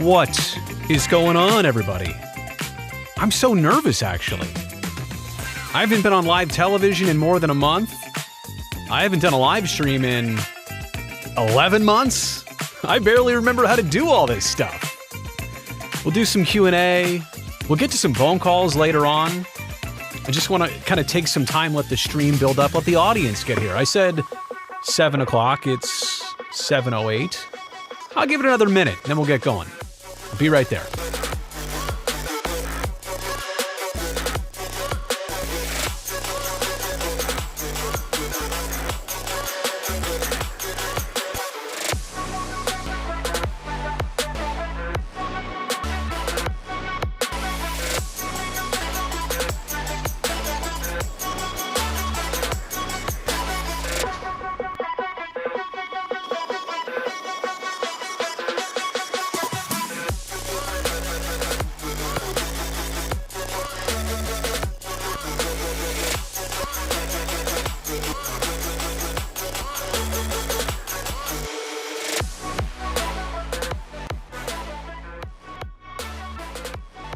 What is going on, everybody? I'm so nervous, actually. I haven't been on live television in more than a month. I haven't done a live stream in 11 months. I barely remember how to do all this stuff. We'll do some Q&A. We'll get to some phone calls later on. I just want to kind of take some time, let the stream build up, let the audience get here. I said 7 o'clock. It's 7:08. I'll give it another minute, then we'll get going. I'll be right there.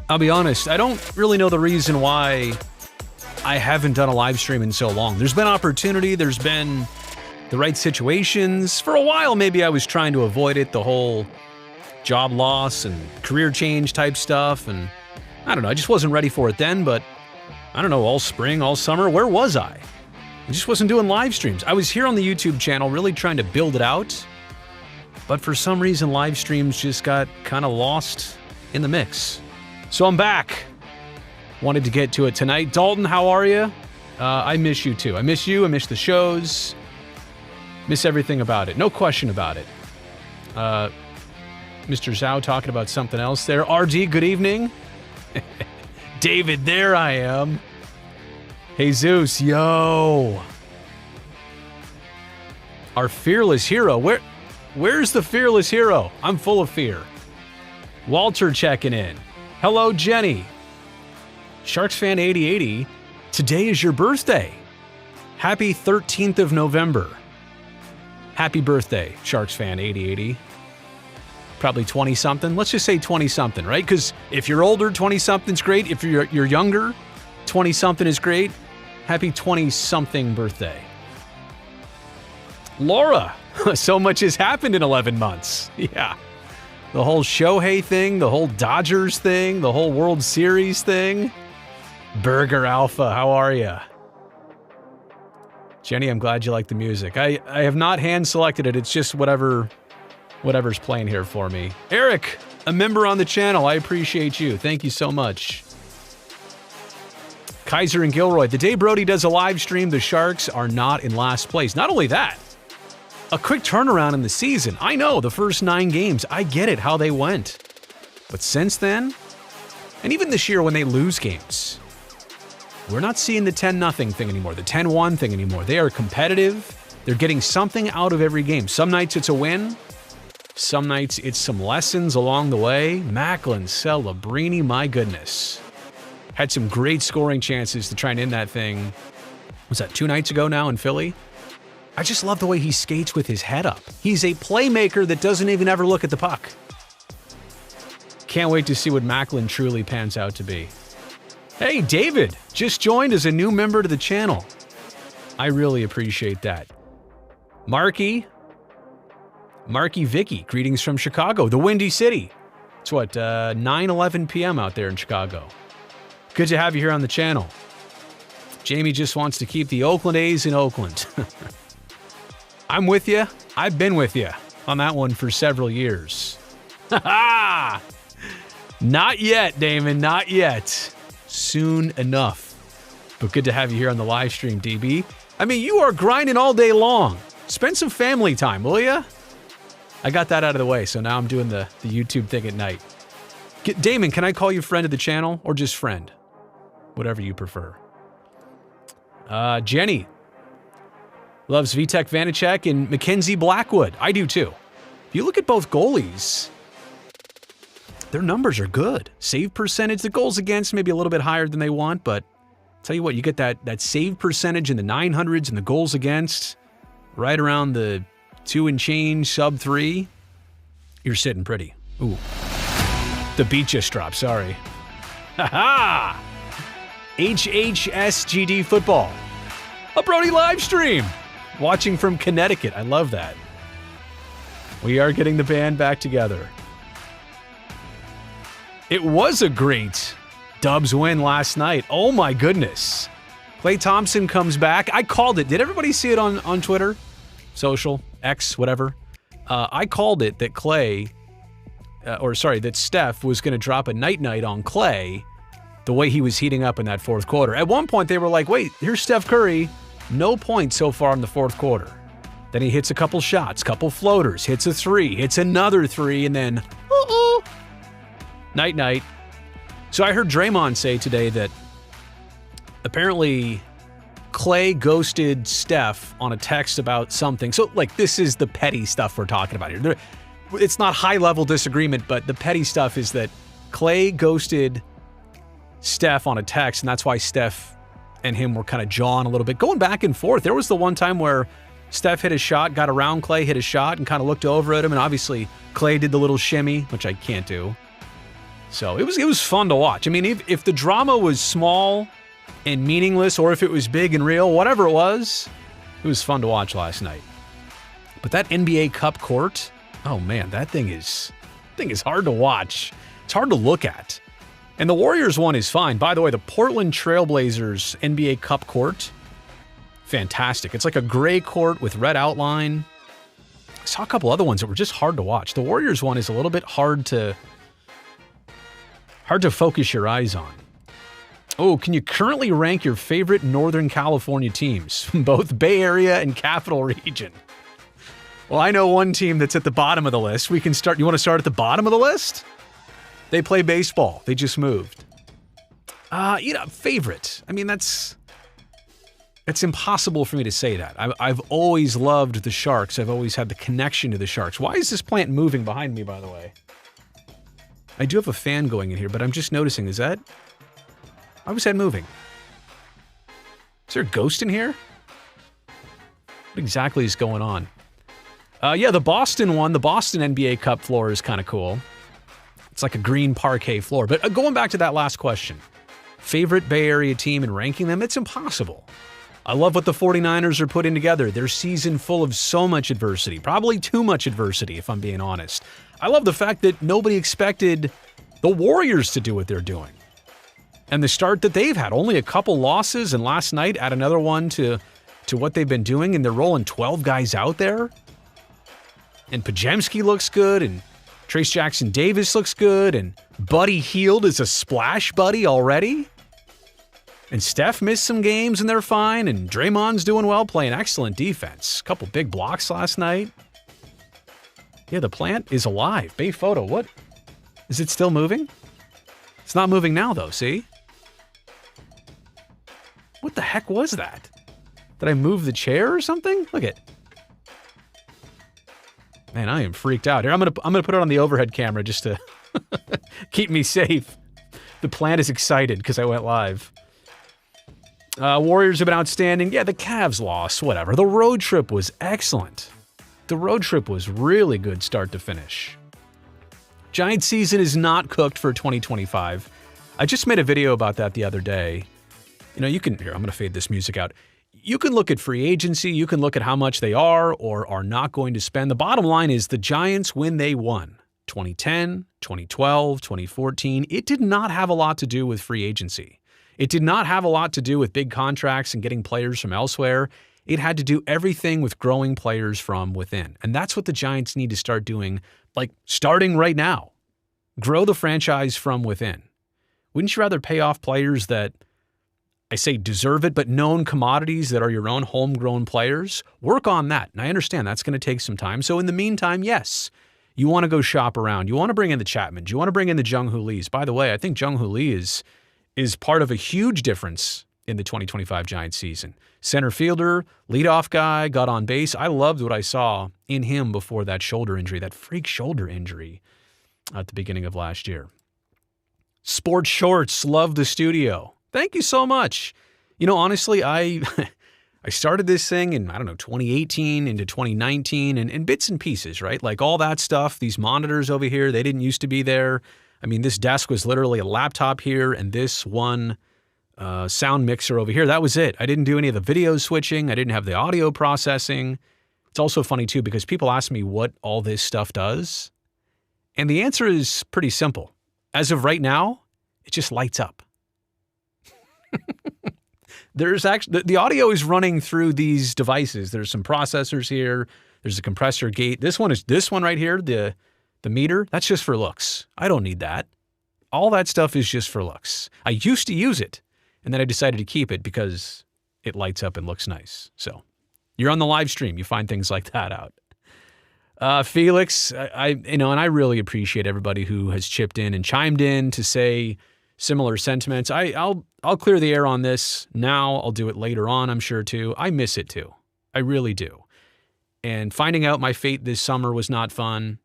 I'll be honest, I don't really know the reason why I haven't done a live stream in so long. There's been opportunity, there's been the right situations. For a while, maybe I was trying to avoid it, the whole job loss and career change type stuff, and I don't know, I just wasn't ready for it then, but I don't know, all spring, all summer, where was I? I just wasn't doing live streams. I was here on the YouTube channel really trying to build it out, but for some reason, live streams just got kind of lost in the mix. So I'm back. Wanted to get to it tonight. Dalton, how are you? I miss you too. I miss you. I miss the shows. Miss everything about it. No question about it. Mr. Zhao talking about something else there. RD, good evening. David, there I am. Jesus, yo. Our fearless hero. Where's the fearless hero? I'm full of fear. Walter checking in. Hello, Jenny. Sharks fan 8080, today is your birthday. Happy 13th of November. Happy birthday, Sharks fan 8080. Probably 20-something. Let's just say 20-something, right? Because if you're older, 20-something's great. If you're younger, 20-something is great. Happy 20-something birthday. Laura, so much has happened in 11 months. Yeah. The whole Shohei thing, the whole Dodgers thing, the whole World Series thing. Burger Alpha, how are you? Jenny, I'm glad you like the music. I have not hand-selected it. It's just whatever's playing here for me. Eric, a member on the channel. I appreciate you. Thank you so much. Kaiser and Gilroy, the day Brody does a live stream, the Sharks are not in last place. Not only that, a quick turnaround in the season. I know, the first 9 games, I get it, how they went. But since then, and even this year when they lose games, we're not seeing the 10-0 thing anymore, the 10-1 thing anymore. They are competitive. They're getting something out of every game. Some nights it's a win. Some nights it's some lessons along the way. Macklin, Celebrini, my goodness. Had some great scoring chances to try and end that thing. Was that 2 nights ago now in Philly? I just love the way he skates with his head up. He's a playmaker that doesn't even ever look at the puck. Can't wait to see what Macklin truly pans out to be. Hey, David, just joined as a new member to the channel. I really appreciate that. Marky Vicky, greetings from Chicago, the Windy City. It's what, 9:11 p.m. out there in Chicago. Good to have you here on the channel. Jamie just wants to keep the Oakland A's in Oakland. I'm with you. I've been with you on that one for several years. Not yet, Damon, not yet. Soon enough. But good to have you here on the live stream, DB. I mean, you are grinding all day long. Spend some family time, will ya? I got that out of the way, so now I'm doing the YouTube thing at night. Damon, can I call you friend of the channel or just friend? Whatever you prefer. Jenny loves Vitek Vanacek and Mackenzie Blackwood. I do too. If you look at both goalies, their numbers are good. Save percentage, the goals against maybe a little bit higher than they want, but tell you what, you get that save percentage in the 900s and the goals against right around the 2 and change, sub 3. You're sitting pretty. Ooh. The beat just dropped, sorry. Ha-ha! HHSGD football. A Brody live stream. Watching from Connecticut. I love that. We are getting the band back together. It was a great Dubs win last night. Oh my goodness. Klay Thompson comes back. I called it. Did everybody see it on Twitter? Social, X, whatever. I called it that that Steph was going to drop a night-night on Klay the way he was heating up in that fourth quarter. At one point, they were like, wait, here's Steph Curry. No points so far in the fourth quarter. Then he hits a couple shots, couple floaters, hits a three, hits another three, and then, night-night. So I heard Draymond say today that apparently Klay ghosted Steph on a text about something. So, this is the petty stuff we're talking about here. It's not high-level disagreement, but the petty stuff is that Klay ghosted Steph on a text, and that's why Steph and him were kind of jawing a little bit, going back and forth. There was the one time where Steph hit a shot, got around Klay, hit a shot, and kind of looked over at him, and obviously Klay did the little shimmy, which I can't do. So it was fun to watch. I mean, if the drama was small and meaningless, or if it was big and real, whatever it was fun to watch last night. But that NBA Cup court, oh man, that thing is hard to watch. It's hard to look at. And the Warriors one is fine. By the way, the Portland Trailblazers NBA Cup court, fantastic. It's like a gray court with red outline. I saw a couple other ones that were just hard to watch. The Warriors one is a little bit hard to focus your eyes on. Oh, can you currently rank your favorite Northern California teams, both Bay Area and Capital Region? Well, I know one team that's at the bottom of the list. We can start. You want to start at the bottom of the list? They play baseball. They just moved. Favorite. I mean, it's impossible for me to say that. I've always loved the Sharks. I've always had the connection to the Sharks. Why is this plant moving behind me, by the way? I do have a fan going in here, but I'm just noticing, why was that moving? Is there a ghost in here? What exactly is going on? The Boston one, the Boston NBA Cup floor is kind of cool. It's like a green parquet floor. But going back to that last question, favorite Bay Area team and ranking them, it's impossible. I love what the 49ers are putting together. Their season full of so much adversity, probably too much adversity, if I'm being honest. I love the fact that nobody expected the Warriors to do what they're doing. And the start that they've had, only a couple losses, and last night add another one to what they've been doing, and they're rolling 12 guys out there. And Podziemski looks good, and Trace Jackson Davis looks good, and Buddy Hield is a splash buddy already. And Steph missed some games, and they're fine, and Draymond's doing well, playing excellent defense. Couple big blocks last night. Yeah, the plant is alive. Bay photo, what? Is it still moving? It's not moving now, though, see? What the heck was that? Did I move the chair or something? Look at. Man, I am freaked out. Here, I'm gonna put it on the overhead camera just to keep me safe. The plant is excited because I went live. Warriors have been outstanding. Yeah, the Cavs lost, whatever. The road trip was excellent. The road trip was really good start to finish. Giants season is not cooked for 2025. I just made a video about that the other day. You can, here, I'm going to fade this music out. You can look at free agency. You can look at how much they are or are not going to spend. The bottom line is the Giants, when they won, 2010, 2012, 2014, it did not have a lot to do with free agency. It did not have a lot to do with big contracts and getting players from elsewhere. It had to do everything with growing players from within. And that's what the Giants need to start doing, starting right now. Grow the franchise from within. Wouldn't you rather pay off players that, I say deserve it, but known commodities that are your own homegrown players? Work on that. And I understand that's going to take some time. So in the meantime, yes, you want to go shop around. You want to bring in the Chapmans. You want to bring in the Jung-Hoo Lees. By the way, I think Jung-Hoo Lee is part of a huge difference in the 2025 Giants season. Center fielder, leadoff guy, got on base. I loved what I saw in him before that shoulder injury, that freak shoulder injury at the beginning of last year. Sports Shorts, love the studio. Thank you so much. Honestly, I started this thing in, 2018 into 2019 and bits and pieces, right? Like all that stuff, these monitors over here, they didn't used to be there. I mean, this desk was literally a laptop here and this one sound mixer over here. That was it. I didn't do any of the video switching. I didn't have the audio processing. It's also funny too because people ask me what all this stuff does. And the answer is pretty simple. As of right now, it just lights up. There's actually, the audio is running through these devices. There's some processors here. There's a compressor gate. This one right here, the meter, that's just for looks. I don't need that. All that stuff is just for looks. I used to use it, and then I decided to keep it because it lights up and looks nice. So you're on the live stream. You find things like that out. Felix, and I really appreciate everybody who has chipped in and chimed in to say similar sentiments. I'll clear the air on this now. I'll do it later on, I'm sure too. I miss it too. I really do. And finding out my fate this summer was not fun.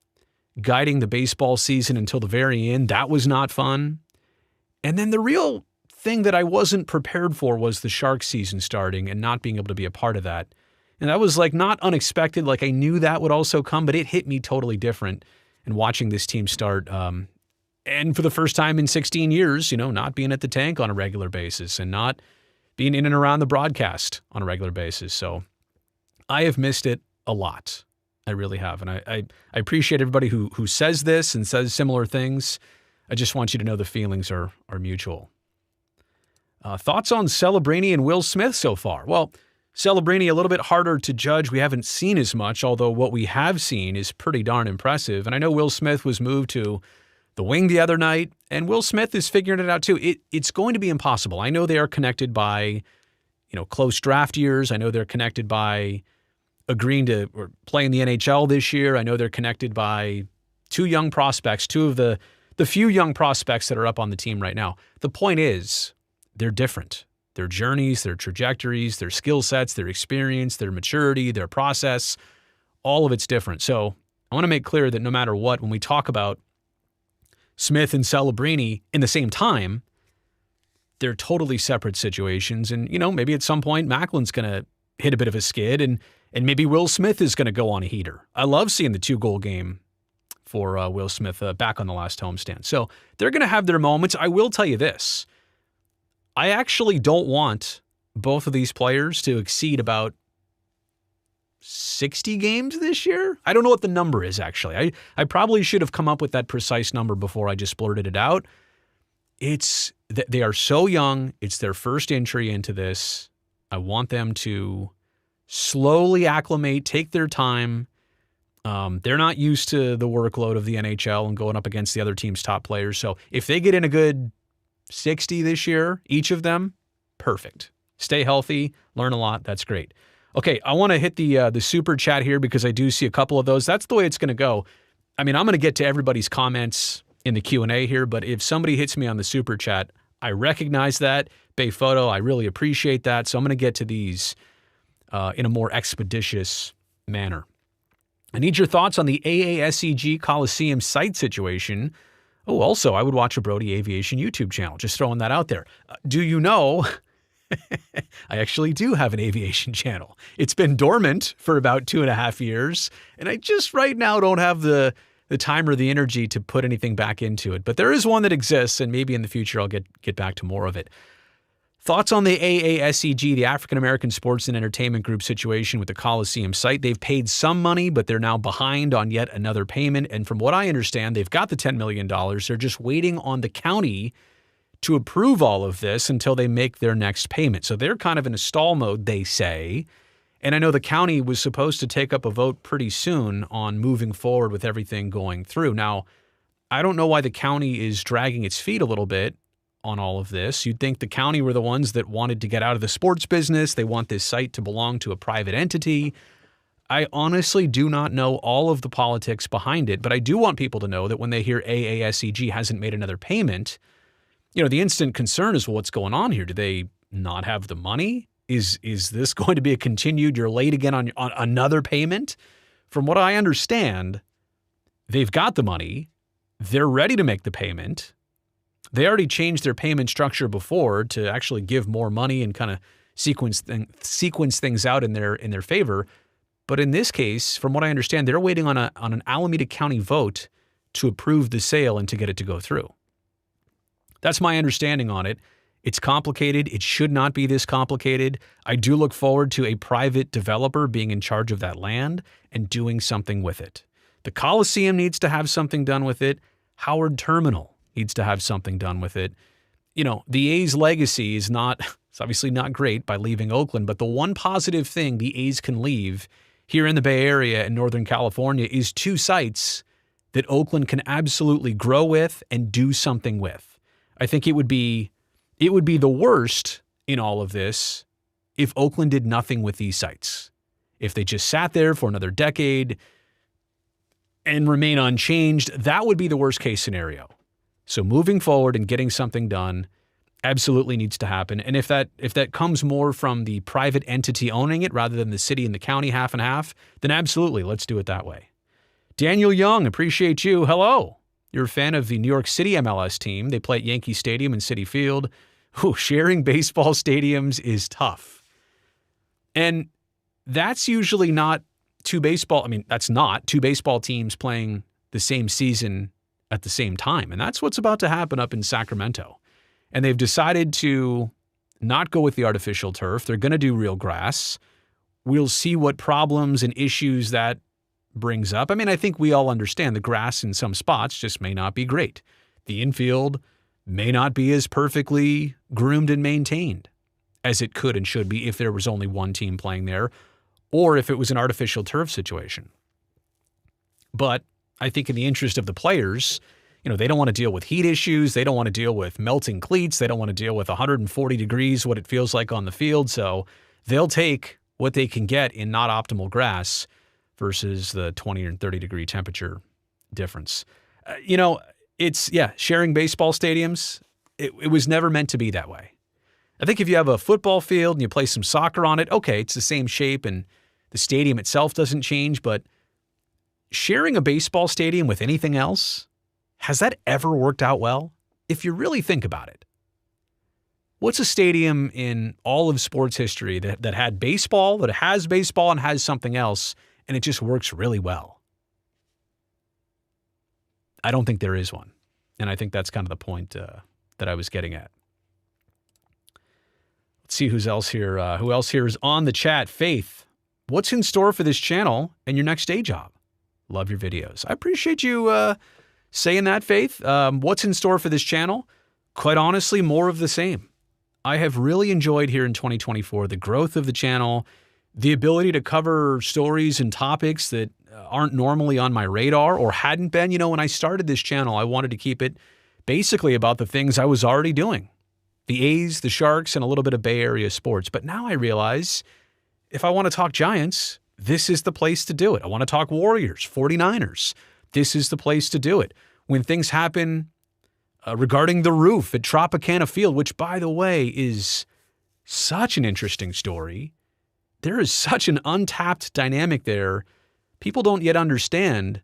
Guiding the baseball season until the very end, that was not fun. And then the real thing that I wasn't prepared for was the Sharks season starting and not being able to be a part of that. And that was like not unexpected. Like I knew that would also come, but it hit me totally different. And watching this team start, and for the first time in 16 years, not being at the tank on a regular basis and not being in and around the broadcast on a regular basis. So I have missed it a lot. I really have. And I appreciate everybody who says this and says similar things. I just want you to know the feelings are mutual. Thoughts on Celebrini and Will Smith so far? Well, Celebrini a little bit harder to judge. We haven't seen as much, although what we have seen is pretty darn impressive. And I know Will Smith was moved to the wing the other night, and Will Smith is figuring it out too. It's going to be impossible. I know they are connected by, close draft years. I know they're connected by agreeing to or play in the NHL this year. I know they're connected by two young prospects, two of the few young prospects that are up on the team right now. The point is, they're different. Their journeys, their trajectories, their skill sets, their experience, their maturity, their process, all of it's different. So I want to make clear that no matter what, when we talk about Smith and Celebrini in the same time, they're totally separate situations. And, maybe at some point Macklin's going to hit a bit of a skid and maybe Will Smith is going to go on a heater. I love seeing the 2-goal game for Will Smith back on the last homestand. So they're going to have their moments. I will tell you this. I actually don't want both of these players to exceed about 60 games this year. I don't know what the number is, actually. I probably should have come up with that precise number before I just blurted it out. They are so young. It's their first entry into this. I want them to slowly acclimate, take their time. They're not used to the workload of the NHL and going up against the other team's top players. So if they get in a good 60 this year, each of them, perfect. Stay healthy, learn a lot. That's great. Okay, I want to hit the super chat here because I do see a couple of those. That's the way it's going to go. I mean, I'm going to get to everybody's comments in the Q&A here, but if somebody hits me on the super chat, I recognize that. Bay Photo, I really appreciate that. So I'm going to get to these in a more expeditious manner. I need your thoughts on the AASEG Coliseum site situation. Oh, also, I would watch a Brody Aviation YouTube channel. Just throwing that out there. Do you know, I actually do have an aviation channel. It's been dormant for about 2.5 years, and I just right now don't have the time or the energy to put anything back into it. But there is one that exists, and maybe in the future I'll get back to more of it. Thoughts on the AASEG, the African American Sports and Entertainment Group situation with the Coliseum site? They've paid some money, but they're now behind on yet another payment. And from what I understand, they've got the $10 million. They're just waiting on the county to approve all of this until they make their next payment. So they're kind of in a stall mode, they say. And I know the county was supposed to take up a vote pretty soon on moving forward with everything going through. Now, I don't know why the county is dragging its feet a little bit on all of this. You'd think the county were the ones that wanted to get out of the sports business. They want this site to belong to a private entity. I honestly do not know all of the politics behind it, but I do want people to know that when they hear AASEG hasn't made another payment, the instant concern is, well, what's going on here? Do they not have the money? Is this going to be a continued, you're late again on another payment? From what I understand, they've got the money. They're ready to make the payment. They already changed their payment structure before to actually give more money and kind of sequence things out in their favor. But in this case, from what I understand, they're waiting on an Alameda County vote to approve the sale and to get it to go through. That's my understanding on it. It's complicated. It should not be this complicated. I do look forward to a private developer being in charge of that land and doing something with it. The Coliseum needs to have something done with it. Howard Terminal needs to have something done with it. You know, the A's legacy is it's obviously not great by leaving Oakland, but the one positive thing the A's can leave here in the Bay Area and Northern California is 2 sites that Oakland can absolutely grow with and do something with. I think it would be the worst in all of this if Oakland did nothing with these sites. If they just sat there for another decade and remain unchanged, that would be the worst case scenario. So moving forward and getting something done absolutely needs to happen. And if that comes more from the private entity owning it rather than the city and the county half and half, then absolutely, let's do it that way. Daniel Young, appreciate you. Hello. You're a fan of the New York City MLS team. They play at Yankee Stadium and Citi Field. Ooh, sharing baseball stadiums is tough. And that's usually not that's not 2 baseball teams playing the same season at the same time. And that's what's about to happen up in Sacramento. And they've decided to not go with the artificial turf. They're going to do real grass. We'll see what problems and issues that brings up. I mean, I think we all understand the grass in some spots just may not be great. The infield may not be as perfectly groomed and maintained as it could and should be if there was only one team playing there, or if it was an artificial turf situation. But I think in the interest of the players, they don't want to deal with heat issues. They don't want to deal with melting cleats. They don't want to deal with 140 degrees, what it feels like on the field. So they'll take what they can get in not optimal grass versus the 20 and 30 degree temperature difference. Sharing baseball stadiums, it was never meant to be that way. I think if you have a football field and you play some soccer on it, okay, it's the same shape and the stadium itself doesn't change, but sharing a baseball stadium with anything else, has that ever worked out well? If you really think about it. What's a stadium in all of sports history that had baseball, that has baseball and has something else, and it just works really well? I don't think there is one. And I think that's kind of the point that I was getting at. Let's see who else here is on the chat. Faith, what's in store for this channel and your next day job? Love your videos. I appreciate you saying that, Faith. What's in store for this channel? Quite honestly, more of the same. I have really enjoyed here in 2024 the growth of the channel, the ability to cover stories and topics that aren't normally on my radar or hadn't been. When I started this channel, I wanted to keep it basically about the things I was already doing. The A's, the Sharks, and a little bit of Bay Area sports. But now I realize if I want to talk Giants, this is the place to do it. I want to talk Warriors, 49ers. This is the place to do it. When things happen regarding the roof at Tropicana Field, which, by the way, is such an interesting story. There is such an untapped dynamic there. People don't yet understand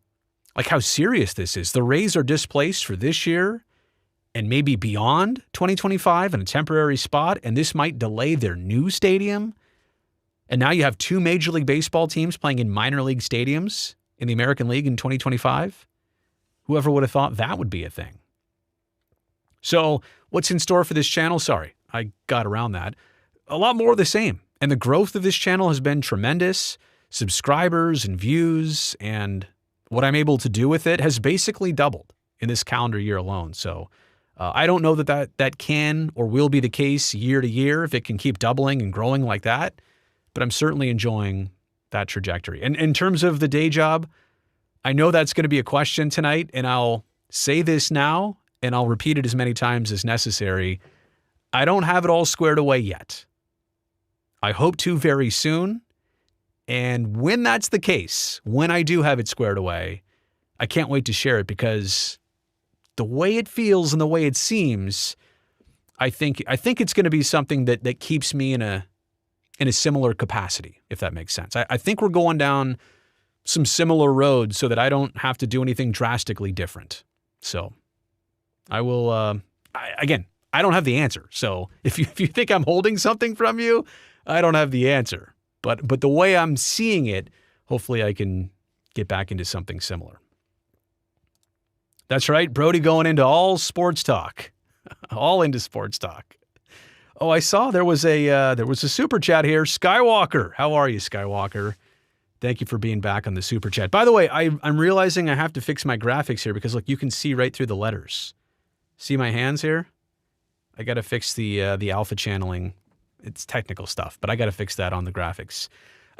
how serious this is. The Rays are displaced for this year and maybe beyond 2025 in a temporary spot, and this might delay their new stadium. And now you have 2 Major League Baseball teams playing in minor league stadiums in the American League in 2025. Whoever would have thought that would be a thing? So what's in store for this channel? Sorry, I got around that. A lot more of the same. And the growth of this channel has been tremendous. Subscribers and views and what I'm able to do with it has basically doubled in this calendar year alone. So I don't know that can or will be the case year to year if it can keep doubling and growing like that, but I'm certainly enjoying that trajectory. And in terms of the day job, I know that's going to be a question tonight, and I'll say this now, and I'll repeat it as many times as necessary. I don't have it all squared away yet. I hope to very soon. And when that's the case, when I do have it squared away, I can't wait to share it because the way it feels and the way it seems, I think it's going to be something that keeps me in a similar capacity, if that makes sense. I think we're going down some similar roads so that I don't have to do anything drastically different. So I will, I don't have the answer. So if you think I'm holding something from you, I don't have the answer. But the way I'm seeing it, hopefully I can get back into something similar. That's right, Brody going into all sports talk. All into sports talk. Oh, I saw there was a super chat here. Skywalker. How are you, Skywalker? Thank you for being back on the super chat. By the way, I'm realizing I have to fix my graphics here because, look, you can see right through the letters. See my hands here? I got to fix the alpha channeling. It's technical stuff, but I got to fix that on the graphics.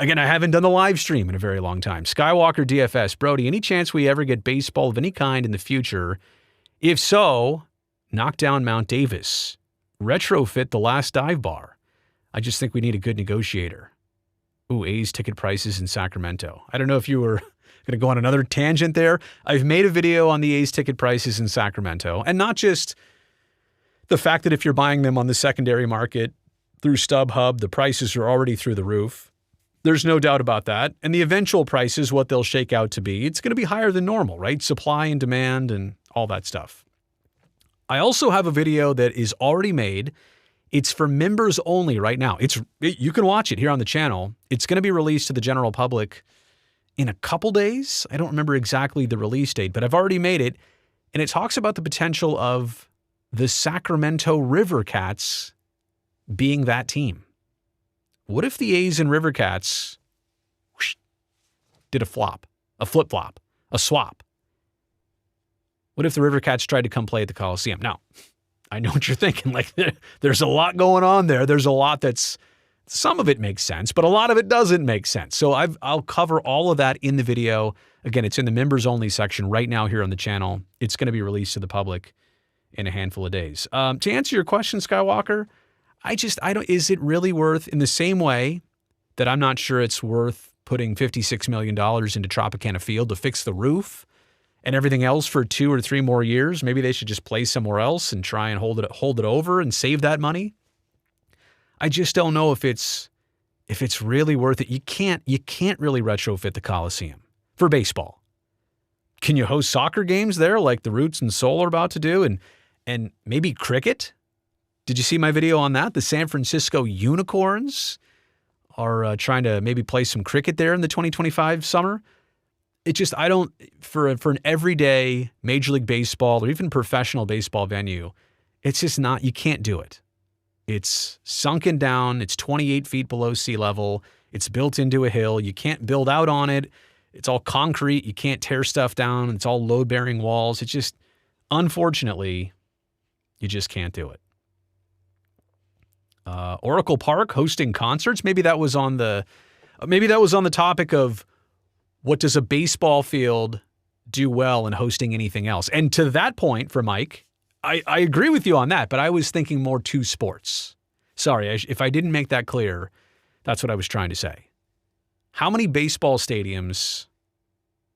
Again, I haven't done the live stream in a very long time. Skywalker DFS. Brody, any chance we ever get baseball of any kind in the future? If so, knock down Mount Davis. Retrofit the last dive bar. I just think we need a good negotiator. Ooh, A's ticket prices in Sacramento. I don't know if you were going to go on another tangent there. I've made a video on the A's ticket prices in Sacramento, and not just the fact that if you're buying them on the secondary market through StubHub, the prices are already through the roof. There's no doubt about that. And the eventual prices, what they'll shake out to be, it's going to be higher than normal, right? Supply and demand and all that stuff. I also have a video that is already made. It's for members only right now. You can watch it here on the channel. It's going to be released to the general public in a couple days. I don't remember exactly the release date, but I've already made it. And it talks about the potential of the Sacramento River Cats being that team. What if the A's and River Cats did a flip-flop, a swap? What if the River Cats tried to come play at the Coliseum? Now, I know what you're thinking. Like, there's a lot going on there. There's a lot some of it makes sense, but a lot of it doesn't make sense. So I'll cover all of that in the video. Again, it's in the members only section right now here on the channel. It's going to be released to the public in a handful of days. To answer your question, Skywalker, is it really worth, in the same way that I'm not sure it's worth putting $56 million into Tropicana Field to fix the roof and everything else for 2 or 3 more years? Maybe they should just play somewhere else and try and hold it over and save that money. I just don't know if it's really worth it. You can't really retrofit the Coliseum for baseball. Can you host soccer games there like the Roots and Soul are about to do, and maybe cricket? Did you see my video on that? The San Francisco Unicorns are trying to maybe play some cricket there in the 2025 summer. For an everyday Major League Baseball or even professional baseball venue, it's just not, you can't do it. It's sunken down. It's 28 feet below sea level. It's built into a hill. You can't build out on it. It's all concrete. You can't tear stuff down. It's all load-bearing walls. It's just, unfortunately, you just can't do it. Oracle Park hosting concerts. Maybe that was on the topic of what does a baseball field do well in hosting anything else? And to that point for Mike, I agree with you on that, but I was thinking more 2 sports. Sorry, if I didn't make that clear, that's what I was trying to say. How many baseball stadiums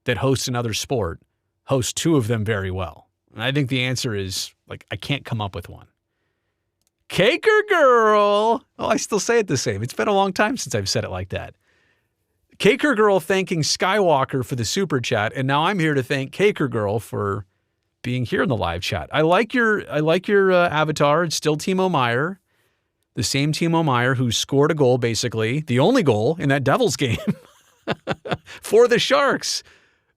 that host another sport host 2 of them very well? And I think the answer is, I can't come up with one. Caker Girl. Oh, I still say it the same. It's been a long time since I've said it like that. Caker Girl thanking Skywalker for the super chat, and now I'm here to thank Caker Girl for being here in the live chat. I like your avatar. It's still Timo Meyer, the same Timo Meyer who scored a goal, basically the only goal in that Devils game for the Sharks.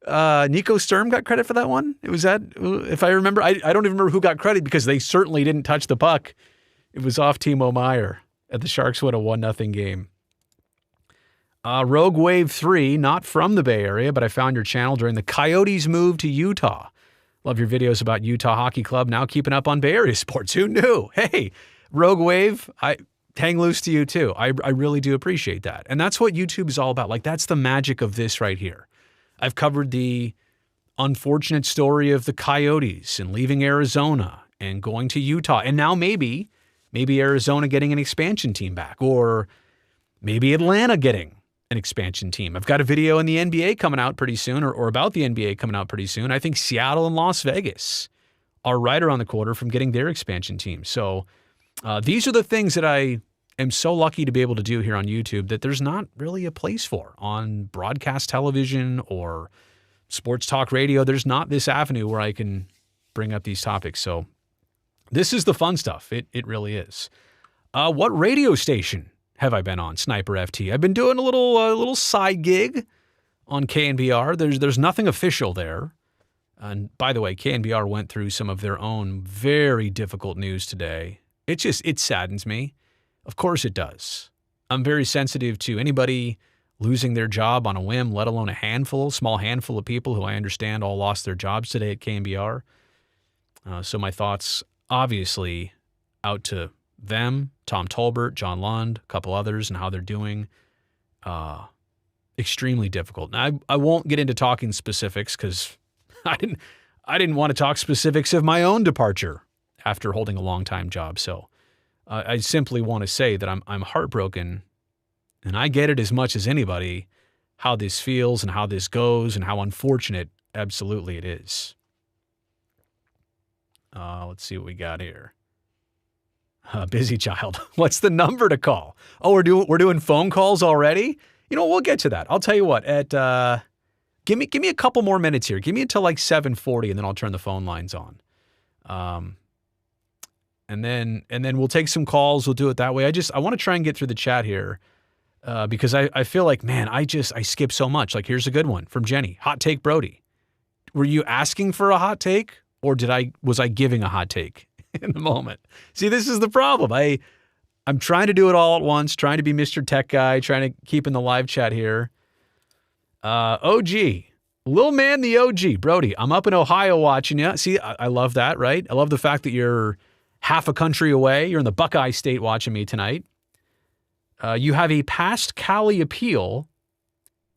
Nico Sturm got credit for that one. It was that, if I remember, I don't even remember who got credit because they certainly didn't touch the puck. It was off Timo Meyer, and the Sharks won a 1-0 game. Rogue Wave 3, not from the Bay Area, but I found your channel during the Coyotes' move to Utah. Love your videos about Utah Hockey Club, now keeping up on Bay Area sports. Who knew? Hey, Rogue Wave, I hang loose to you too. I really do appreciate that. And that's what YouTube is all about. That's the magic of this right here. I've covered the unfortunate story of the Coyotes and leaving Arizona and going to Utah. And now maybe Arizona getting an expansion team back, or maybe Atlanta getting an expansion team. I've got a video in the NBA coming out pretty soon, or about the NBA coming out pretty soon. I think Seattle and Las Vegas are right around the corner from getting their expansion team. So these are the things that I am so lucky to be able to do here on YouTube that there's not really a place for on broadcast television or sports talk radio. There's not this avenue where I can bring up these topics. So this is the fun stuff. It really is. What radio station have I been on, Sniper FT? I've been doing a little side gig on KNBR. There's nothing official there. And by the way, KNBR went through some of their own very difficult news today. It saddens me. Of course it does. I'm very sensitive to anybody losing their job on a whim, let alone a small handful of people who I understand all lost their jobs today at KNBR. So my thoughts, obviously, out to them, Tom Tolbert, John Lund, a couple others, and how they're doing. Extremely difficult. Now, I won't get into talking specifics because I didn't want to talk specifics of my own departure after holding a long-time job. So I simply want to say that I'm heartbroken, and I get it as much as anybody, how this feels and how this goes and how unfortunate absolutely it is. Let's see what we got here. Busy child. What's the number to call? Oh, we're doing phone calls already? You know, we'll get to that. I'll tell you what, give me a couple more minutes here. Give me until like 7:40 and then I'll turn the phone lines on. And then we'll take some calls. We'll do it that way. I want to try and get through the chat here. Because I feel like, man, I skip so much. Like, here's a good one from Jenny. Hot take Brody. Were you asking for a hot take or was I giving a hot take in the moment? See, this is the problem. I'm trying to do it all at once, trying to be Mr. Tech Guy, trying to keep in the live chat here. OG. Lil Man the OG. Brody, I'm up in Ohio watching you. See, I love that, right? I love the fact that you're half a country away. You're in the Buckeye State watching me tonight. You have a past Cali appeal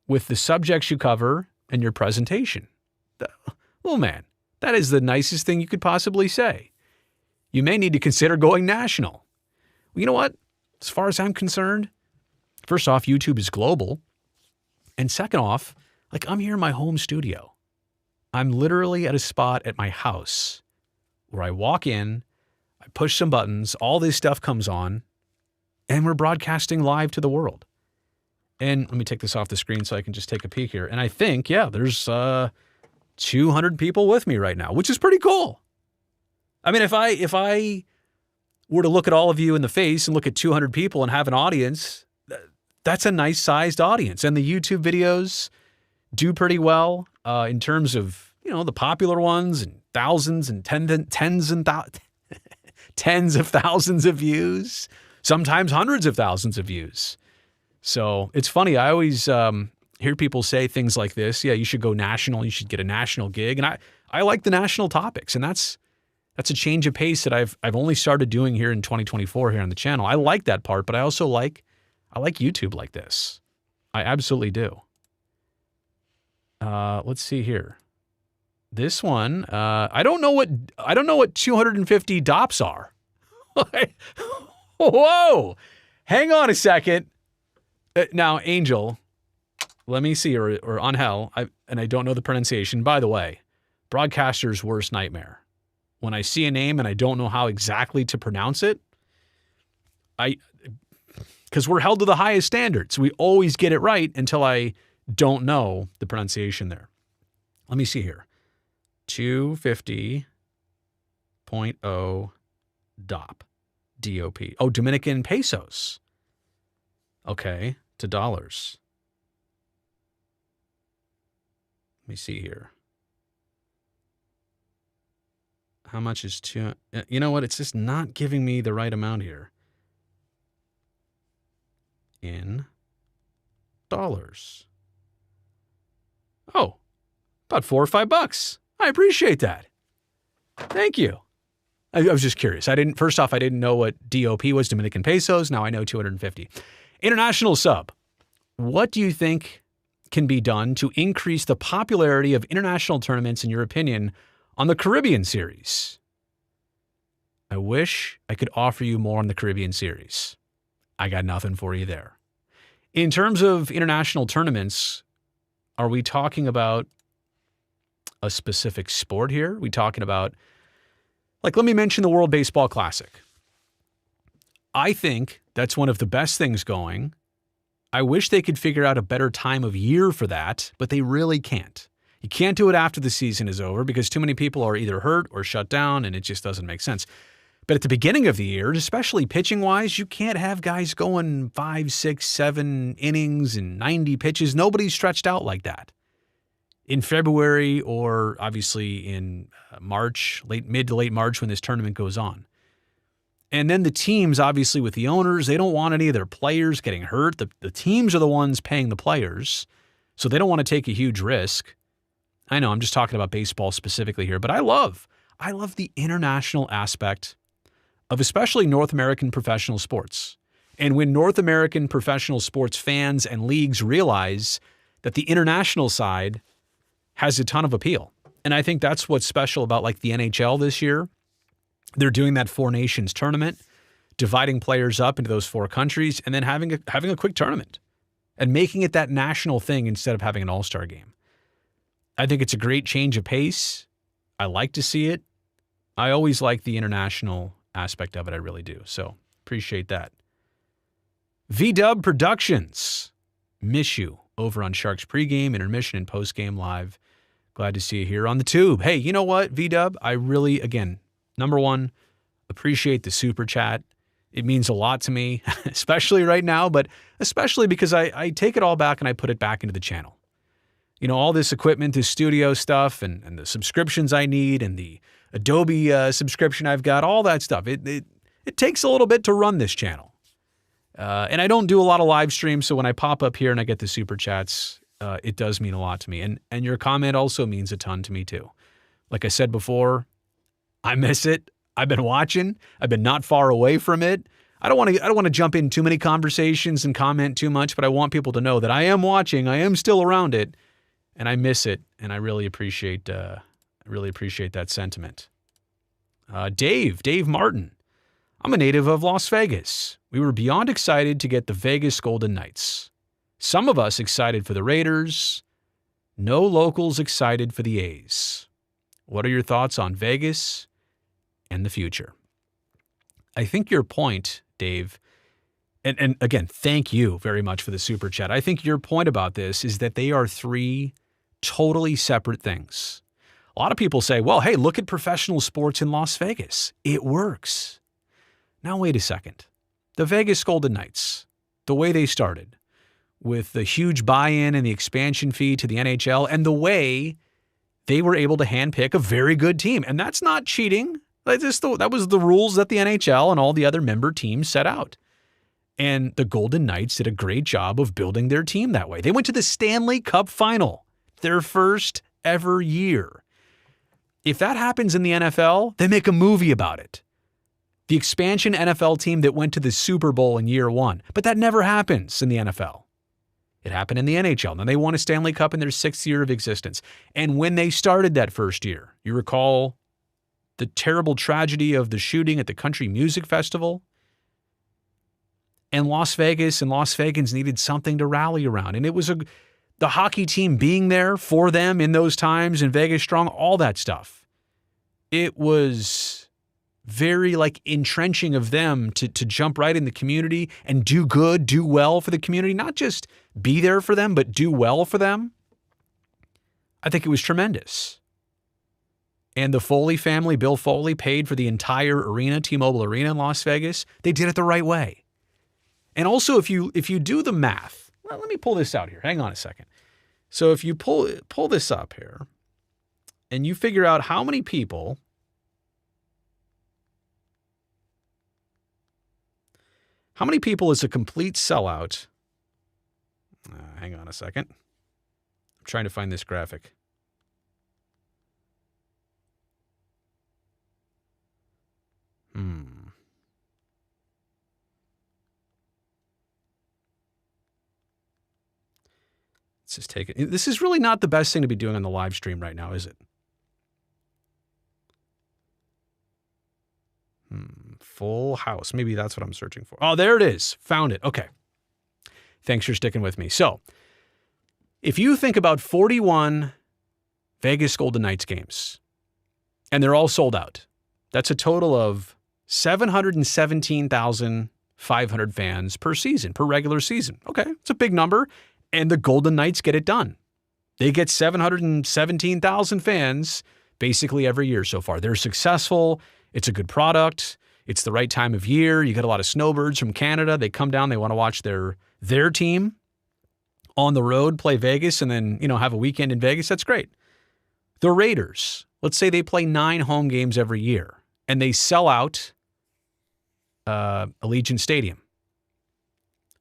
with the subjects you cover and your presentation. Lil Man, that is the nicest thing you could possibly say. You may need to consider going national. Well, you know what? As far as I'm concerned, first off, YouTube is global. And second off, like, I'm here in my home studio. I'm literally at a spot at my house where I walk in, I push some buttons, all this stuff comes on, and we're broadcasting live to the world. And let me take this off the screen so I can just take a peek here. And I think, yeah, there's 200 people with me right now, which is pretty cool. I mean, if I were to look at all of you in the face and look at 200 people and have an audience, that's a nice sized audience. And the YouTube videos do pretty well in terms of, you know, the popular ones and thousands and tens of thousands of views, sometimes hundreds of thousands of views. So it's funny. I always hear people say things like this. Yeah, you should go national. You should get a national gig. And I like the national topics. And that's a change of pace that I've only started doing here in 2024 here on the channel. I like that part, but I also like YouTube like this. I absolutely do. Let's see here. This one, I don't know what 250 DOPs are. Whoa! Hang on a second. Now, Angel, let me see, or Angel, and I don't know the pronunciation. By the way, broadcaster's worst nightmare. When I see a name and I don't know how exactly to pronounce it, because we're held to the highest standards. We always get it right until I don't know the pronunciation there. Let me see here. 250.0 DOP. D-O-P. Oh, Dominican pesos. Okay, to dollars. Let me see here. How much is two? You know what? It's just not giving me the right amount here. In dollars. Oh, about $4 or $5. I appreciate that. Thank you. I was just curious. First off, I didn't know what DOP was, Dominican pesos. Now I know 250. International sub. What do you think can be done to increase the popularity of international tournaments, in your opinion, on the Caribbean series? I wish I could offer you more on the Caribbean series. I got nothing for you there. In terms of international tournaments, are we talking about a specific sport here? Are we talking about, like, let me mention the World Baseball Classic. I think that's one of the best things going. I wish they could figure out a better time of year for that, but they really can't. You can't do it after the season is over because too many people are either hurt or shut down, and it just doesn't make sense. But at the beginning of the year, especially pitching-wise, you can't have guys going 5, 6, 7 innings and 90 pitches. Nobody's stretched out like that. in February or obviously in March, mid to late March when this tournament goes on. And then the teams, obviously with the owners, they don't want any of their players getting hurt. The teams are the ones paying the players, so they don't want to take a huge risk. I know I'm just talking about baseball specifically here, but I love the international aspect of especially North American professional sports. And when North American professional sports fans and leagues realize that the international side has a ton of appeal. And I think that's what's special about like the NHL this year. They're doing that Four Nations tournament, dividing players up into those four countries, and then having a quick tournament and making it that national thing instead of having an all-star game. I think it's a great change of pace. I like to see it. I always like the international aspect of it. I really do. So appreciate that. VW Productions. Miss you over on Sharks pregame, intermission, and postgame live. Glad to see you here on the tube. Hey, you know what, VW? I really, again, number one, appreciate the super chat. It means a lot to me, especially right now, but especially because I take it all back and I put it back into the channel. You know, all this equipment, this studio stuff, and the subscriptions I need, and the Adobe subscription I've got, all that stuff. It takes a little bit to run this channel. And I don't do a lot of live streams, so when I pop up here and I get the super chats, it does mean a lot to me. And your comment also means a ton to me too. Like I said before, I miss it. I've been watching. I've been not far away from it. I don't want to jump in too many conversations and comment too much, but I want people to know that I am watching. I am still around it, and I miss it. And I really appreciate that sentiment. Dave Martin. I'm a native of Las Vegas. We were beyond excited to get the Vegas Golden Knights. Some of us excited for the Raiders. No locals excited for the A's. What are your thoughts on Vegas and the future? I think your point, Dave, and again, thank you very much for the super chat. I think your point about this is that they are three totally separate things. A lot of people say, well, hey, look at professional sports in Las Vegas. It works. Now, wait a second. The Vegas Golden Knights, the way they started, with the huge buy-in and the expansion fee to the NHL, and the way they were able to handpick a very good team. And that's not cheating. That was the rules that the NHL and all the other member teams set out. And the Golden Knights did a great job of building their team that way. They went to the Stanley Cup final, their first ever year. If that happens in the NFL, they make a movie about it. The expansion NFL team that went to the Super Bowl in year one. But that never happens in the NFL. It happened in the NHL. And then they won a Stanley Cup in their 6th year of existence. And when they started that first year, you recall the terrible tragedy of the shooting at the Country Music Festival? And Las Vegas and Las Vegans needed something to rally around. And it was the hockey team being there for them in those times, and Vegas Strong, all that stuff. It was very entrenching of them to jump right in the community and do good, do well for the community, not just be there for them, but do well for them. I think it was tremendous. And the Foley family, Bill Foley, paid for the entire arena, T-Mobile Arena in Las Vegas. They did it the right way. And also, if you do the math, well, let me pull this out here. Hang on a second. So if you pull this up here, and you figure out how many people is a complete sellout. Hang on a second. I'm trying to find this graphic. Let's just take it. This is really not the best thing to be doing on the live stream right now, is it? Full house. Maybe that's what I'm searching for. Oh, there it is. Found it. Okay. Thanks for sticking with me. So, if you think about 41 Vegas Golden Knights games, and they're all sold out, that's a total of 717,500 fans per season, per regular season. Okay, it's a big number, and the Golden Knights get it done. They get 717,000 fans basically every year so far. They're successful. It's a good product. It's the right time of year. You get a lot of snowbirds from Canada. They come down. They want to watch their team. on the road, play Vegas, and then, have a weekend in Vegas, that's great. The Raiders, let's say they play 9 home games every year, and they sell out Allegiant Stadium.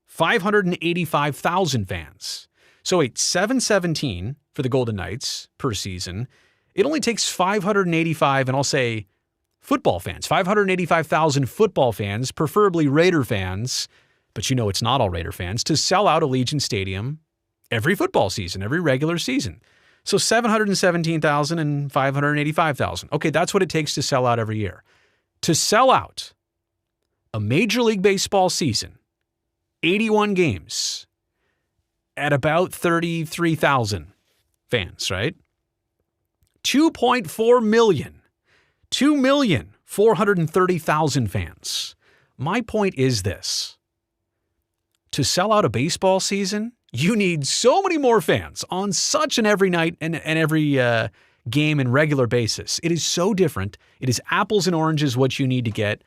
585,000 fans. So wait, 717 for the Golden Knights per season. It only takes 585, and I'll say football fans, 585,000 football fans, preferably Raider fans, but it's not all Raider fans, to sell out Allegiant Stadium every football season, every regular season. So 717,000 and 585,000. Okay, that's what it takes to sell out every year. To sell out a Major League Baseball season, 81 games at about 33,000 fans, right? 2.4 million. 2,430,000 fans. My point is this. To sell out a baseball season, you need so many more fans on such an every night and every game and regular basis. It is so different. It is apples and oranges what you need to get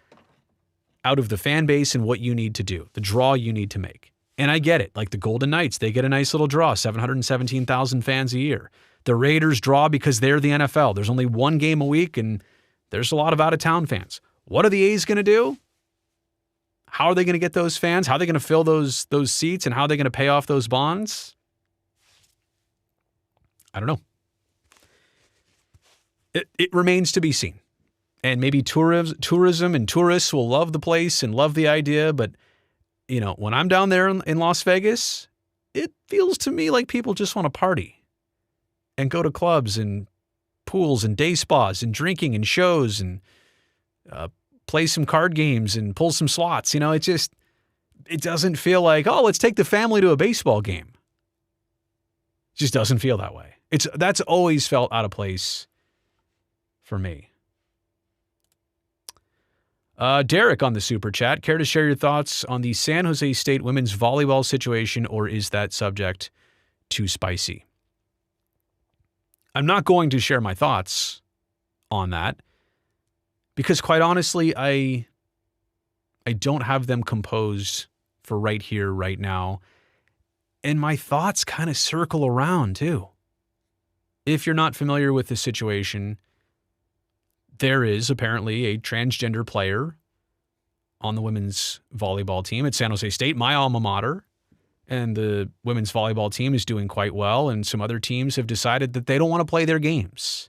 out of the fan base and what you need to do, the draw you need to make. And I get it. Like the Golden Knights, they get a nice little draw, 717,000 fans a year. The Raiders draw because they're the NFL. There's only one game a week, and there's a lot of out-of-town fans. What are the A's going to do? How are they going to get those fans? How are they going to fill those seats, and how are they going to pay off those bonds? I don't know. It remains to be seen. And maybe tourism and tourists will love the place and love the idea. But, when I'm down there in Las Vegas, it feels to me like people just want to party and go to clubs and pools and day spas and drinking and shows and play some card games and pull some slots. It doesn't feel like, oh, let's take the family to a baseball game. It just doesn't feel that way. That's always felt out of place for me. Derek on the Super Chat, care to share your thoughts on the San Jose State women's volleyball situation, or is that subject too spicy? I'm not going to share my thoughts on that because, quite honestly, I don't have them composed for right here, right now. And my thoughts kind of circle around, too. If you're not familiar with the situation, there is apparently a transgender player on the women's volleyball team at San Jose State, my alma mater, and the women's volleyball team is doing quite well, and some other teams have decided that they don't want to play their games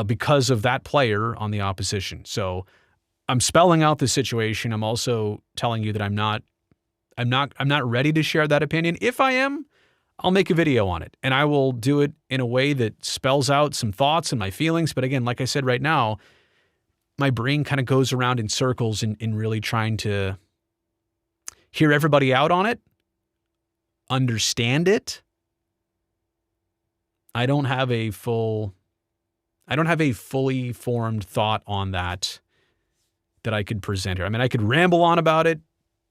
because of that player on the opposition. So I'm spelling out the situation. I'm also telling you that I'm not ready to share that opinion. If I am, I'll make a video on it, and I will do it in a way that spells out some thoughts and my feelings. But again, like I said right now, my brain kind of goes around in circles in really trying to hear everybody out on it, understand it. I don't have a fully formed thought on that I could present here. I mean, I could ramble on about it.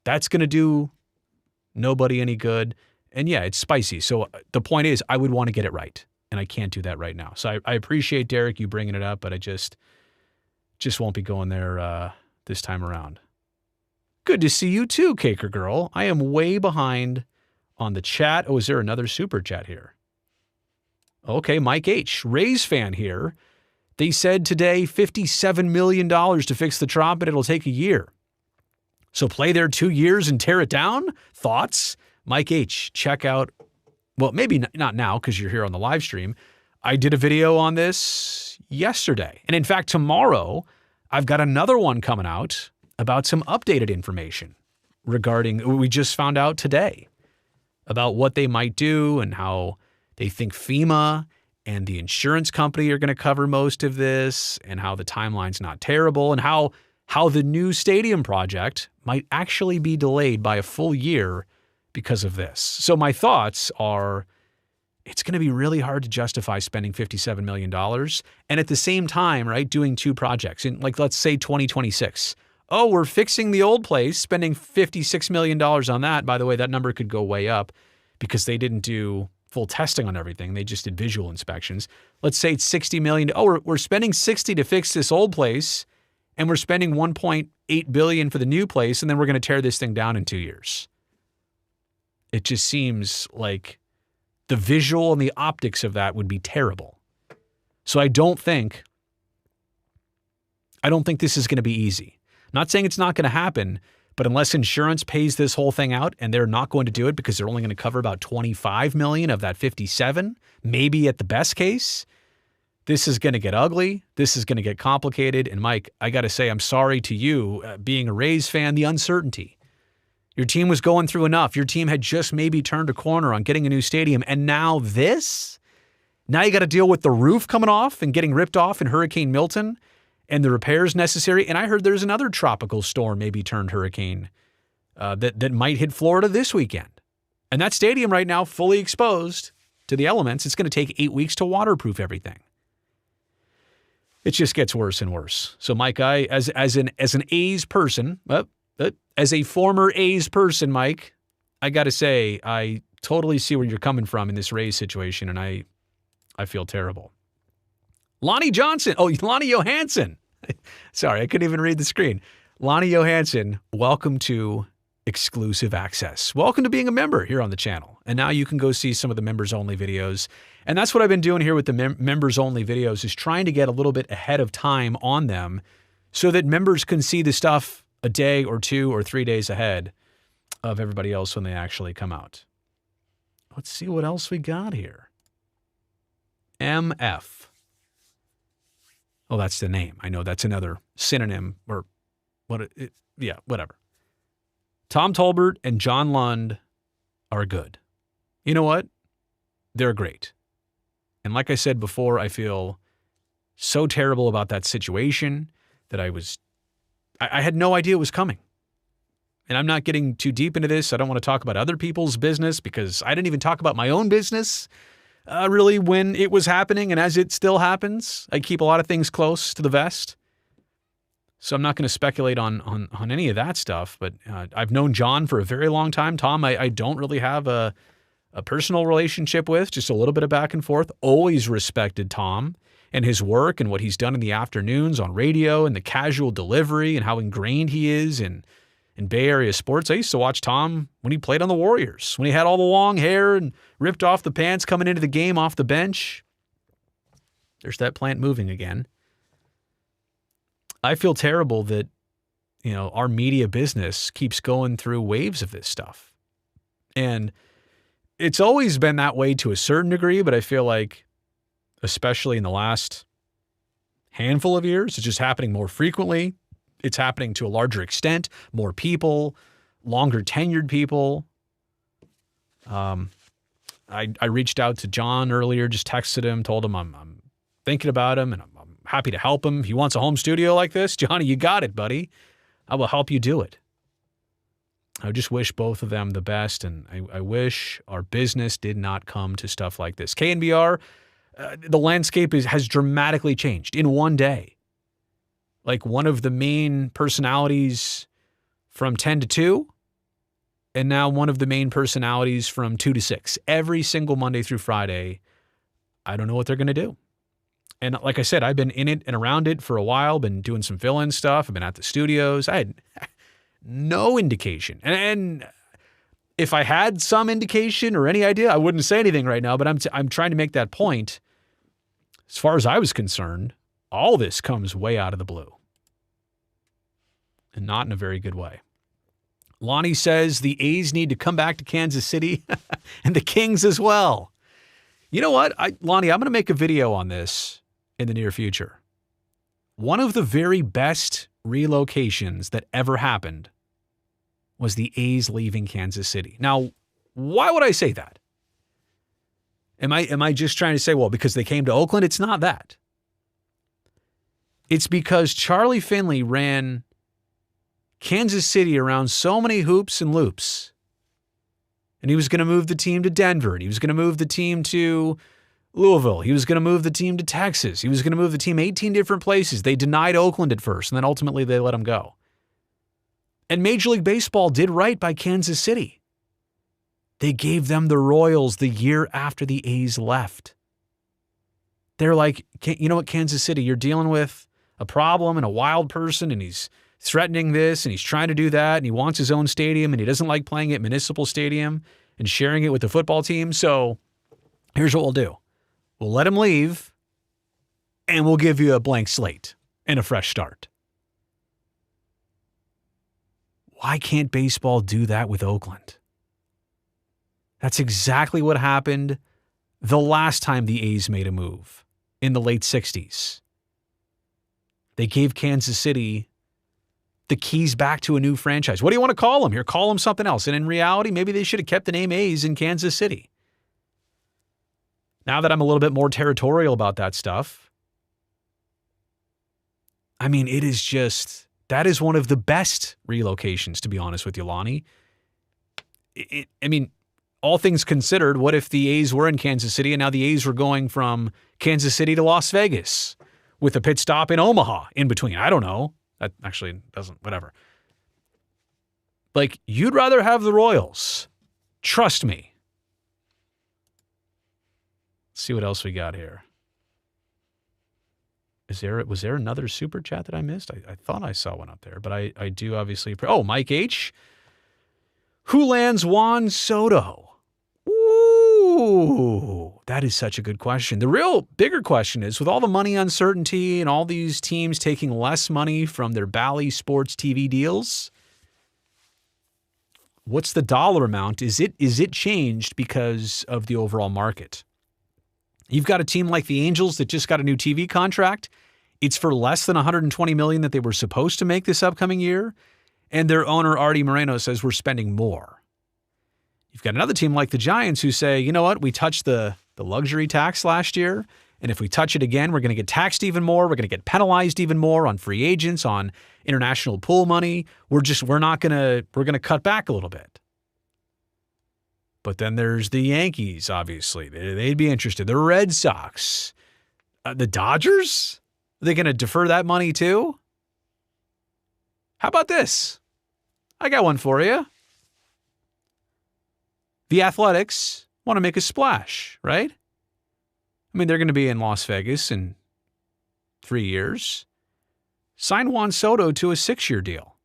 That's going to do nobody any good. And yeah, it's spicy. So the point is, I would want to get it right, and I can't do that right now. So I appreciate, Derek, you bringing it up, but I just won't be going there this time around. Good to see you too, Caker Girl. I am way behind on the chat. Oh, is there another super chat here? Okay, Mike H., Rays fan here. They said today $57 million to fix the Trop, and it'll take a year. So play there 2 years and tear it down? Thoughts? Mike H., check out, well, maybe not now because you're here on the live stream. I did a video on this yesterday. And in fact, tomorrow, I've got another one coming out about some updated information regarding, we just found out today about what they might do and how they think FEMA and the insurance company are going to cover most of this, and how the timeline's not terrible, and how the new stadium project might actually be delayed by a full year because of this. So my thoughts are, it's going to be really hard to justify spending $57 million. And at the same time, right, doing 2 projects in, like, let's say 2026. Oh, we're fixing the old place, spending $56 million on that. By the way, that number could go way up because they didn't do full testing on everything. They just did visual inspections. Let's say it's $60 million. Oh, we're spending $60 to fix this old place, and we're spending $1.8 billion for the new place, and then we're going to tear this thing down in 2 years. It just seems like the visual and the optics of that would be terrible. So I don't think this is going to be easy. Not saying it's not going to happen, but unless insurance pays this whole thing out, and they're not going to do it because they're only going to cover about $25 million of that $57, maybe at the best case, this is going to get ugly. This is going to get complicated. And Mike, I got to say, I'm sorry to you, being a Rays fan, the uncertainty. Your team was going through enough. Your team had just maybe turned a corner on getting a new stadium. And now this? Now you got to deal with the roof coming off and getting ripped off in Hurricane Milton and the repairs necessary. And I heard there's another tropical storm maybe turned hurricane that might hit Florida this weekend. And that stadium right now, fully exposed to the elements, it's going to take 8 weeks to waterproof everything. It just gets worse and worse. So, Mike, I, as an A's person, as a former A's person, Mike, I got to say, I totally see where you're coming from in this Rays situation, and I feel terrible. Lonnie Johansson. Sorry, I couldn't even read the screen. Lonnie Johansson, welcome to Exclusive Access. Welcome to being a member here on the channel. And now you can go see some of the members-only videos. And that's what I've been doing here with the members-only videos, is trying to get a little bit ahead of time on them so that members can see the stuff a day or 2 or 3 days ahead of everybody else when they actually come out. Let's see what else we got here. MF. Oh, that's the name. I know that's another synonym or whatever. Tom Tolbert and John Lund are good. You know what? They're great. And like I said before, I feel so terrible about that situation that I had no idea it was coming. And I'm not getting too deep into this. I don't want to talk about other people's business because I didn't even talk about my own business really when it was happening and as it still happens. I keep a lot of things close to the vest. So I'm not going to speculate on any of that stuff, but I've known John for a very long time. Tom, I don't really have a personal relationship with, just a little bit of back and forth. Always respected Tom and his work and what he's done in the afternoons on radio and the casual delivery and how ingrained he is in Bay Area sports. I used to watch Tom when he played on the Warriors, when he had all the long hair and ripped off the pants coming into the game off the bench. There's that plant moving again. I feel terrible that, our media business keeps going through waves of this stuff. And it's always been that way to a certain degree, but I feel like, especially in the last handful of years, it's just happening more frequently. It's happening to a larger extent, more people, longer tenured people. I reached out to John earlier, just texted him, told him I'm thinking about him and I'm happy to help him. If he wants a home studio like this, Johnny, you got it, buddy. I will help you do it. I just wish both of them the best, and I wish our business did not come to stuff like this. KNBR, the landscape has dramatically changed in one day. Like one of the main personalities from 10 to 2, and now one of the main personalities from 2 to 6. Every single Monday through Friday, I don't know what they're going to do. And like I said, I've been in it and around it for a while, been doing some fill-in stuff. I've been at the studios. I had no indication. And if I had some indication or any idea, I wouldn't say anything right now, but I'm trying to make that point. As far as I was concerned, all this comes way out of the blue. And not in a very good way. Lonnie says the A's need to come back to Kansas City and the Kings as well. You know what, Lonnie, I'm going to make a video on this in the near future. One of the very best relocations that ever happened was the A's leaving Kansas City. Now, why would I say that? Am I just trying to say, well, because they came to Oakland? It's not that. It's because Charlie Finley ran Kansas City around so many hoops and loops. And he was going to move the team to Denver. And he was going to move the team to Louisville. He was going to move the team to Texas. He was going to move the team 18 different places. They denied Oakland at first, and then ultimately they let him go. And Major League Baseball did right by Kansas City. They gave them the Royals the year after the A's left. They're like, you know what, Kansas City, you're dealing with a problem and a wild person, and he's threatening this, and he's trying to do that, and he wants his own stadium, and he doesn't like playing at Municipal Stadium. and sharing it with the football team. So here's what we'll do. We'll let him leave, and we'll give you a blank slate and a fresh start. Why can't baseball do that with Oakland? That's exactly what happened the last time the A's made a move in the late 60s. They gave Kansas City the keys back to a new franchise. What do you want to call them? Here, call them something else. And in reality, maybe they should have kept the name A's in Kansas City. Now that I'm a little bit more territorial about that stuff, I mean, it is just, that is one of the best relocations, to be honest with you, Lonnie. I mean, all things considered, what if the A's were in Kansas City and now the A's were going from Kansas City to Las Vegas with a pit stop in Omaha in between? I don't know. That actually doesn't, whatever. Like, you'd rather have the Royals. Trust me. Let's see what else we got here. Was there another super chat that I missed? I thought I saw one up there, but I do obviously. Oh, Mike H. Who lands Juan Soto? Ooh, that is such a good question. The real bigger question is, with all the money uncertainty and all these teams taking less money from their Bally Sports TV deals, what's the dollar amount? Is it changed because of the overall market? You've got a team like the Angels that just got a new TV contract. It's for less than $120 million that they were supposed to make this upcoming year, and their owner, Artie Moreno, says we're spending more. You've got another team like the Giants who say, you know what, we touched the luxury tax last year, and if we touch it again, we're going to get taxed even more. We're going to get penalized even more on free agents, on international pool money. We're going to cut back a little bit. But then there's the Yankees, obviously. They'd be interested. The Red Sox. The Dodgers? Are they going to defer that money too? How about this? I got one for you. The Athletics want to make a splash, right? I mean, they're going to be in Las Vegas in 3 years. Sign Juan Soto to a 6-year deal.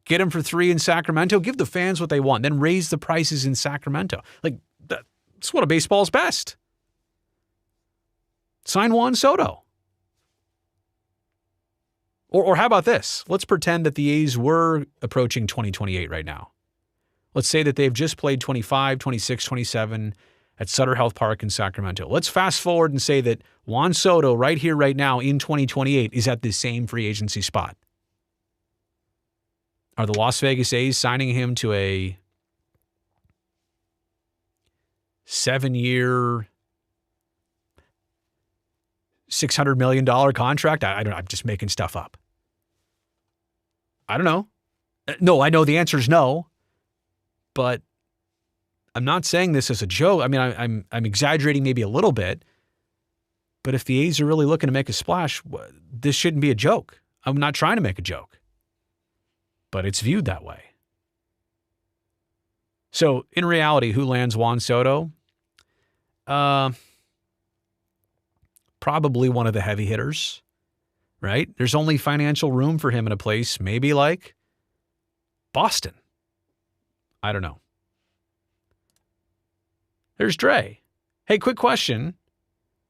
Get him for 3 in Sacramento. Give the fans what they want. Then raise the prices in Sacramento. Like, that's one of baseball's best. Sign Juan Soto. Or how about this? Let's pretend that the A's were approaching 2028 right now. Let's say that they've just played 25, 26, 27 at Sutter Health Park in Sacramento. Let's fast forward and say that Juan Soto right here, right now in 2028 is at the same free agency spot. Are the Las Vegas A's signing him to a 7-year, $600 million contract? I don't know. I'm just making stuff up. I don't know. No, I know the answer is no. But I'm not saying this as a joke. I mean, I'm exaggerating maybe a little bit. But if the A's are really looking to make a splash, this shouldn't be a joke. I'm not trying to make a joke. But it's viewed that way. So, in reality, who lands Juan Soto? Probably one of the heavy hitters, right? There's only financial room for him in a place maybe like Boston. I don't know. There's Dre. Hey, quick question.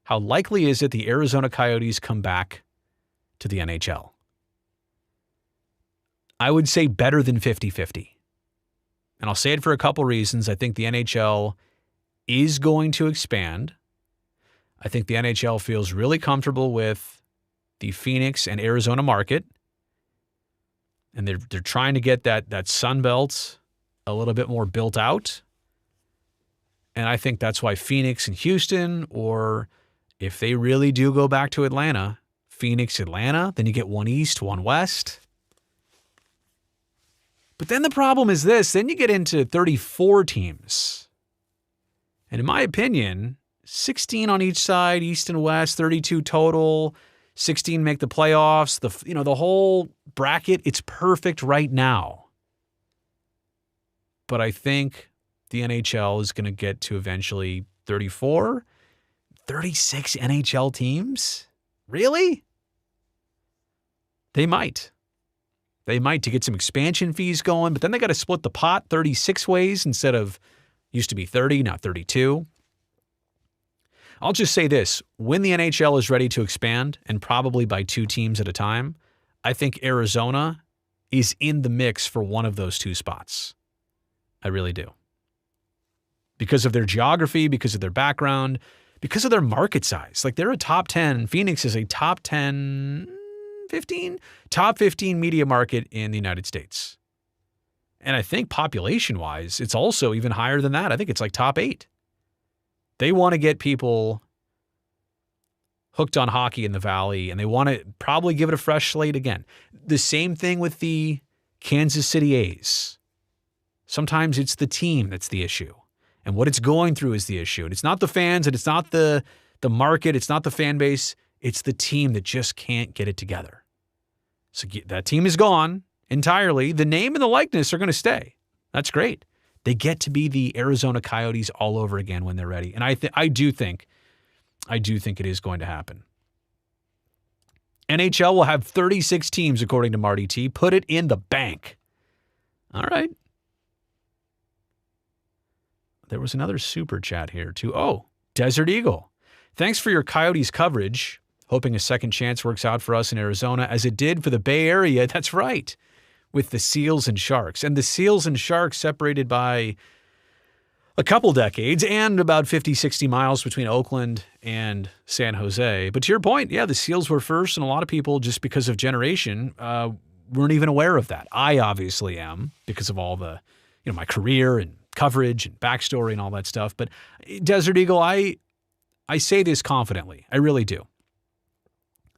How likely is it the Arizona Coyotes come back to the NHL? I would say better than 50-50. And I'll say it for a couple reasons. I think the NHL is going to expand. I think the NHL feels really comfortable with the Phoenix and Arizona market. And they're trying to get that Sun Belt a little bit more built out. And I think that's why Phoenix and Houston, or if they really do go back to Atlanta, Phoenix, Atlanta, then you get one East, one West. But then the problem is this, then you get into 34 teams. And in my opinion, 16 on each side, East and West, 32 total, 16 make the playoffs, the whole bracket, it's perfect right now. But I think the NHL is going to get to eventually 34, 36 NHL teams? Really? They might. They might to get some expansion fees going, but then they got to split the pot 36 ways instead of Used to be 30, now 32. I'll just say this. When the NHL is ready to expand, and probably by 2 teams at a time, I think Arizona is in the mix for one of those 2 spots. I really do. Because of their geography, because of their background, because of their market size. Like, they're a top 10. Phoenix is a top 10, 15? Top 15 media market in the United States. And I think population-wise, it's also even higher than that. I think it's like top 8. They want to get people hooked on hockey in the Valley, and they want to probably give it a fresh slate again. The same thing with the Kansas City A's. Sometimes it's the team that's the issue, and what it's going through is the issue. And it's not the fans, and it's not the market, it's not the fan base, it's the team that just can't get it together. So that team is gone entirely. The name and the likeness are going to stay. That's great. They get to be the Arizona Coyotes all over again when they're ready. And I do think it is going to happen. NHL will have 36 teams, according to Marty T. Put it in the bank. All right. There was another super chat here, too. Oh, Desert Eagle. Thanks for your Coyotes coverage. Hoping a second chance works out for us in Arizona as it did for the Bay Area. That's right. With the Seals and Sharks. And the Seals and Sharks separated by a couple decades and about 50, 60 miles between Oakland and San Jose. But to your point, yeah, the Seals were first, and a lot of people, just because of generation, weren't even aware of that. I obviously am, because of all the, my career and coverage and backstory and all that stuff. But Desert Eagle, I say this confidently. I really do.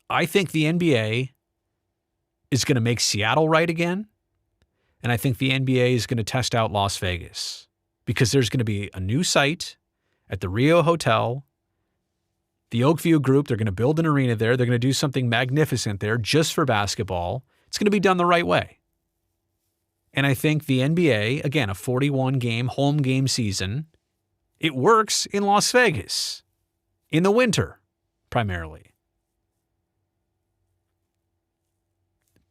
I think the NBA is going to make Seattle right again. And I think the NBA is going to test out Las Vegas because there's going to be a new site at the Rio Hotel. The Oakview Group, they're going to build an arena there. They're going to do something magnificent there just for basketball. It's going to be done the right way. And I think the NBA, again, a 41-game home game season, it works in Las Vegas in the winter primarily.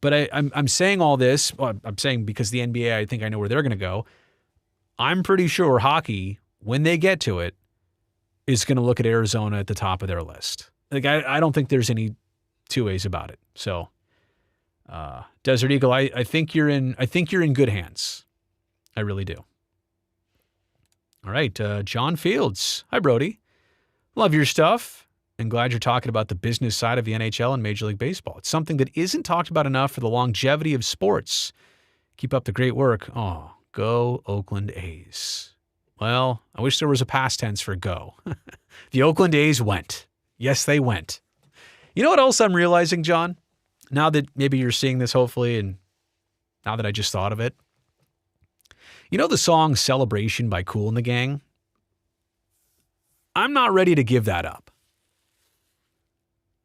But I'm saying all this, well, I'm saying because the NBA, I think I know where they're going to go. I'm pretty sure hockey, when they get to it, is going to look at Arizona at the top of their list. Like I don't think there's any 2 ways about it. So, Desert Eagle, I think you're in good hands. I really do. All right, John Fields. Hi, Brody. Love your stuff. And glad you're talking about the business side of the NHL and Major League Baseball. It's something that isn't talked about enough for the longevity of sports. Keep up the great work. Oh, go Oakland A's. Well, I wish there was a past tense for go. The Oakland A's went. Yes, they went. You know what else I'm realizing, John? Now that maybe you're seeing this, hopefully, and now that I just thought of it. You know the song Celebration by Kool and the Gang? I'm not ready to give that up.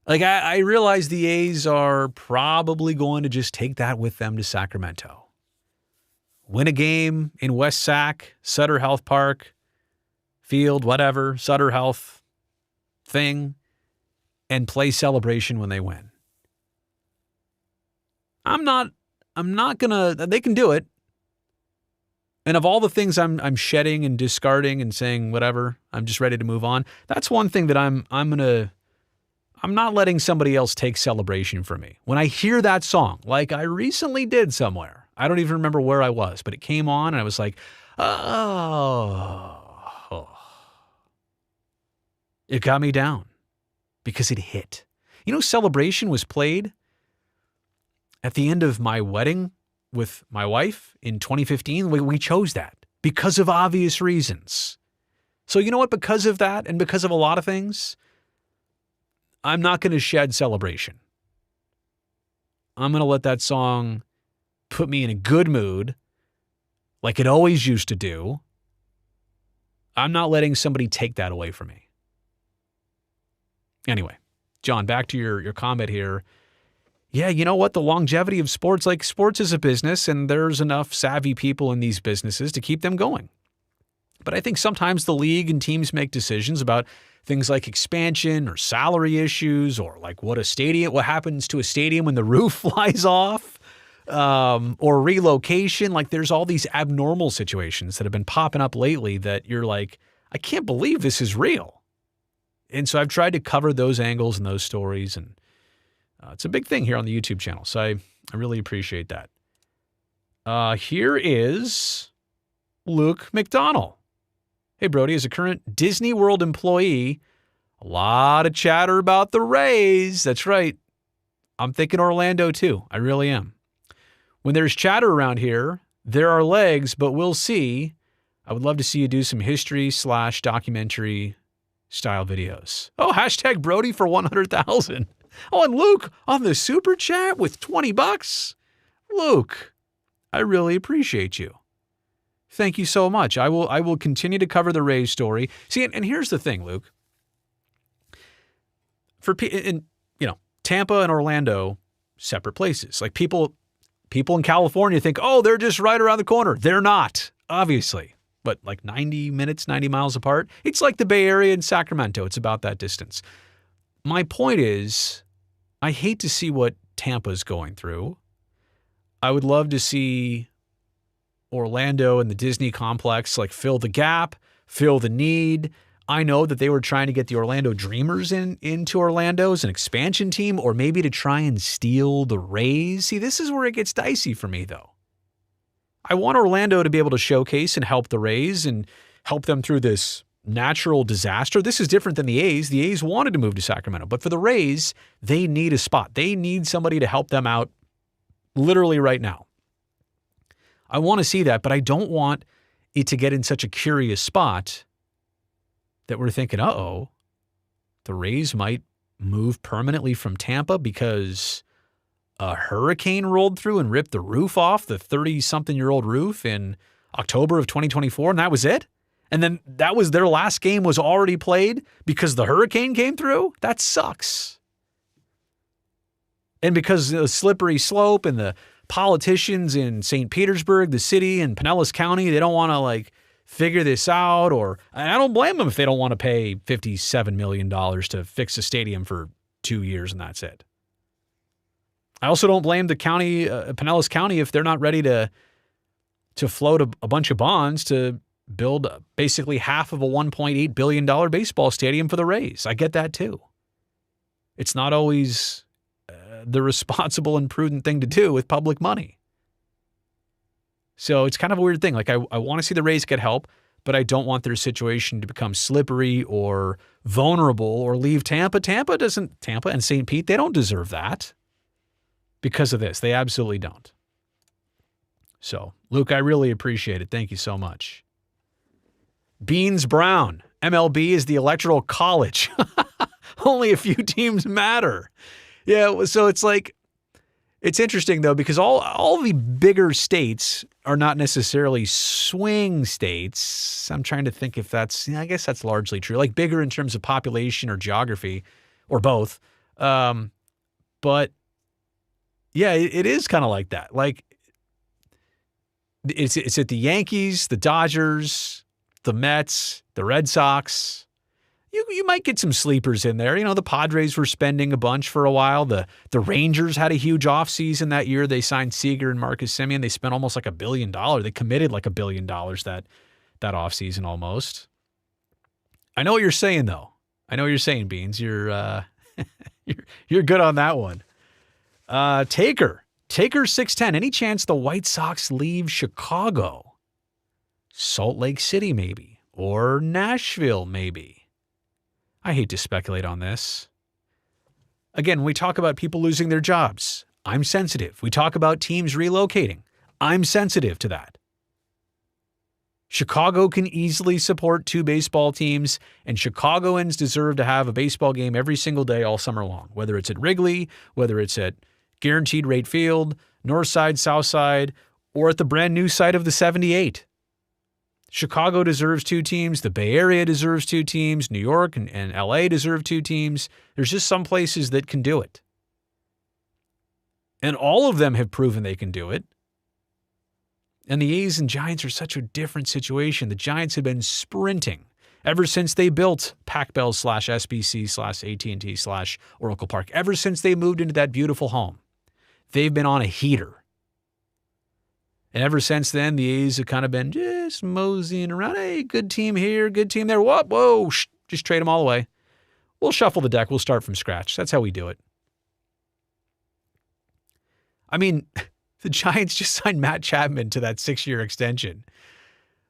Like, I realize the A's are probably going to just take that with them to Sacramento. Win a game in West Sac, Sutter Health Park, Field, whatever, Sutter Health thing, and play Celebration when they win. I'm not gonna, they can do it. And of all the things I'm shedding and discarding and saying whatever, I'm just ready to move on. That's one thing that I'm not letting somebody else take Celebration from me. When I hear that song, like I recently did somewhere, I don't even remember where I was, but it came on and I was like, oh. It got me down because it hit. You know, Celebration was played at the end of my wedding with my wife in 2015. We chose that because of obvious reasons. So you know what? Because of that and because of a lot of things, I'm not going to shed Celebration. I'm going to let that song put me in a good mood like it always used to do. I'm not letting somebody take that away from me. Anyway, John, back to your comment here. Yeah, you know what? The longevity of sports, like sports is a business, and there's enough savvy people in these businesses to keep them going. But I think sometimes the league and teams make decisions about things like expansion or salary issues or like what happens to a stadium when the roof flies off. or relocation. Like there's all these abnormal situations that have been popping up lately that you're like, I can't believe this is real. And so I've tried to cover those angles and those stories, and it's a big thing here on the YouTube channel. So I really appreciate that. Here is Luke McDonald. Hey, Brody, as a current Disney World employee, a lot of chatter about the Rays. That's right. I'm thinking Orlando too. I really am. When there's chatter around here, there are legs, but we'll see. I would love to see you do some history/documentary style videos. Oh, hashtag Brody for 100,000. Oh, and Luke on the super chat with $20. Luke, I really appreciate you. Thank you so much. I will continue to cover the Rays story. See, and here's the thing, Luke. Tampa and Orlando, separate places. Like people in California think, oh, they're just right around the corner. They're not, obviously. But like 90 miles apart. It's like the Bay Area and Sacramento. It's about that distance. My point is, I hate to see what Tampa's going through. I would love to see Orlando and the Disney complex like fill the gap, fill the need. I know that they were trying to get the Orlando Dreamers into Orlando as an expansion team, or maybe to try and steal the Rays. See, this is where it gets dicey for me, though. I want Orlando to be able to showcase and help the Rays and help them through this natural disaster. This is different than the A's. The A's wanted to move to Sacramento, but for the Rays, they need a spot. They need somebody to help them out literally right now. I want to see that, but I don't want it to get in such a curious spot that we're thinking, uh-oh, the Rays might move permanently from Tampa because a hurricane rolled through and ripped the roof off the 30-something-year-old roof in October of 2024, and that was it? And then that was their last game was already played because the hurricane came through? That sucks. And because of the slippery slope and the politicians in St. Petersburg, the city, and Pinellas County, they don't want to figure this out, and I don't blame them if they don't want to pay $57 million to fix a stadium for 2 years and that's it. I also don't blame the county, Pinellas County, if they're not ready to float a bunch of bonds to build basically half of a $1.8 billion baseball stadium for the Rays. I get that too. It's not always the responsible and prudent thing to do with public money. So it's kind of a weird thing. I want to see the Rays get help, but I don't want their situation to become slippery or vulnerable or leave Tampa. Tampa and St. Pete, they don't deserve that because of this. They absolutely don't. So, Luke, I really appreciate it. Thank you so much. Beans Brown, MLB is the Electoral College. Only a few teams matter. Yeah, so it's interesting, though, because all the bigger states are not necessarily swing states. I'm trying to think if I guess that's largely true. Like bigger in terms of population or geography or both. But yeah, it is kind of like that. Like it's at the Yankees, the Dodgers, the Mets, the Red Sox. You might get some sleepers in there. The Padres were spending a bunch for a while. The Rangers had a huge offseason that year. They signed Seager and Marcus Semien. They spent almost $1 billion. They committed $1 billion that offseason almost. I know what you're saying, though. I know what you're saying, Beans. You're you're good on that one. Taker 610. Any chance the White Sox leave Chicago? Salt Lake City, maybe. Or Nashville, maybe. I hate to speculate on this. Again, when we talk about people losing their jobs, I'm sensitive. We talk about teams relocating. I'm sensitive to that. Chicago can easily support 2 baseball teams, and Chicagoans deserve to have a baseball game every single day all summer long, whether it's at Wrigley, whether it's at Guaranteed Rate Field, North Side, South Side, or at the brand new site of the 78. Chicago deserves 2 teams. The Bay Area deserves 2 teams. New York and LA deserve 2 teams. There's just some places that can do it. And all of them have proven they can do it. And the A's and Giants are such a different situation. The Giants have been sprinting ever since they built Pac Bell /SBC/AT&T/Oracle Park. Ever since they moved into that beautiful home, they've been on a heater. And ever since then, the A's have kind of been just moseying around. Hey, good team here, good team there. Whoa, just trade them all away. We'll shuffle the deck. We'll start from scratch. That's how we do it. I mean, the Giants just signed Matt Chapman to that 6-year extension.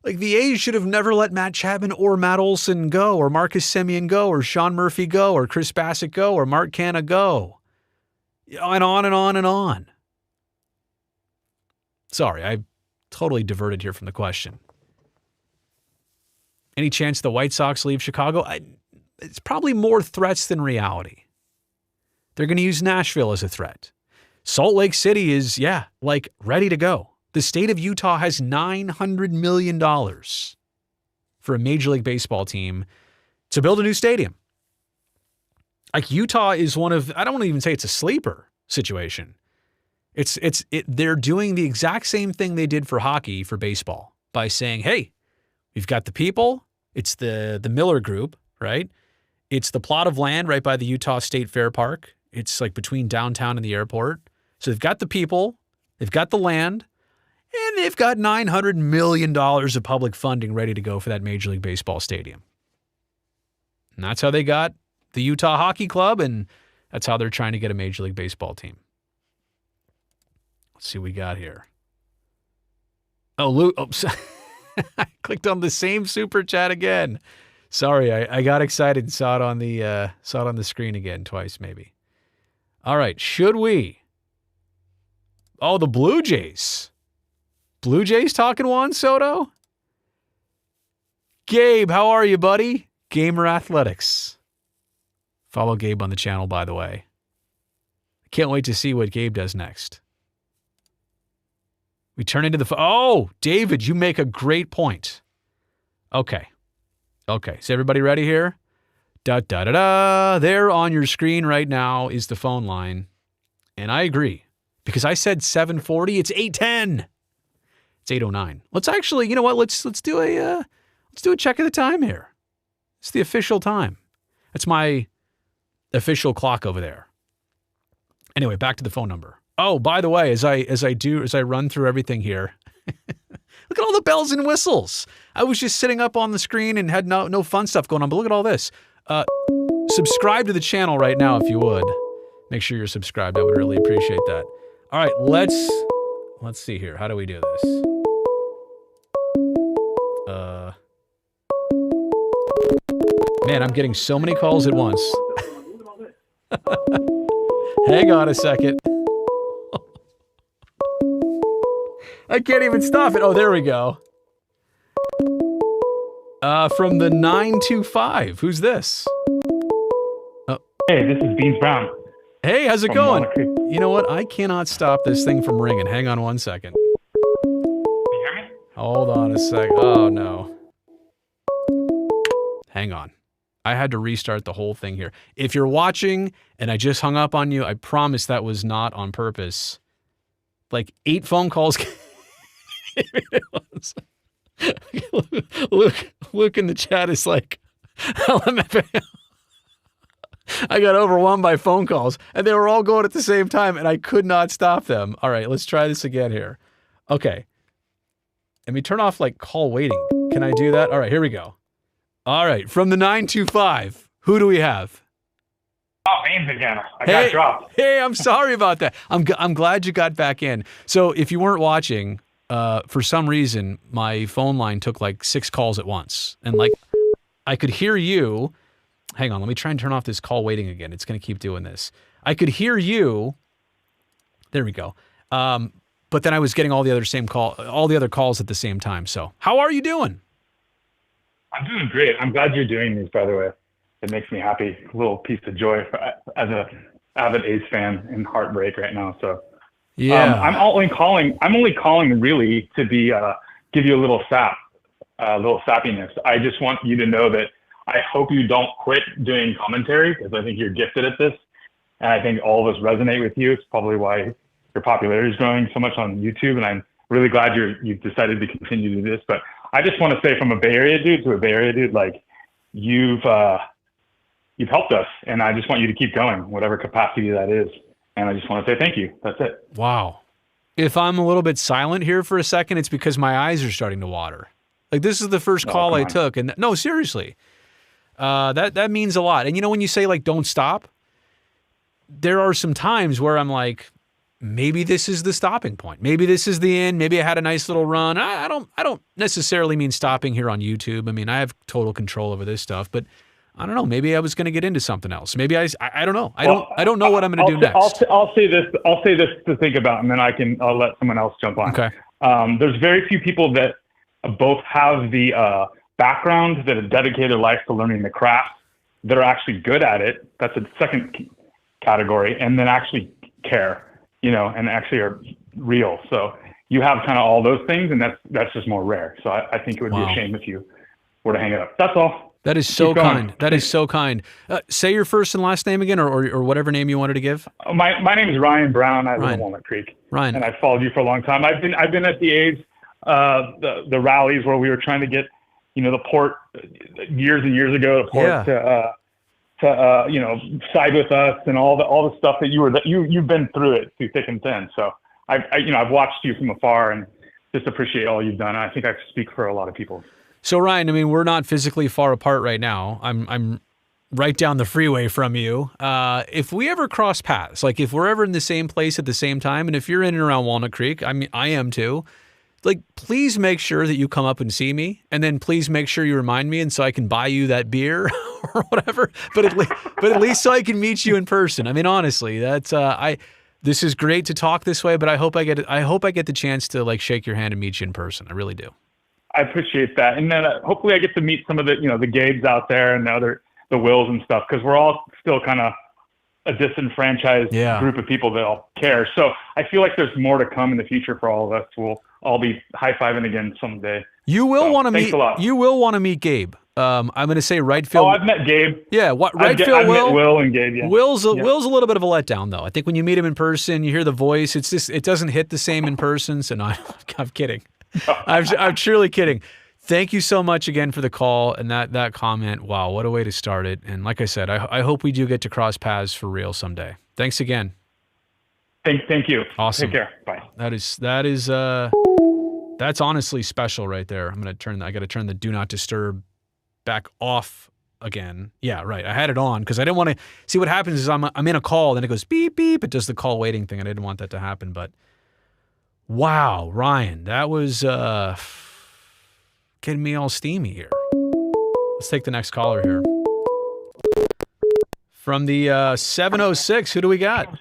Like, the A's should have never let Matt Chapman or Matt Olson go, or Marcus Semien go, or Sean Murphy go, or Chris Bassett go, or Mark Canha go. And on and on and on. Sorry, I totally diverted here from the question. Any chance the White Sox leave Chicago? It's probably more threats than reality. They're going to use Nashville as a threat. Salt Lake City is, ready to go. The state of Utah has $900 million for a Major League Baseball team to build a new stadium. Like, Utah is one of, I don't want to even say it's a sleeper situation. They're doing the exact same thing they did for hockey for baseball by saying, hey, we've got the people. It's the Miller Group, right? It's the plot of land right by the Utah State Fair Park. It's like between downtown and the airport. So they've got the people, they've got the land, and they've got $900 million of public funding ready to go for that Major League Baseball stadium. And that's how they got the Utah Hockey Club, and that's how they're trying to get a Major League Baseball team. Let's see what we got here. Oh, Luke. Oh, I clicked on the same super chat again. Sorry, I got excited and saw it on the screen again twice, maybe. All right, should we? Oh, the Blue Jays. Blue Jays talking Juan Soto? Gabe, how are you, buddy? Gamer Athletics. Follow Gabe on the channel, by the way. I can't wait to see what Gabe does next. We turn into the... Oh, David, you make a great point. Okay. Is everybody ready here? Da-da-da-da. There on your screen right now is the phone line. And I agree. Because I said 7:40, it's 8:10. It's 8:09. Let's actually, you know what? Let's do a check of the time here. It's the official time. That's my official clock over there. Anyway, back to the phone number. Oh, by the way, as I run through everything here, look at all the bells and whistles. I was just sitting up on the screen and had no fun stuff going on, but look at all this. Subscribe to the channel right now if you would. Make sure you're subscribed. I would really appreciate that. All right, let's see here. How do we do this? Man, I'm getting so many calls at once. Hang on a second. I can't even stop it. Oh, there we go. From the 925. Who's this? Oh. Hey, this is Beans Brown. Hey, how's it going? You know what? I cannot stop this thing from ringing. Hang on one second. Can you hear me? Hold on a sec. Oh, no. Hang on. I had to restart the whole thing here. If you're watching and I just hung up on you, I promise that was not on purpose. Like 8 phone calls. Luke in the chat is like, I got overwhelmed by phone calls, and they were all going at the same time, and I could not stop them. All right, let's try this again here. Okay. Let me turn off, call waiting. Can I do that? All right, here we go. All right, from the 925, who do we have? Oh, Beans again. I got dropped. Hey, I'm sorry about that. I'm glad you got back in. So if you weren't watching, for some reason, my phone line took 6 calls at once. And I could hear you. Hang on, let me try and turn off this call waiting again. It's going to keep doing this. I could hear you. There we go. But then I was getting all the other calls at the same time. So how are you doing? I'm doing great. I'm glad you're doing these, by the way. It makes me happy. A little piece of joy as a avid A's fan in heartbreak right now. So yeah, I'm only calling really to give you a little sappiness. I just want you to know that I hope you don't quit doing commentary, because I think you're gifted at this, and I think all of us resonate with you. It's probably why your popularity is growing so much on YouTube, and I'm really glad you've decided to continue to do this. But I just want to say, from a Bay Area dude to a Bay Area dude, you've helped us, and I just want you to keep going, whatever capacity that is. And I just want to say thank you. That's it. Wow. if I'm a little bit silent here for a second, it's because my eyes are starting to water. Like, this is the first call I took, and no, seriously, that means a lot. And you know, when you say like don't stop, there are some times where I'm like, maybe this is the stopping point. Maybe this is the end. Maybe I had a nice little run. I don't necessarily mean stopping here on YouTube. I mean, I have total control over this stuff, but I don't know. Maybe I was going to get into something else. Maybe I don't know. I don't know what I'm going to do next. I'll say this to think about, and then I'll let someone else jump on. Okay. There's very few people that both have the background, that have dedicated their life to learning the craft, that are actually good at it. That's a second category, and then actually care, and actually are real. So you have kind of all those things, and that's just more rare. So I think it would be a shame if you were to hang it up. That's all. That is so kind. That is so kind. Say your first and last name again, or whatever name you wanted to give. My name is Ryan Brown. I live in Walnut Creek. Ryan. And I've followed you for a long time. I've been at the A's, the rallies where we were trying to get, the port years and years ago, the port to side with us, and all the stuff that you've been through it through thick and thin. So I've watched you from afar and just appreciate all you've done. I think I speak for a lot of people. So Ryan, I mean, we're not physically far apart right now. I'm right down the freeway from you. If we ever cross paths, like if we're ever in the same place at the same time, and if you're in and around Walnut Creek, I mean, I am too. Like, please make sure that you come up and see me, and then please make sure you remind me, and so I can buy you that beer or whatever. But at least so I can meet you in person. I mean, honestly, that's This is great to talk this way, but I hope I get the chance to like shake your hand and meet you in person. I really do. I appreciate that, and then hopefully I get to meet some of the the Gabes out there and the Wills and stuff, because we're all still kind of a disenfranchised group of people that all care. So I feel like there's more to come in the future for all of us. We'll all be high-fiving again someday. You will want to meet. You will want to meet Gabe. I'm going to say right field. Oh, I've met Gabe. Yeah, right field. I've met Will and Gabe. Yeah. Will's a little bit of a letdown, though. I think when you meet him in person, you hear the voice. It's just it doesn't hit the same in person. So no, I'm kidding. I'm truly kidding. Thank you so much again for the call and that comment. Wow, what a way to start it. And like I said, I hope we do get to cross paths for real someday. Thanks again. Thank you. Awesome. Take care. Bye. That's honestly special right there. I got to turn the do not disturb back off again. Yeah, right. I had it on because I didn't want to see what happens is I'm in a call, then it goes beep beep. It does the call waiting thing. I didn't want that to happen, but wow, Ryan, that was getting me all steamy here. Let's take the next caller here. From the 706, who do we got?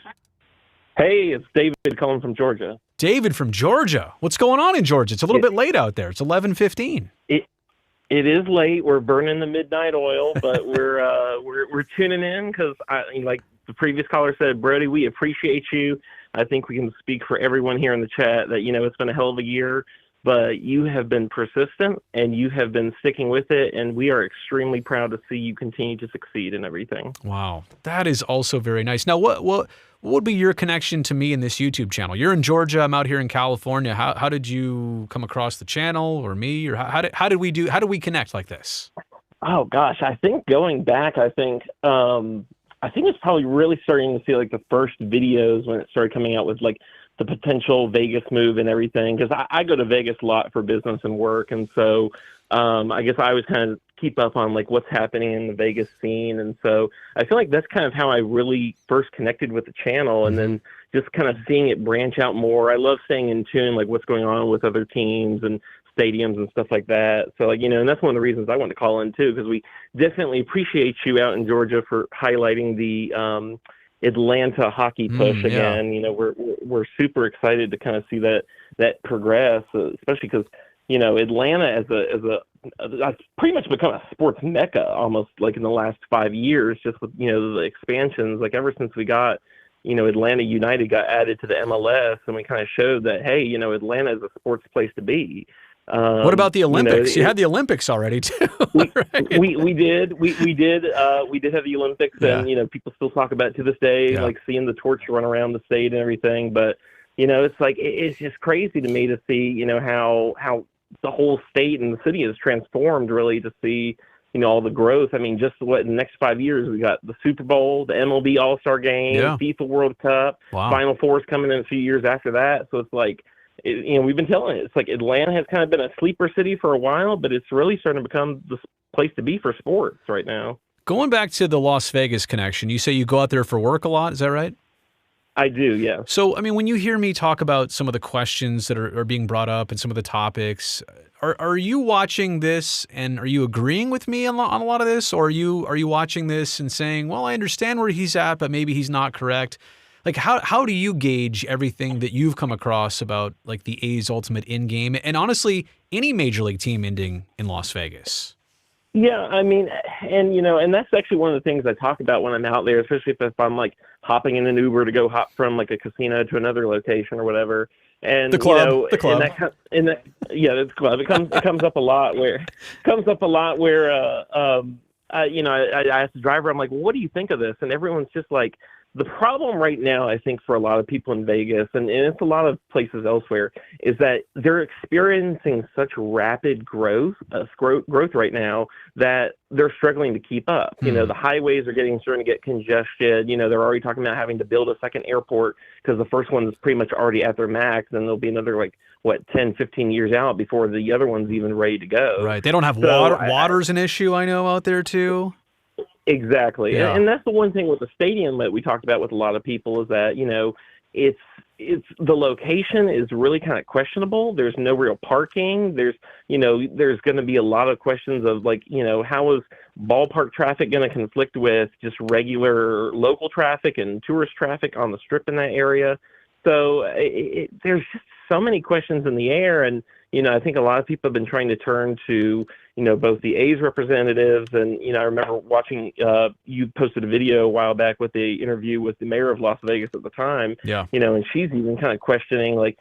Hey, it's David calling from Georgia. David from Georgia. What's going on in Georgia? It's a little bit late out there. It's 11:15. It is late. We're burning the midnight oil, but we're tuning in because, like the previous caller said, Brody, we appreciate you. I think we can speak for everyone here in the chat that it's been a hell of a year, but you have been persistent and you have been sticking with it, and we are extremely proud to see you continue to succeed in everything. Wow, that is also very nice. Now, what would be your connection to me in this YouTube channel? You're in Georgia. I'm out here in California. How did you come across the channel or me, or how did we connect like this? Oh gosh, I think going back, I think it's probably really starting to see like the first videos when it started coming out with like the potential Vegas move and everything. Because I go to Vegas a lot for business and work, and so I guess I always kind of keep up on like what's happening in the Vegas scene. And so I feel like that's kind of how I really first connected with the channel, and then just kind of seeing it branch out more. I love staying in tune, like what's going on with other teams and stadiums and stuff like that. So like, and that's one of the reasons I wanted to call in too, because we definitely appreciate you out in Georgia for highlighting the Atlanta hockey push again. We're super excited to kind of see that progress, especially because Atlanta it's pretty much become a sports mecca almost like in the last 5 years, just with the expansions. Like ever since we got Atlanta United got added to the MLS, and we kind of showed that hey, Atlanta is a sports place to be. What about the Olympics? You had the Olympics already too. Right? we did have the Olympics, and people still talk about it to this day, like seeing the torch run around the state and everything. But it's like it's just crazy to me to see how the whole state and the city has transformed, really, to see all the growth. I mean, just what in the next 5 years, we got the Super Bowl, the MLB All-Star Game, FIFA World Cup, Final Four is coming in a few years after that. So it's like, we've been telling it. It's like Atlanta has kind of been a sleeper city for a while, but it's really starting to become the place to be for sports right now. Going back to the Las Vegas connection, you say you go out there for work a lot. Is that right? I do, yeah. So, I mean, when you hear me talk about some of the questions that are being brought up and some of the topics, are you watching this and are you agreeing with me on a lot of this? Or are you watching this and saying, well, I understand where he's at, but maybe he's not correct? Like, how do you gauge everything that you've come across about, like, the A's ultimate end game and honestly, any major league team ending in Las Vegas? Yeah, I mean, and that's actually one of the things I talk about when I'm out there, especially if I'm like hopping in an Uber to go hop from like a casino to another location or whatever. And the club. the club. It's club. It comes up a lot where I asked the driver, I'm like, well, what do you think of this? And everyone's just like, the problem right now, I think, for a lot of people in Vegas, and it's a lot of places elsewhere, is that they're experiencing such rapid growth right now that they're struggling to keep up. The highways are starting to get congested. They're already talking about having to build a second airport because the first one is pretty much already at their max, and there'll be another 10, 15 years out before the other one's even ready to go. Right. They don't have water. Water's an issue, I know, out there too. Exactly. Yeah. And that's the one thing with the stadium that we talked about with a lot of people is that, it's the location is really kind of questionable. There's no real parking. There's going to be a lot of questions of how is ballpark traffic going to conflict with just regular local traffic and tourist traffic on the Strip in that area. So there's just so many questions in the air. And, I think a lot of people have been trying to turn to, both the A's representatives and, I remember watching, you posted a video a while back with the interview with the mayor of Las Vegas at the time. Yeah. And she's even kind of questioning, like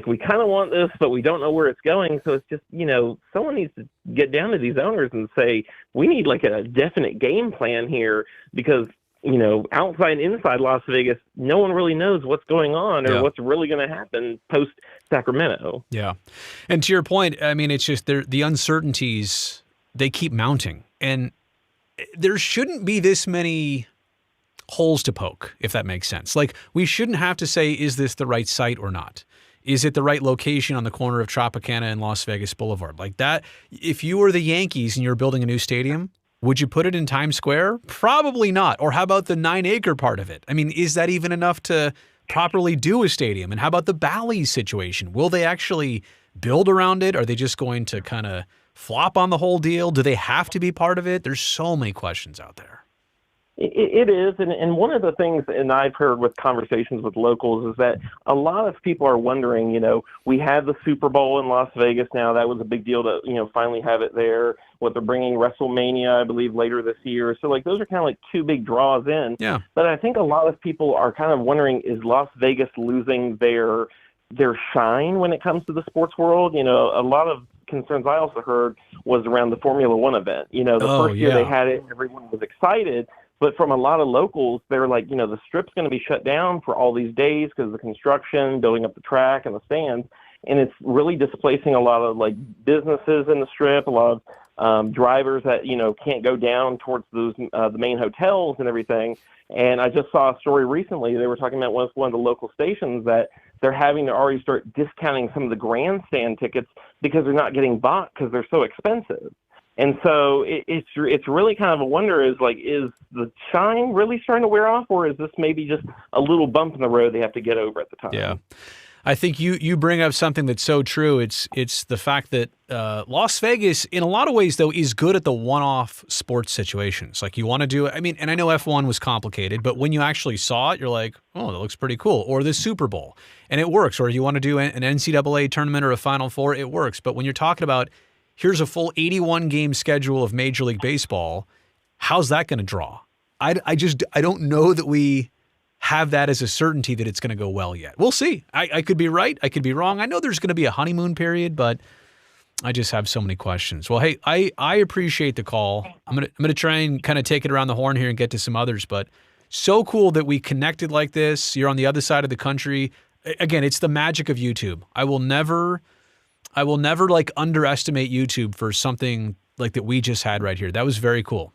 we kind of want this, but we don't know where it's going. So it's just, someone needs to get down to these owners and say, we need like a definite game plan here because, outside and inside Las Vegas, no one really knows what's going on or what's really going to happen post Sacramento. Yeah. And to your point, I mean, it's just the uncertainties, they keep mounting. And there shouldn't be this many holes to poke, if that makes sense. Like, we shouldn't have to say, is this the right site or not? Is it the right location on the corner of Tropicana and Las Vegas Boulevard? Like that, if you were the Yankees and you're building a new stadium, would you put it in Times Square? Probably not. Or how about the 9-acre part of it? I mean, is that even enough to properly do a stadium? And how about the Bally's situation? Will they actually build around it? Are they just going to kind of flop on the whole deal? Do they have to be part of it? There's so many questions out there. It is, and one of the things, and I've heard with conversations with locals, is that a lot of people are wondering, we have the Super Bowl in Las Vegas now. That was a big deal to, finally have it there. What they're bringing WrestleMania, I believe, later this year. So, those are kind of like two big draws in. Yeah. But I think a lot of people are kind of wondering, is Las Vegas losing their shine when it comes to the sports world? A lot of concerns I also heard was around the Formula One event. The first year they had it, everyone was excited. But from a lot of locals, they're like, the Strip's going to be shut down for all these days because of the construction, building up the track and the stands. And it's really displacing a lot of businesses in the Strip, a lot of drivers that, can't go down towards those the main hotels and everything. And I just saw a story recently. They were talking about one of the local stations that they're having to already start discounting some of the grandstand tickets because they're not getting bought because they're so expensive. And so it's really kind of a wonder is the shine really starting to wear off, or is this maybe just a little bump in the road they have to get over at the time? Yeah. I think you bring up something that's so true. It's the fact that Las Vegas, in a lot of ways, though, is good at the one-off sports situations. Like you want to do it. I mean, and I know F1 was complicated, but when you actually saw it, you're like, oh, that looks pretty cool. Or the Super Bowl, and it works. Or you want to do an NCAA tournament or a Final Four, it works. But when you're talking about here's a full 81-game schedule of Major League Baseball, how's that going to draw? I don't know that we have that as a certainty that it's going to go well yet. We'll see. I could be right. I could be wrong. I know there's going to be a honeymoon period, but I just have so many questions. Well, hey, I appreciate the call. I'm gonna try and kind of take it around the horn here and get to some others, but so cool that we connected like this. You're on the other side of the country. Again, it's the magic of YouTube. I will never underestimate YouTube for something like that we just had right here. That was very cool.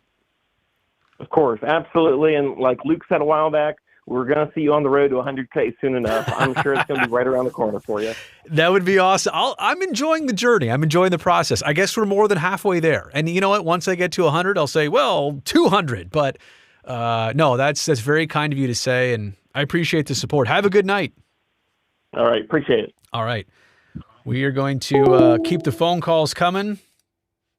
Of course, absolutely. And like Luke said a while back, we're going to see you on the road to 100K soon enough. I'm sure it's going to be right around the corner for you. That would be awesome. I'm enjoying the journey. I'm enjoying the process. I guess we're more than halfway there. And you know what? Once I get to 100, I'll say, well, 200. But no, that's very kind of you to say, and I appreciate the support. Have a good night. All right. Appreciate it. All right. We are going to keep the phone calls coming.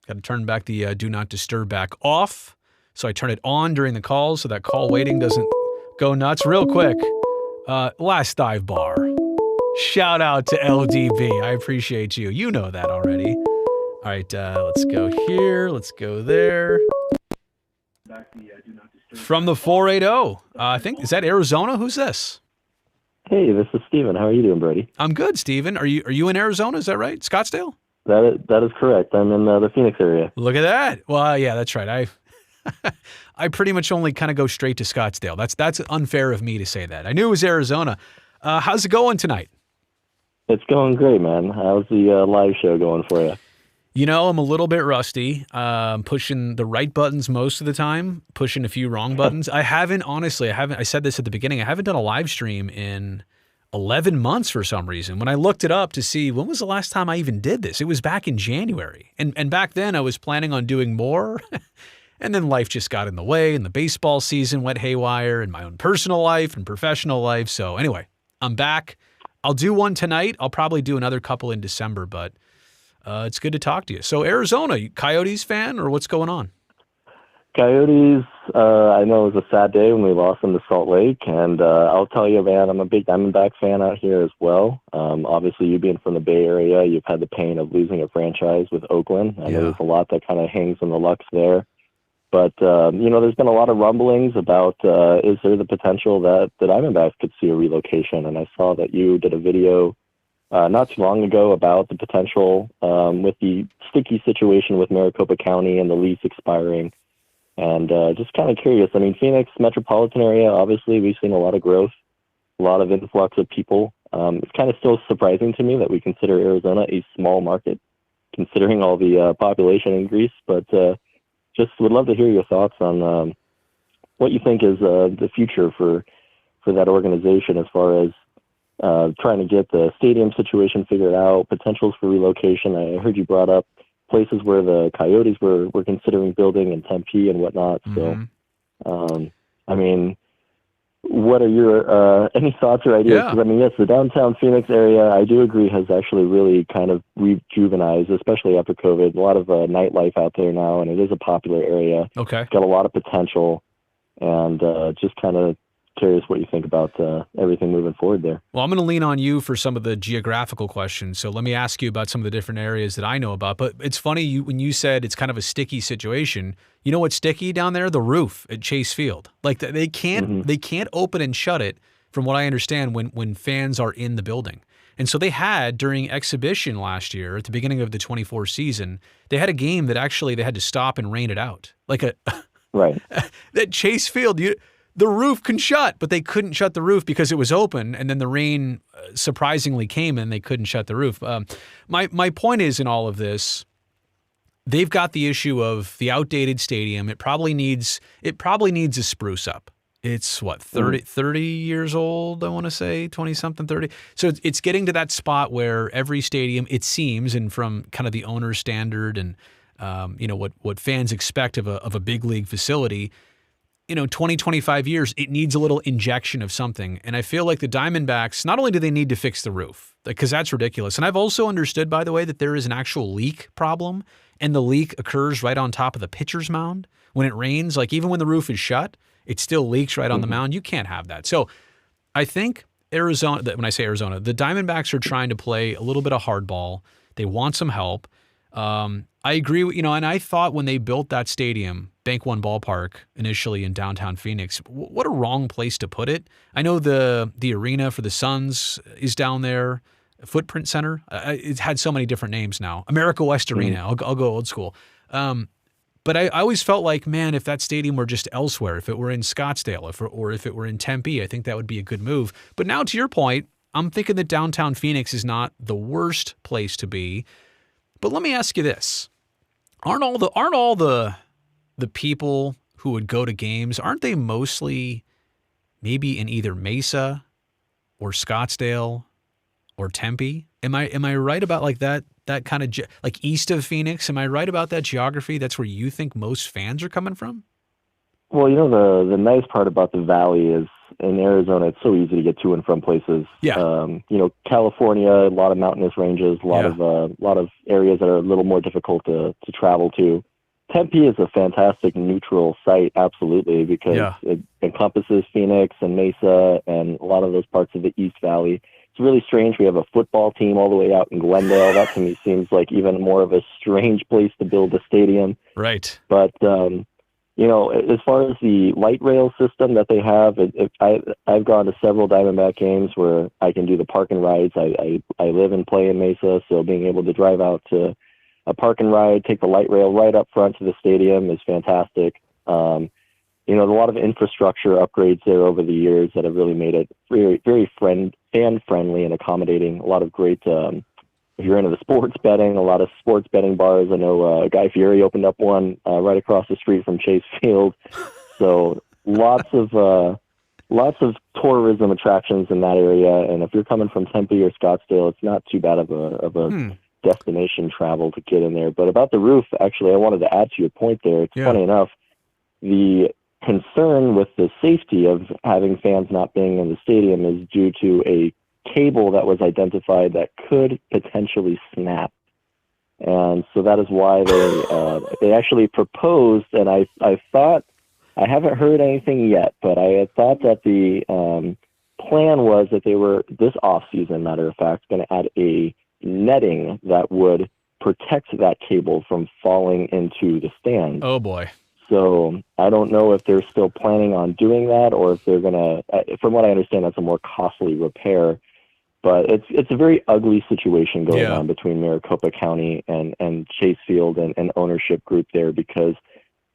Got to turn back the do not disturb back off. So I turn it on during the calls so that call waiting doesn't go nuts. Real quick, Last Dive Bar. Shout out to LDB. I appreciate you. You know that already. All right, let's go here. Let's go there. From the 480. I think, is that Arizona? Who's this? Hey, this is Steven. How are you doing, Brody? I'm good, Steven. Are you in Arizona? Is that right? Scottsdale? That is correct. I'm in the Phoenix area. Look at that. Well, yeah, that's right. I pretty much only kind of go straight to Scottsdale. That's unfair of me to say that. I knew it was Arizona. How's it going tonight? It's going great, man. How's the live show going for you? You know, I'm a little bit rusty. Pushing the right buttons most of the time, pushing a few wrong buttons. I said this at the beginning. I haven't done a live stream in 11 months for some reason. When I looked it up to see when was the last time I even did this, it was back in January. And back then I was planning on doing more. And then life just got in the way, and the baseball season went haywire, and my own personal life and professional life. So anyway, I'm back. I'll do one tonight. I'll probably do another couple in December, but it's good to talk to you. So Arizona, you Coyotes fan, or what's going on? Coyotes, I know it was a sad day when we lost them to Salt Lake, and I'll tell you, man, I'm a big Diamondback fan out here as well. Obviously, you being from the Bay Area, you've had the pain of losing a franchise with Oakland. I know there's a lot that kind of hangs in the lux there. But, there's been a lot of rumblings about is there the potential that the Diamondbacks could see a relocation? And I saw that you did a video not too long ago about the potential with the sticky situation with Maricopa County and the lease expiring. And just kind of curious. I mean, Phoenix metropolitan area, obviously, we've seen a lot of growth, a lot of influx of people. It's kind of still surprising to me that we consider Arizona a small market, considering all the population increase. But just would love to hear your thoughts on what you think is the future for that organization as far as trying to get the stadium situation figured out, potentials for relocation. I heard you brought up places where the Coyotes were considering building in Tempe and whatnot. Mm-hmm. So, I mean, what are your any thoughts or ideas? Yeah. 'Cause, I mean, yes, the downtown Phoenix area, I do agree, has actually really kind of rejuvenized, especially after COVID. A lot of nightlife out there now, and it is a popular area. Okay. It's got a lot of potential, and just kind of curious what you think about everything moving forward there. Well, I'm going to lean on you for some of the geographical questions. So let me ask you about some of the different areas that I know about. But it's funny, when you said it's kind of a sticky situation, you know what's sticky down there? The roof at Chase Field. Like they can't open and shut it, from what I understand, when fans are in the building. And so they had, during exhibition last year, at the beginning of the 24 season, they had a game that actually they had to stop and rain it out. Right. That Chase Field, the roof can shut, but they couldn't shut the roof because it was open, and then the rain surprisingly came and they couldn't shut the roof. My point is, in all of this, they've got the issue of the outdated stadium. It probably needs a spruce up. It's what, 30 years old, I want to say, 20-something, 30. So it's getting to that spot where every stadium, it seems, and from kind of the owner's standard and what fans expect of a big league facility, 20, 25 years, it needs a little injection of something. And I feel like the Diamondbacks, not only do they need to fix the roof, because that's ridiculous. And I've also understood, by the way, that there is an actual leak problem, and the leak occurs right on top of the pitcher's mound. When it rains, like even when the roof is shut, it still leaks right on the mound. You can't have that. So I think Arizona, when I say Arizona, the Diamondbacks are trying to play a little bit of hardball. They want some help. I agree with, and I thought when they built that stadium, Bank One Ballpark, initially in downtown Phoenix, what a wrong place to put it. I know the arena for the Suns is down there, Footprint Center. It's had so many different names now. America West Arena. I'll go old school. But I always felt like, man, if that stadium were just elsewhere, if it were in Scottsdale, or if it were in Tempe, I think that would be a good move. But now, to your point, I'm thinking that downtown Phoenix is not the worst place to be. But let me ask you this. Aren't all the people who would go to games, aren't they mostly maybe in either Mesa or Scottsdale or Tempe? Am I right about like that kind of like east of Phoenix? Am I right about that geography? That's where you think most fans are coming from? Well, the nice part about the valley is in Arizona, it's so easy to get to and from places. Yeah. California, a lot of mountainous ranges, a lot of areas that are a little more difficult to travel to. Tempe is a fantastic neutral site, absolutely, because it encompasses Phoenix and Mesa and a lot of those parts of the East Valley. It's really strange. We have a football team all the way out in Glendale. That to me seems like even more of a strange place to build a stadium. Right. But as far as the light rail system that they have, I've gone to several Diamondback games where I can do the park and rides. I live and play in Mesa, so being able to drive out to a park and ride, take the light rail right up front to the stadium is fantastic. There's a lot of infrastructure upgrades there over the years that have really made it very, very fan-friendly and accommodating. A lot of great, if you're into the sports betting, a lot of sports betting bars. I know Guy Fieri opened up one right across the street from Chase Field. So lots of tourism attractions in that area. And if you're coming from Tempe or Scottsdale, it's not too bad of a destination travel to get in there. But about the roof, actually, I wanted to add to your point there. It's funny enough, the concern with the safety of having fans not being in the stadium is due to a cable that was identified that could potentially snap. And so that is why they actually proposed, and I thought, I haven't heard anything yet, but I had thought that the plan was that they were, this off-season, matter of fact, going to add a netting that would protect that cable from falling into the stands. Oh boy. So I don't know if they're still planning on doing that or if they're going to, from what I understand, that's a more costly repair. But it's a very ugly situation going on between Maricopa County and Chase Field and ownership group there, because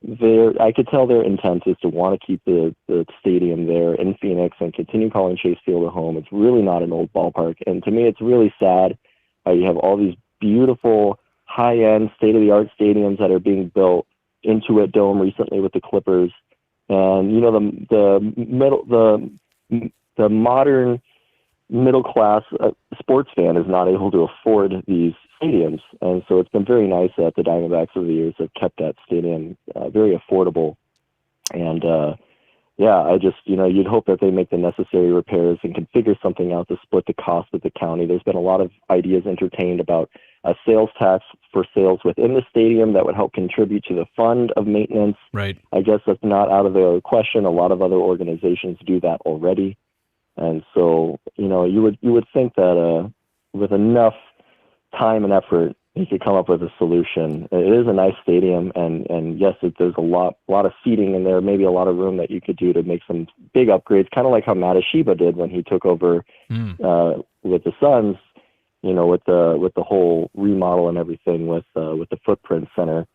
I could tell their intent is to want to keep the stadium there in Phoenix and continue calling Chase Field a home. It's really not an old ballpark. And to me, it's really sad. You have all these beautiful, high-end, state-of-the-art stadiums that are being built. Intuit Dome recently with the Clippers, and the modern middle-class sports fan is not able to afford these stadiums, and so it's been very nice that the Diamondbacks over the years have kept that stadium very affordable. And I just, you'd hope that they make the necessary repairs and can figure something out to split the cost with the county. There's been a lot of ideas entertained about a sales tax for sales within the stadium that would help contribute to the fund of maintenance. Right. I guess that's not out of the question. A lot of other organizations do that already. And so, you would think that with enough time and effort, you could come up with a solution. It is a nice stadium, and yes, there's a lot of seating in there, maybe a lot of room that you could do to make some big upgrades, kind of like how Matoshiba did when he took over with the Suns, with the whole remodel and everything with the Footprint Center.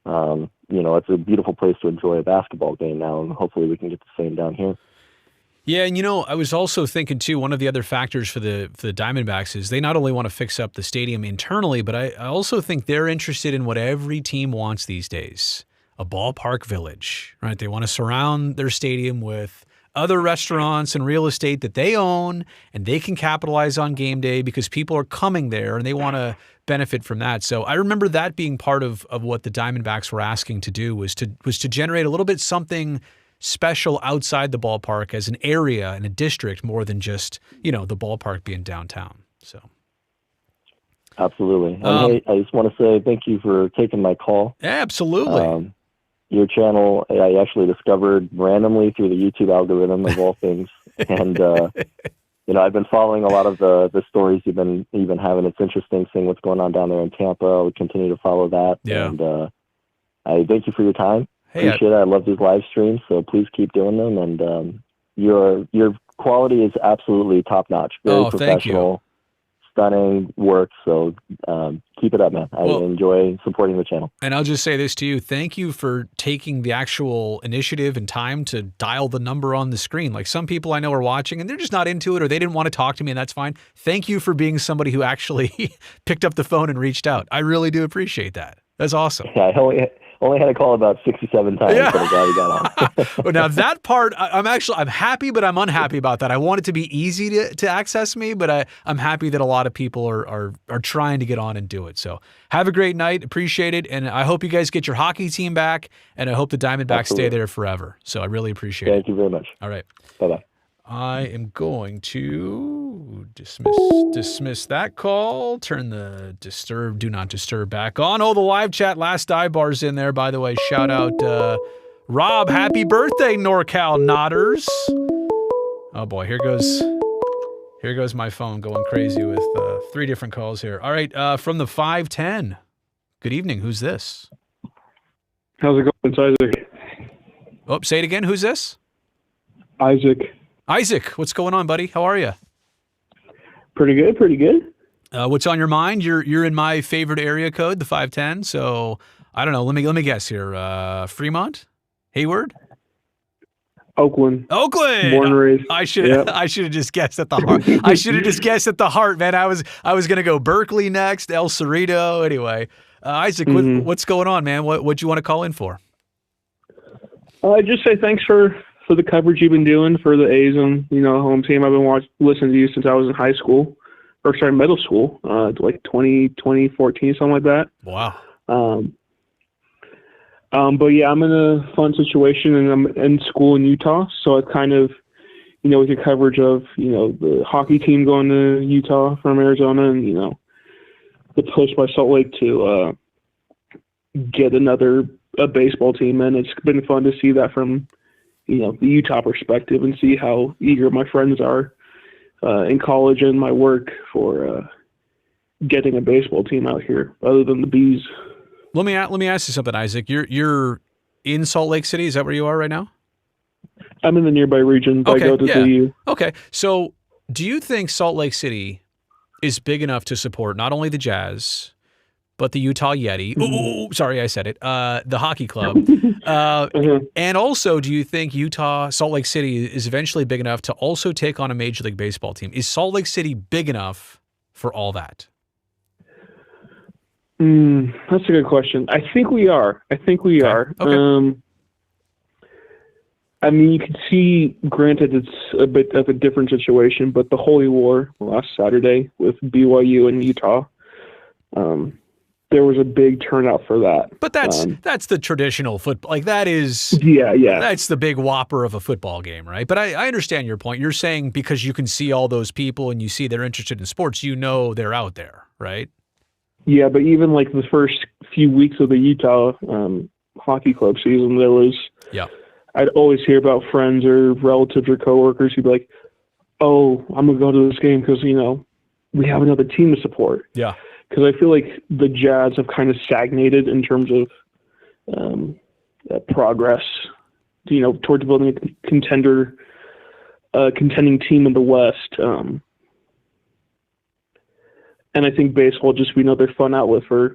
It's a beautiful place to enjoy a basketball game now, and hopefully we can get the same down here. Yeah, and I was also thinking too, one of the other factors for the Diamondbacks is they not only want to fix up the stadium internally, but I also think they're interested in what every team wants these days, a ballpark village, right? They want to surround their stadium with other restaurants and real estate that they own, and they can capitalize on game day because people are coming there and they want to benefit from that. So I remember that being part of what the Diamondbacks were asking to do was to generate a little bit something special outside the ballpark as an area and a district more than just, the ballpark being downtown. So. Absolutely. And hey, I just want to say thank you for taking my call. Absolutely. Your channel, I actually discovered randomly through the YouTube algorithm of all things. And, I've been following a lot of the stories you've been having. It's interesting seeing what's going on down there in Tampa. I would continue to follow that. Yeah. And I thank you for your time. Hey, appreciate it. I love these live streams, so please keep doing them. And your quality is absolutely top notch. Very professional, stunning work. So keep it up, man. I enjoy supporting the channel. And I'll just say this to you: thank you for taking the actual initiative and time to dial the number on the screen. Like some people I know are watching and they're just not into it, or they didn't want to talk to me, and that's fine. Thank you for being somebody who actually picked up the phone and reached out. I really do appreciate that. That's awesome. Yeah, I only had to call about 67 times, but I'm glad he got on. Well, now that part, I'm happy, but I'm unhappy about that. I want it to be easy to access me, but I'm happy that a lot of people are trying to get on and do it. So have a great night. Appreciate it. And I hope you guys get your hockey team back, and I hope the Diamondbacks stay there forever. So I really appreciate it. Thank you very much. All right. Bye-bye. I am going to dismiss that call, turn the do not disturb back on. Oh, the live chat, last dive bar's in there, by the way. Shout out Rob, happy birthday, NorCal Nodders. Oh boy, here goes my phone going crazy with 3 different calls here. All right, from the 510. Good evening, who's this? How's it going? It's Isaac. Oh, say it again, who's this? Isaac, what's going on, buddy? How are you? pretty good. What's on your mind? You're in my favorite area code, the 510. So I don't know. Let me guess here. Fremont, Hayward, Oakland. Born and raised. I should have just guessed at the heart. I should have just guessed at the heart, man. I was gonna go Berkeley next, El Cerrito. Anyway, Isaac, what's going on, man? What you want to call in for? I just say thanks for the coverage you've been doing for the A's and home team. I've been listening to you since I was in high school, middle school, like 2014, something like that. Wow. But yeah, I'm in a fun situation, and I'm in school in Utah, so I kind of, with your coverage of the hockey team going to Utah from Arizona, and the push by Salt Lake to get a baseball team, and it's been fun to see that from the Utah perspective and see how eager my friends are in college and my work for getting a baseball team out here, other than the Bees. Let me ask you something, Isaac. You're in Salt Lake City. Is that where you are right now? I'm in the nearby region. But I go to CU. Okay. So, do you think Salt Lake City is big enough to support not only the Jazz, but the Utah Yeti? Mm-hmm. Sorry, I said it. The hockey club. And also, do you think Salt Lake City is eventually big enough to also take on a Major League Baseball team? Is Salt Lake City big enough for all that? That's a good question. I think we are. Okay. I mean, you can see, granted, it's a bit of a different situation, but the Holy War last Saturday with BYU and Utah, there was a big turnout for that. But that's the traditional football. Like that is, yeah. That's the big whopper of a football game, right? But I understand your point. You're saying because you can see all those people and you see they're interested in sports, they're out there, right? Yeah, but even like the first few weeks of the Utah hockey club season, there was. Yeah. I'd always hear about friends or relatives or coworkers who'd be like, "Oh, I'm gonna go to this game because we have another team to support." Yeah. Because I feel like the Jazz have kind of stagnated in terms of progress, towards building a contending team in the West. And I think baseball will just be another fun outlet for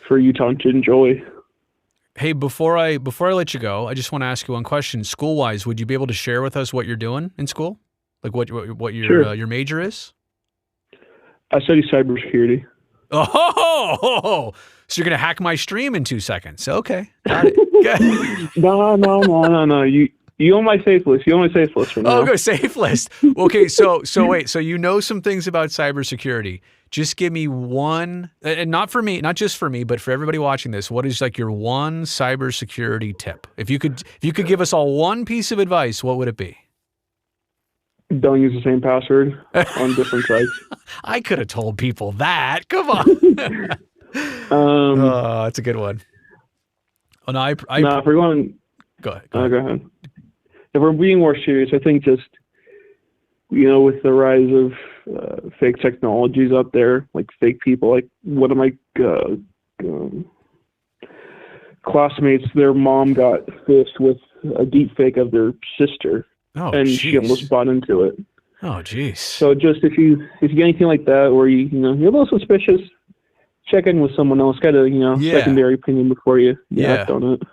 for Utah to enjoy. Hey, before I let you go, I just want to ask you one question. School-wise, would you be able to share with us what you're doing in school? Like what your major is? I study cybersecurity. Oh, so you're going to hack my stream in 2 seconds. Okay. Got it. No. You own my safe list. For now. Oh, go safe list. Okay, so wait. So some things about cybersecurity. Just give me one, and not just for me, but for everybody watching this. What is like your one cybersecurity tip? If you could give us all one piece of advice, what would it be? Don't use the same password on different sites. I could have told people that. Come on. That's a good one. Oh no, if we're going, go ahead. Go ahead. If we're being more serious, I think just with the rise of fake technologies out there, like fake people, like one of my classmates, their mom got fished with a deep fake of their sister. Oh, and geez. She almost bought into it. Oh, geez. So just if you get anything like that, or you're a little suspicious, check in with someone else. Get a secondary opinion before you act on it.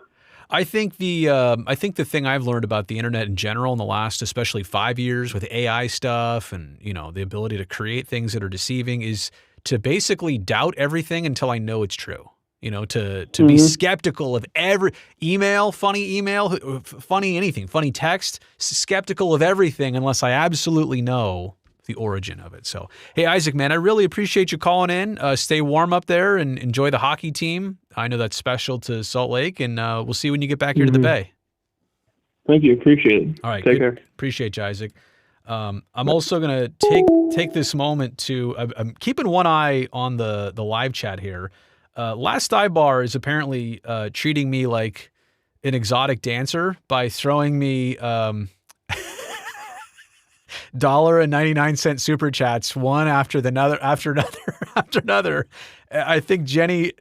I think the thing I've learned about the internet in general in the last, especially 5 years with AI stuff and the ability to create things that are deceiving, is to basically doubt everything until I know it's true. to be skeptical of every email, funny anything, funny text, skeptical of everything unless I absolutely know the origin of it. So, hey, Isaac, man, I really appreciate you calling in. Stay warm up there and enjoy the hockey team. I know that's special to Salt Lake, and we'll see you when you get back here to the Bay. Thank you. Appreciate it. All right. Take care. Appreciate you, Isaac. I'm also going to take this moment to I'm keeping one eye on the live chat here. Last Bar is apparently treating me like an exotic dancer by throwing me $1.99 super chats one after another. I think Jenny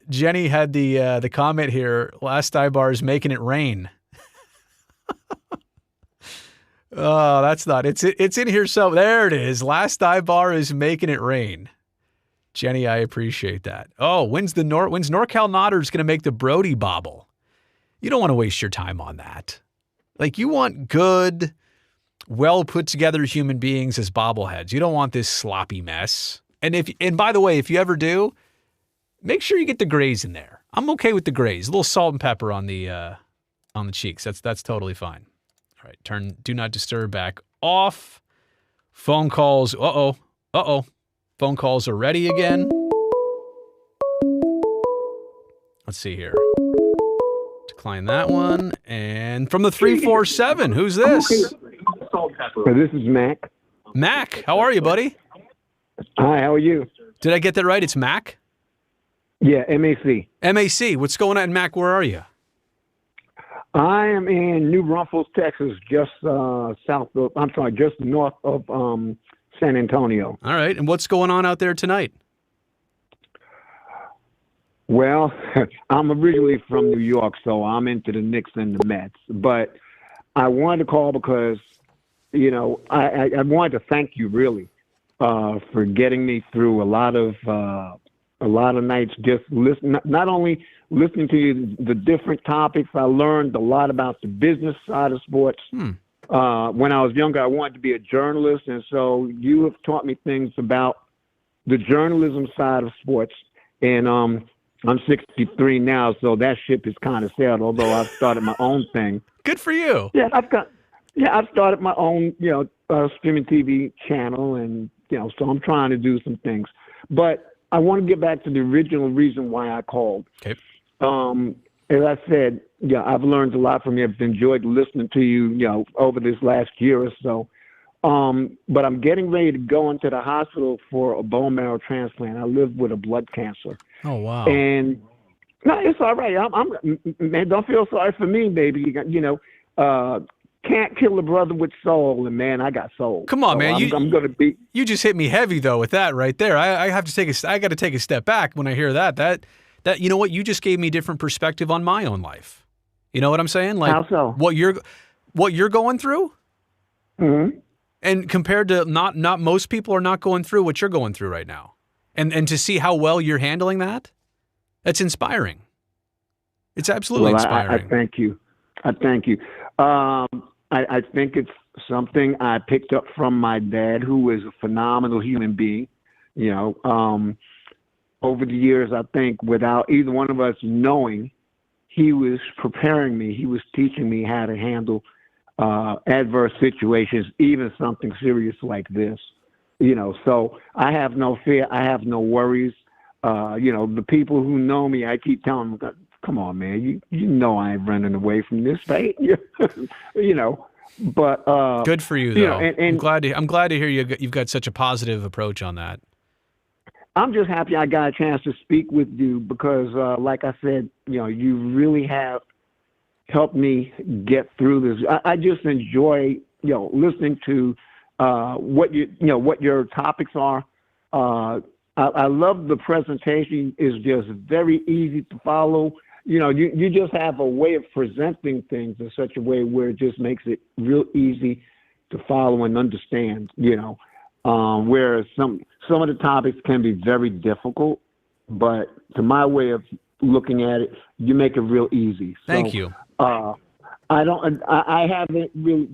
had the comment here. Last Bar is making it rain. Oh, that's not. It's in here. So there it is. Last Bar is making it rain. Jenny, I appreciate that. Oh, when's NorCal Nodders going to make the Brody bobble? You don't want to waste your time on that. Like, you want good, well put together human beings as bobbleheads. You don't want this sloppy mess. And by the way, if you ever do, make sure you get the grays in there. I'm okay with the grays. A little salt and pepper on the cheeks. That's totally fine. All right, turn Do Not Disturb back off. Phone calls. Uh-oh. Phone calls are ready again. Let's see here. Decline that one. And from the 347, who's this? This is Mac. Mac, how are you, buddy? Hi, how are you? Did I get that right? It's Mac? Yeah, MAC. MAC. What's going on, Mac? Where are you? I am in New Braunfels, Texas, just just north of San Antonio. All right. And what's going on out there tonight? Well, I'm originally from New York, so I'm into the Knicks and the Mets. But I wanted to call because, I wanted to thank you really for getting me through a lot of nights just not only listening to you, the different topics. I learned a lot about the business side of sports. When I was younger, I wanted to be a journalist, and so you have taught me things about the journalism side of sports. And I'm 63 now, so that ship is kind of sailed, although I've started my own thing. Good for you. Yeah, I've started my own, streaming TV channel, and, so I'm trying to do some things. But I want to get back to the original reason why I called. Okay. As I said, I've learned a lot from you. I've enjoyed listening to you, over this last year or so. But I'm getting ready to go into the hospital for a bone marrow transplant. I live with a blood cancer. Oh, wow. And no, it's all right. Man, don't feel sorry for me, baby. Can't kill a brother with soul, and man, I got soul. Come on, so man. I'm gonna be. You just hit me heavy though with that right there. I got to take a step back when I hear that. That you know what? You just gave me a different perspective on my own life. You know what I'm saying? Like, how so? What you're going through? Mm-hmm. And compared to not most people are not going through what you're going through right now. And to see how well you're handling that's inspiring. It's absolutely inspiring. I thank you. I think it's something I picked up from my dad, who is a phenomenal human being. Over the years, I think without either one of us knowing, he was preparing me. He was teaching me how to handle adverse situations, even something serious like this. So I have no fear. I have no worries. The people who know me, I keep telling them, come on, man, you know I ain't running away from this, right? But good for you, though. And I'm glad to hear you've got such a positive approach on that. I'm just happy I got a chance to speak with you because, like I said, you really have helped me get through this. I just enjoy, listening to what your topics are. I love the presentation. It's just very easy to follow. You just have a way of presenting things in such a way where it just makes it real easy to follow and understand, whereas some of the topics can be very difficult, but to my way of looking at it, you make it real easy. Thank you. I haven't really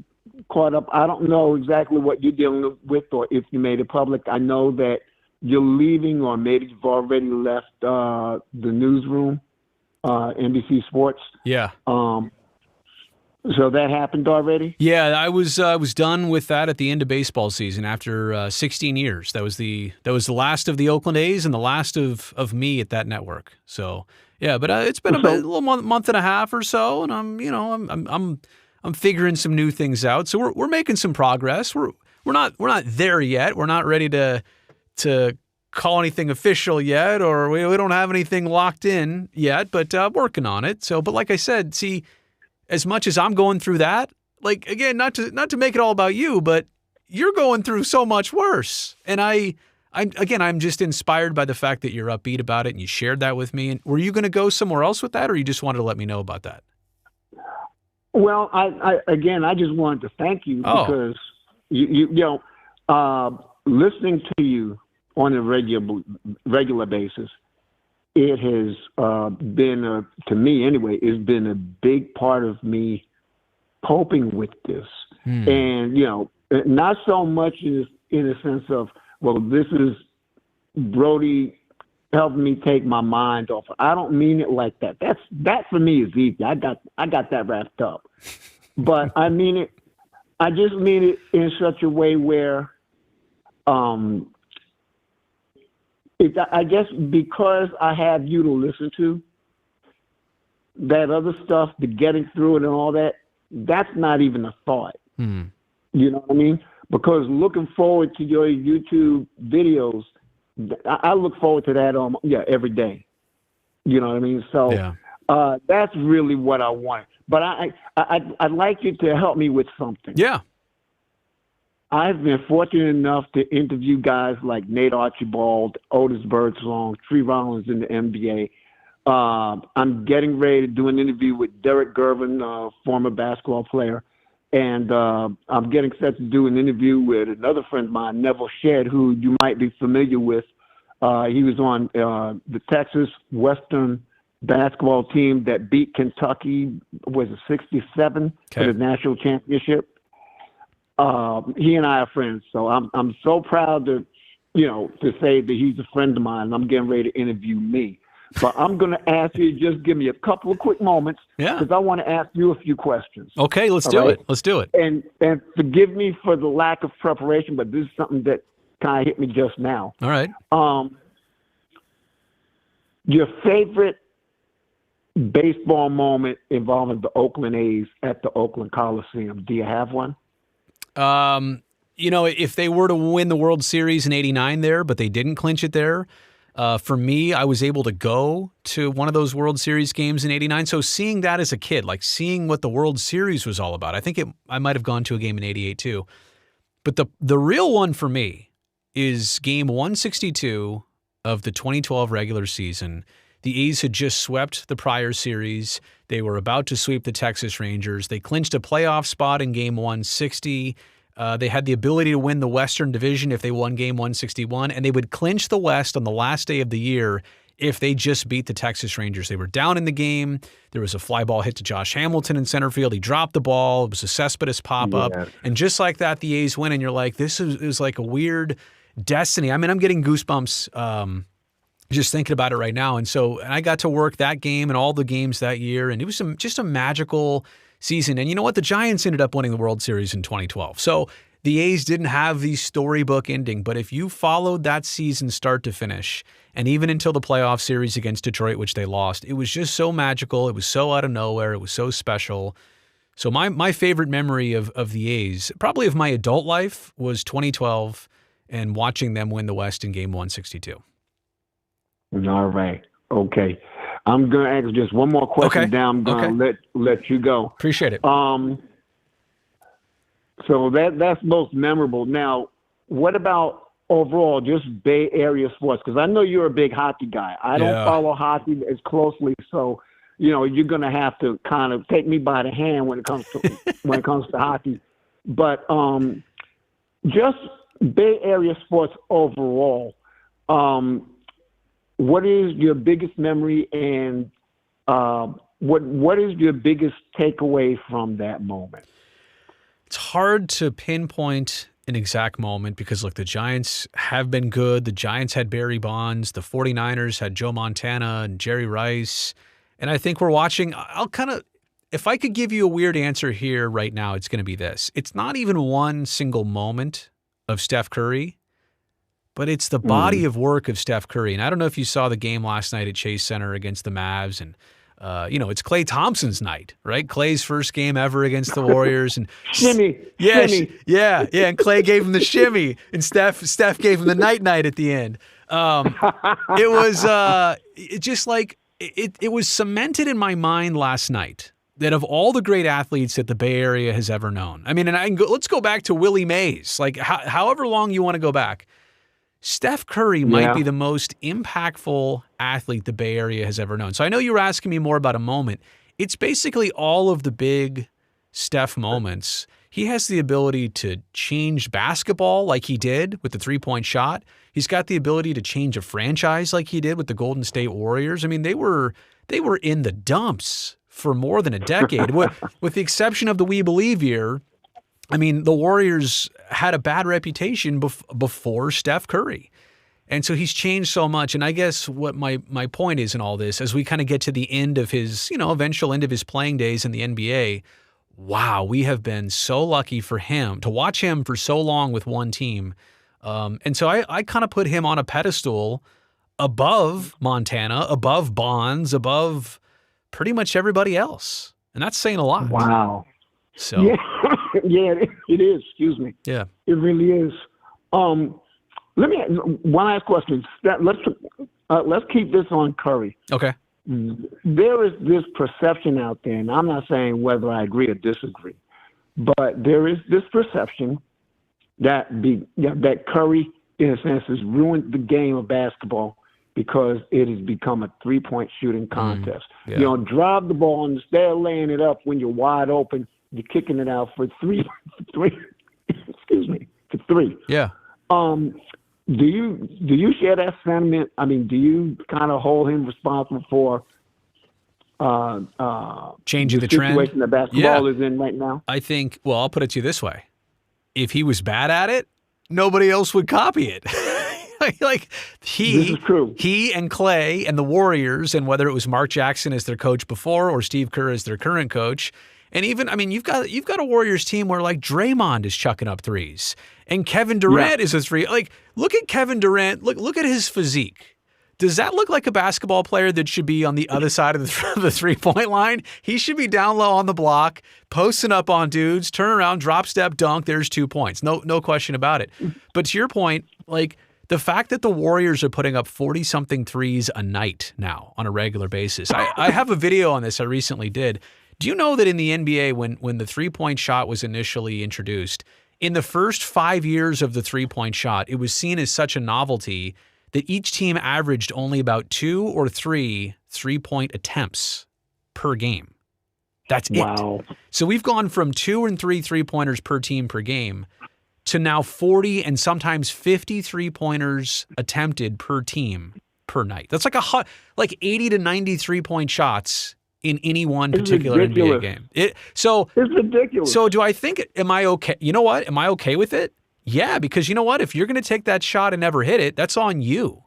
caught up. I don't know exactly what you're dealing with or if you made it public. I know that you're leaving or maybe you've already left the newsroom. NBC Sports. Yeah. So that happened already? Yeah, I was done with that at the end of baseball season after 16 years. That was the last of the Oakland A's and the last of me at that network. So yeah, but it's been a little month and a half or so, and I'm figuring some new things out. So we're making some progress. We're not there yet. We're not ready to call anything official yet, or we don't have anything locked in yet. But working on it. So, but like I said, see. As much as I'm going through that, like, again, not to make it all about you, but you're going through so much worse. And I'm just inspired by the fact that you're upbeat about it and you shared that with me. And were you going to go somewhere else with that, or you just wanted to let me know about that? Well, I just wanted to thank you because you listening to you on a regular basis, it has been, to me anyway, it's been a big part of me coping with this. And, not so much in a sense of, well, this is Brody helping me take my mind off. I don't mean it like that. That for me is easy. I got that wrapped up. But I just mean it in such a way where, I guess because I have you to listen to, that other stuff, the getting through it and all that, that's not even a thought. You know what I mean? Because looking forward to your YouTube videos, I look forward to that every day. You know what I mean? So that's really what I want. But I'd like you to help me with something. Yeah. I've been fortunate enough to interview guys like Nate Archibald, Otis Birdsong, Tree Rollins in the NBA. I'm getting ready to do an interview with Derek Gervin, former basketball player. And I'm getting set to do an interview with another friend of mine, Neville Shedd, who you might be familiar with. He was on the Texas Western basketball team that beat Kentucky, was it 67 for the national championship. He and I are friends, so I'm so proud to say that he's a friend of mine. And I'm getting ready to interview me, but I'm going to ask you to just give me a couple of quick moments, because I want to ask you a few questions. Okay, let's do it. Let's do it. And forgive me for the lack of preparation, but this is something that kind of hit me just now. All right. Your favorite baseball moment involving the Oakland A's at the Oakland Coliseum? Do you have one? If they were to win the World Series in '89 there, but they didn't clinch it there, for me, I was able to go to one of those World Series games in '89. So seeing that as a kid, like seeing what the World Series was all about, I think I might have gone to a game in '88 too. But the real one for me is game 162 of the 2012 regular season. The A's had just swept the prior series. They were about to sweep the Texas Rangers. They clinched a playoff spot in game 160. They had the ability to win the Western Division if they won game 161, and they would clinch the West on the last day of the year if they just beat the Texas Rangers. They were down in the game. There was a fly ball hit to Josh Hamilton in center field. He dropped the ball. It was a Cespedes pop-up. And just like that, the A's win, and you're like, this is like a weird destiny. I mean, I'm getting goosebumps just thinking about it right now. And I got to work that game and all the games that year, and it was just a magical season. And you know what? The Giants ended up winning the World Series in 2012. So the A's didn't have the storybook ending, but if you followed that season start to finish, and even until the playoff series against Detroit, which they lost, it was just so magical. It was so out of nowhere. It was so special. So my favorite memory of the A's, probably of my adult life, was 2012 and watching them win the West in game 162. All right. Okay. I'm going to ask just one more question. Okay. Down. I'm going to let you go. Appreciate it. So that's most memorable. Now, what about overall just Bay Area sports? Because I know you're a big hockey guy. I don't follow hockey as closely, so you're going to have to kind of take me by the hand when it comes to hockey. But just Bay Area sports overall. What is your biggest memory, and what is your biggest takeaway from that moment? It's hard to pinpoint an exact moment because, look, the Giants have been good. The Giants had Barry Bonds. The 49ers had Joe Montana and Jerry Rice. And I think we're watching, if I could give you a weird answer here right now, it's going to be this. It's not even one single moment of Steph Curry, but it's the body of work of Steph Curry. And I don't know if you saw the game last night at Chase Center against the Mavs. And, it's Klay Thompson's night, right? Klay's first game ever against the Warriors. And shimmy. Yeah. And Klay gave him the shimmy. And Steph gave him the night at the end. It was it was cemented in my mind last night that of all the great athletes that the Bay Area has ever known, I mean, and let's go back to Willie Mays, like however long you want to go back. Steph Curry might be the most impactful athlete the Bay Area has ever known. So I know you were asking me more about a moment. It's basically all of the big Steph moments. He has the ability to change basketball like he did with the three-point shot. He's got the ability to change a franchise like he did with the Golden State Warriors. I mean, they were in the dumps for more than a decade. With the exception of the We Believe year, I mean, the Warriors had a bad reputation before Steph Curry. And so he's changed so much. And I guess what my point is in all this, as we kind of get to the end of his, eventual end of his playing days in the NBA, wow, we have been so lucky for him to watch him for so long with one team. And so I kind of put him on a pedestal above Montana, above Bonds, above pretty much everybody else. And that's saying a lot. Wow. So yeah, it is. Excuse me. Yeah, it really is. Let me one last question. Let's keep this on Curry. Okay. There is this perception out there, and I'm not saying whether I agree or disagree, but there is this perception that that Curry, in a sense, has ruined the game of basketball because it has become a three-point shooting contest. Yeah. Drive the ball instead of laying it up when you're wide open. You're kicking it out for three. Excuse me, for three. Yeah. Do you share that sentiment? I mean, do you kind of hold him responsible for changing the trend situation that basketball is in right now? I think. Well, I'll put it to you this way: if he was bad at it, nobody else would copy it. This is true. He and Klay and the Warriors, and whether it was Mark Jackson as their coach before or Steve Kerr as their current coach. And even, I mean, you've got a Warriors team where like Draymond is chucking up threes and Kevin Durant is a three. Like, look at Kevin Durant. Look at his physique. Does that look like a basketball player that should be on the other side of the three-point line? He should be down low on the block, posting up on dudes, turn around, drop step, dunk. There's 2 points. No question about it. But to your point, like the fact that the Warriors are putting up 40-something threes a night now on a regular basis. I have a video on this I recently did. Do you know that in the NBA, when the three-point shot was initially introduced, in the first 5 years of the three-point shot, it was seen as such a novelty that each team averaged only about 2 or 3 three-point attempts per game. That's it. So we've gone from 2 and 3 three-pointers per team per game to now 40 and sometimes 50 three-pointers attempted per team per night. That's like 80 to 90 three-point shots in any one particular NBA game. It's ridiculous. So do I think, am I okay? You know what? Am I okay with it? Yeah, because you know what? If you're going to take that shot and never hit it, that's on you.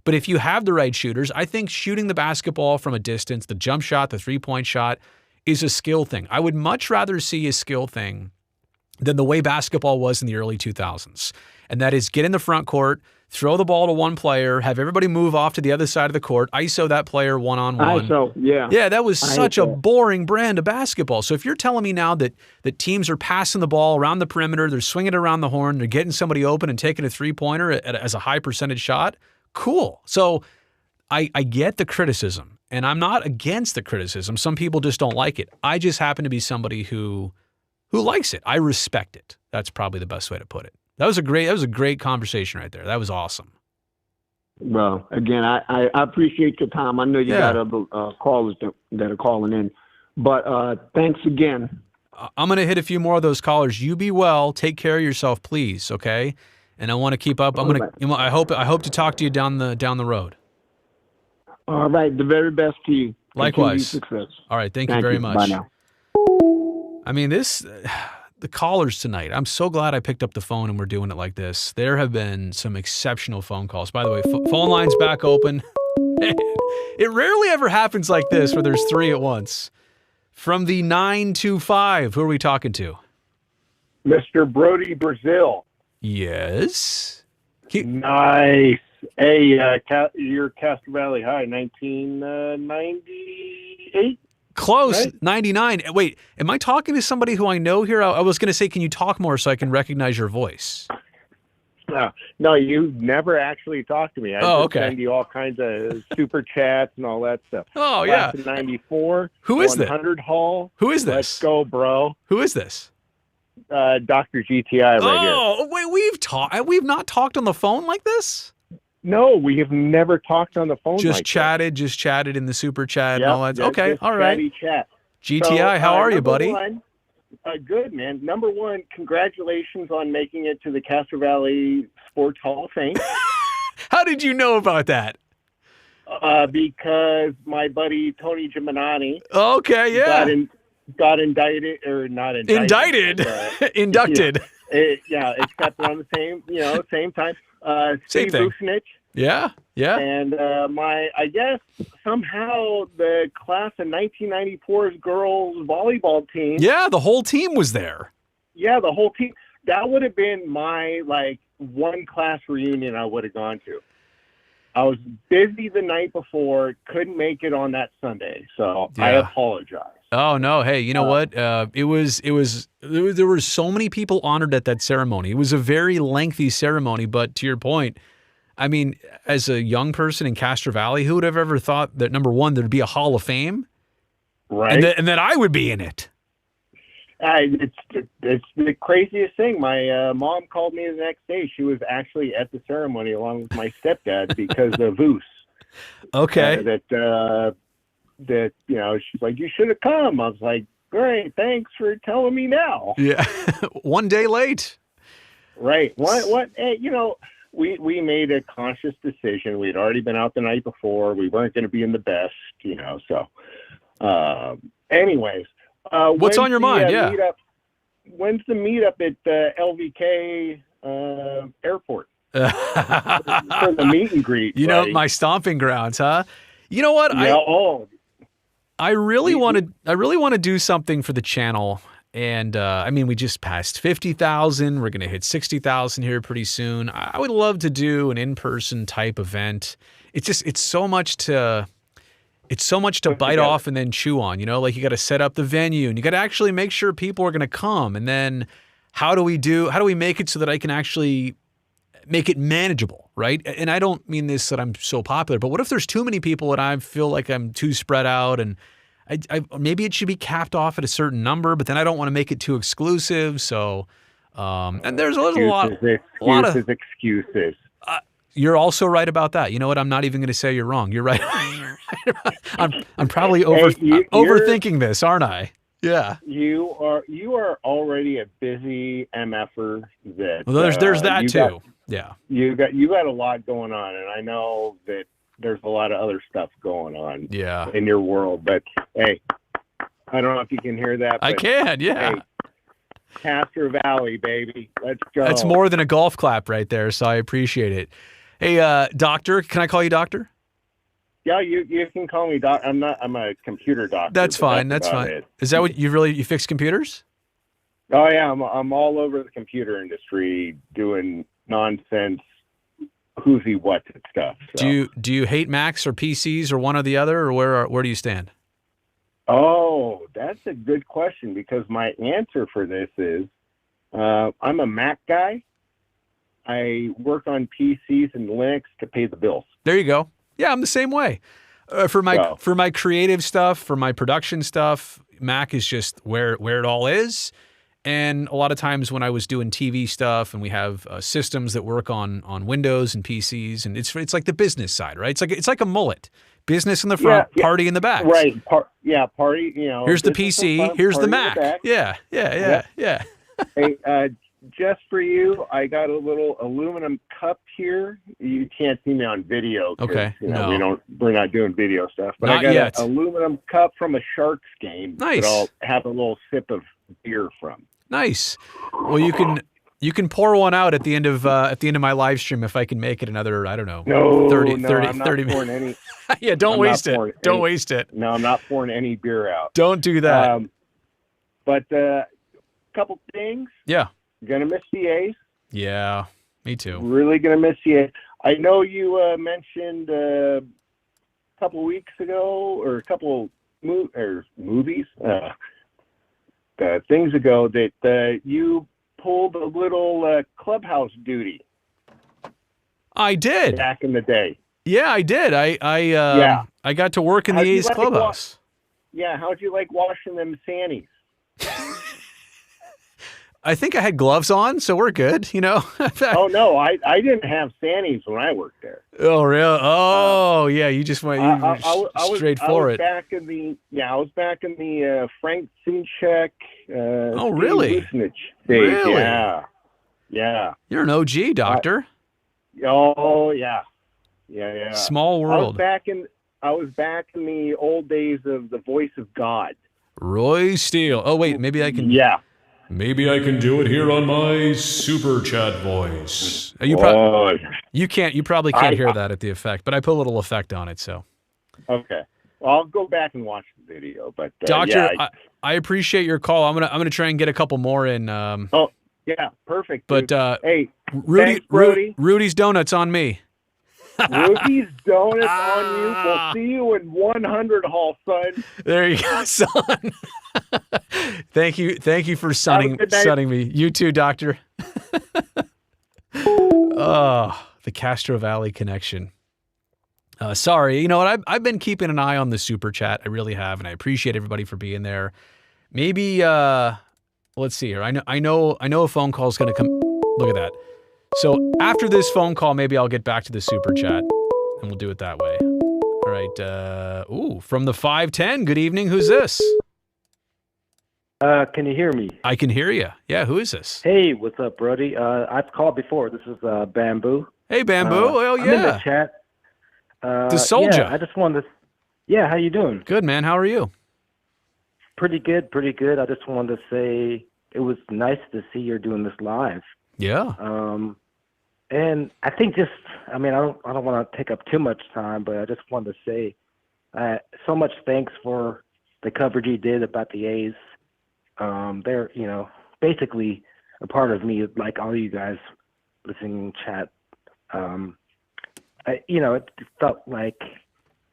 But if you have the right shooters, I think shooting the basketball from a distance, the jump shot, the three-point shot, is a skill thing. I would much rather see a skill thing than the way basketball was in the early 2000s. And that is get in the front court, throw the ball to one player, have everybody move off to the other side of the court, ISO that player one-on-one. ISO, yeah. Yeah, that was such a boring brand of basketball. So if you're telling me now that teams are passing the ball around the perimeter, they're swinging it around the horn, they're getting somebody open and taking a three-pointer as a high percentage shot, cool. So I get the criticism, and I'm not against the criticism. Some people just don't like it. I just happen to be somebody who likes it. I respect it. That's probably the best way to put it. That was a great conversation right there. That was awesome. Well, again, I appreciate your time. I know you got other callers that are calling in, but thanks again. I'm going to hit a few more of those callers. You be well. Take care of yourself, please. Okay. And I want to keep up. I hope to talk to you down the road. All right. The very best to you. Likewise. Success. All right. Thank you very much. Bye now. I mean, the callers tonight, I'm so glad I picked up the phone and we're doing it like this. There have been some exceptional phone calls. By the way, phone line's back open. It rarely ever happens like this where there's three at once. From the 925, who are we talking to? Mr. Brody Brazil. Yes. Nice. Hey, you're Castro Valley High, 1998? Close, right? 99. Wait, am I talking to somebody who I know here? I was going to say, can you talk more so I can recognize your voice? No, you never actually talked to me. I okay. send you all kinds of super chats and all that stuff. Oh, yeah. Class of 94. Who is this? 100 Hall. Who is this? Let's go, bro. Who is this? Dr. GTI right here. Oh, wait, we've not talked on the phone like this? No, we have never talked on the phone just chatted in the super chat and all that. Okay, all right. Chat. GTI, how are you, buddy? Good, man. Number one, congratulations on making it to the Castro Valley Sports Hall of Fame. How did you know about that? Because my buddy Tony Giminani okay, yeah. got indicted, or not indicted. Inducted. Accepted on the same time. Same Steve thing. Vucinich. Yeah. And I guess somehow the class of 1994's girls volleyball team. Yeah, the whole team was there. Yeah, the whole team. That would have been my one class reunion I would have gone to. I was busy the night before, couldn't make it on that Sunday, so I apologize. Oh no! Hey, you know what? There were so many people honored at that ceremony. It was a very lengthy ceremony, but to your point, I mean, as a young person in Castro Valley, who would have ever thought that, number one, there'd be a Hall of Fame, right? And that I would be in it. It's the craziest thing. My mom called me the next day. She was actually at the ceremony along with my stepdad because of Voos. Okay. That she's like, you should have come. I was like, great, thanks for telling me now. Yeah, one day late. Right. What? Hey, we made a conscious decision. We'd already been out the night before. We weren't going to be in the best, So, anyways, what's on your mind? When's the meetup at LVK airport for the meet and greet? My stomping grounds, huh? You know what? I really want to do something for the channel. And we just passed 50,000. We're going to hit 60,000 here pretty soon. I would love to do an in-person type event. It's so much to bite off and then chew on, you got to set up the venue and you got to actually make sure people are going to come. And then how do we make it so that I can actually make it manageable, right? And I don't mean this that I'm so popular, but what if there's too many people and I feel like I'm too spread out, and I maybe it should be capped off at a certain number, but then I don't want to make it too exclusive. So, and there's a lot of excuses. You're also right about that. You know what? I'm not even going to say you're wrong. You're right. I'm probably overthinking this, aren't I? Yeah. You are already a busy MFer. Well, there's that too. Yeah. You got a lot going on, and I know that there's a lot of other stuff going on. Yeah. In your world, but hey, I don't know if you can hear that. I can. Yeah. Hey, Castro Valley, baby. Let's go. That's more than a golf clap right there, so I appreciate it. Hey, doctor, can I call you doctor? Yeah, you can call me doc. I'm a computer doctor. That's fine. That's fine. It. Is that what you fix computers? Oh yeah, I'm all over the computer industry doing nonsense, whoosy what stuff. So. Do you hate Macs or PCs or one or the other, or where do you stand? Oh, that's a good question, because my answer for this is I'm a Mac guy. I work on PCs and Linux to pay the bills. There you go. Yeah, I'm the same way. For my creative stuff, for my production stuff, Mac is just where it all is. And a lot of times when I was doing TV stuff, and we have systems that work on Windows and PCs, and it's like the business side, right? It's like a mullet. Business in the front, party in the back. Right. Party. Here's the PC. Front, here's the Mac. Yeah. Hey, just for you, I got a little aluminum cup here. You can't see me on video. Okay. No. We're not doing video stuff. But not I got yet. an aluminum cup from a Sharks game. Nice. That I'll have a little sip of beer from. Nice. Well, you You can pour one out at the end of my live stream if I can make it another, I don't know, No, 30 I'm not 30 pouring minutes. any. Yeah, don't I'm waste not it. pouring Don't any- waste it. No, I'm not pouring any beer out. Don't do that. But couple things. Yeah. Gonna miss the A's. Yeah, me too. Really gonna miss the A's. I know you mentioned a couple weeks ago, or a couple movies, things ago, that you pulled a little clubhouse duty I did. back in the day. Yeah, I did. I got to work in the How'd you A's like clubhouse. Yeah, how'd you like washing them sannies? I think I had gloves on, so we're good, you know? Oh, no, I didn't have sannies when I worked there. Oh, really? Oh, yeah, you just went straight for it. I was back in the Frank Sinchek, Oh, really? Steve days. Really? Yeah. You're an OG, doctor. Oh, yeah. Yeah. Small world. I was back in the old days of the voice of God. Roy Steele. Oh, wait, maybe I can... Yeah. Maybe I can do it here on my super chat voice. You probably can't hear that at the effect, but I put a little effect on it, so. Okay. Well, I'll go back and watch the video, but Doctor, I appreciate your call. I'm gonna try and get a couple more in. Oh, yeah, perfect. But hey, Rudy, thanks, Brody. Rudy's Donuts on me. Rudy's Donuts on you. We'll see you in 100 Hall, son. There you go, son. Thank you for sunning me. You too, doctor. Oh, the Castro Valley connection. Sorry, you know what? I've been keeping an eye on the super chat. I really have, and I appreciate everybody for being there. Maybe let's see here. I know a phone call is going to come. Look at that. So after this phone call, maybe I'll get back to the super chat, and we'll do it that way. All right. From the 510. Good evening. Who's this? Can you hear me? I can hear you. Yeah, who is this? Hey, what's up, Brody? I've called before. This is Bamboo. Hey, Bamboo. Oh, yeah. I'm in the chat. The soldier. Yeah, I just wanted to... Yeah, how you doing? Good, man. How are you? Pretty good. I just wanted to say it was nice to see you're doing this live. Yeah. And I think I don't want to take up too much time, but I just wanted to say so much thanks for the coverage you did about the A's. They're, basically a part of me, like all you guys listening chat. It felt like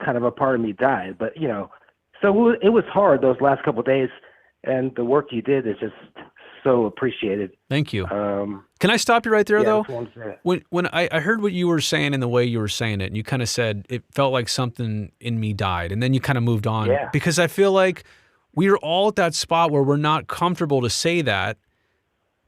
kind of a part of me died, but, so it was hard those last couple of days, and the work you did is just so appreciated. Thank you. Can I stop you right there, though? When I heard what you were saying and the way you were saying it, and you kind of said it felt like something in me died, and then you kind of moved on. Yeah. Because I feel like we are all at that spot where we're not comfortable to say that,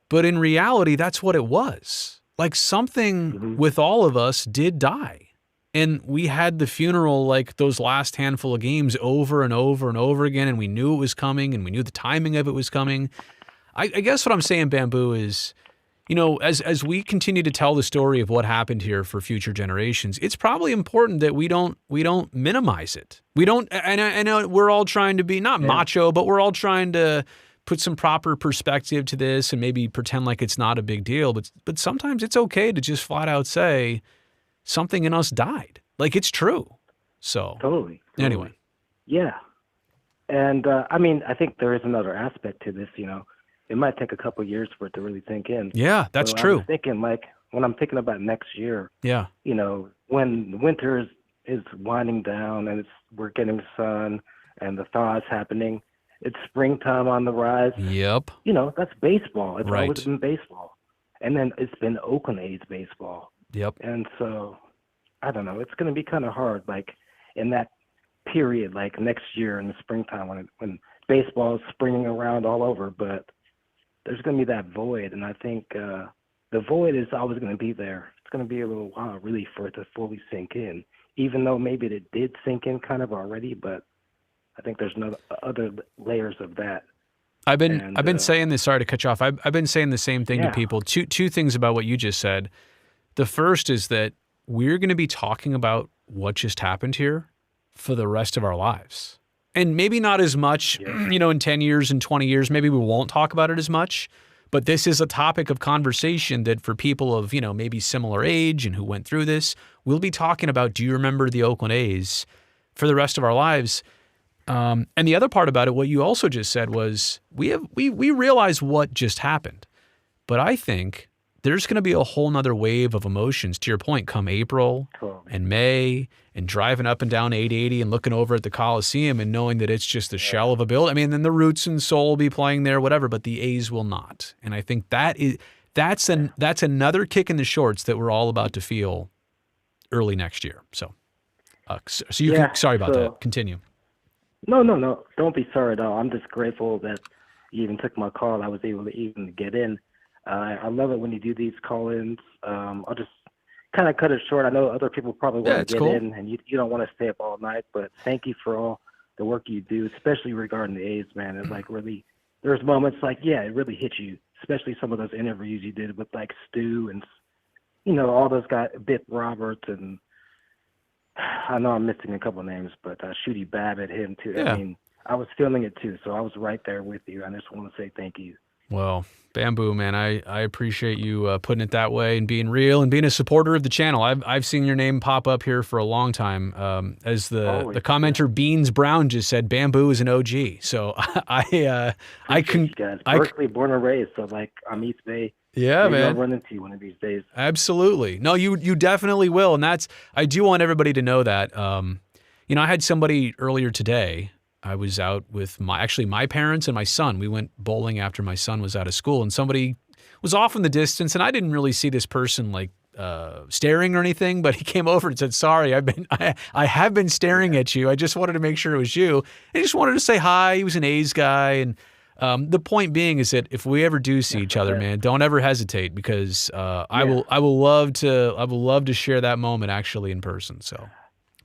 but in reality, that's what it was. Like something with all of us did die. And we had the funeral like those last handful of games over and over and over again, and we knew it was coming, and we knew the timing of it was coming. I guess what I'm saying, Bamboo, is, as we continue to tell the story of what happened here for future generations, it's probably important that we don't minimize it. We don't, and I know we're all trying to be not macho, but we're all trying to put some proper perspective to this and maybe pretend like it's not a big deal. But sometimes it's okay to just flat out say something in us died. Like it's true. So totally. Anyway. Yeah. And I think there is another aspect to this, It might take a couple of years for it to really sink in. Yeah, that's true. I was thinking, when I'm thinking about next year, yeah, when winter is winding down and we're getting sun and the thaw is happening, it's springtime on the rise. Yep. That's baseball. It's right. always been baseball. And then it's been Oakland A's baseball. Yep. And so, I don't know. It's going to be kind of hard, in that period, next year in the springtime when baseball is springing around all over, but there's going to be that void, and I think the void is always going to be there. It's going to be a little while, really, for it to fully sink in, even though maybe it did sink in kind of already, but I think there's other layers of that. I've been saying this. Sorry to cut you off. I've been saying the same thing to people. Two things about what you just said. The first is that we're going to be talking about what just happened here for the rest of our lives. And maybe not as much, in 10 years and 20 years, maybe we won't talk about it as much. But this is a topic of conversation that for people of, maybe similar age and who went through this, we'll be talking about, do you remember the Oakland A's for the rest of our lives? And the other part about it, what you also just said was we realize what just happened. But I think there's going to be a whole nother wave of emotions, to your point, come April and May, and driving up and down 880 and looking over at the Coliseum and knowing that it's just a shell of a building. I mean, then the Roots and Soul will be playing there, whatever, but the A's will not. And I think that's another kick in the shorts that we're all about to feel early next year. So, sorry about that. Continue. No. Don't be sorry at all. I'm just grateful that you even took my call. I was able to even get in. I love it when you do these call-ins. I'll just kind of cut it short. I know other people probably want to get in, and you don't want to stay up all night, but thank you for all the work you do, especially regarding the A's, man. It's like really, there's moments like, it really hit you, especially some of those interviews you did with like Stu and, all those guys, Bip Roberts, and I know I'm missing a couple of names, but Shooty Babbitt, him too. Yeah. I mean, I was feeling it too, so I was right there with you. I just want to say thank you. Well, Bamboo, man, I appreciate you putting it that way and being real and being a supporter of the channel. I've seen your name pop up here for a long time. As the commenter Beans Brown just said, Bamboo is an OG. So I can. Berkeley, born and raised, so like I'm East Bay. Yeah, maybe man. I'll run into you one of these days. Absolutely. No, you definitely will, and I do want everybody to know that. I had somebody earlier today. I was out with my parents and my son. We went bowling after my son was out of school, and somebody was off in the distance, and I didn't really see this person like staring or anything, but he came over and said, "Sorry, I have been staring at you. I just wanted to make sure it was you." And he just wanted to say hi. He was an A's guy, and the point being is that if we ever do see each other, man, don't ever hesitate, because I will love to share that moment actually in person. So.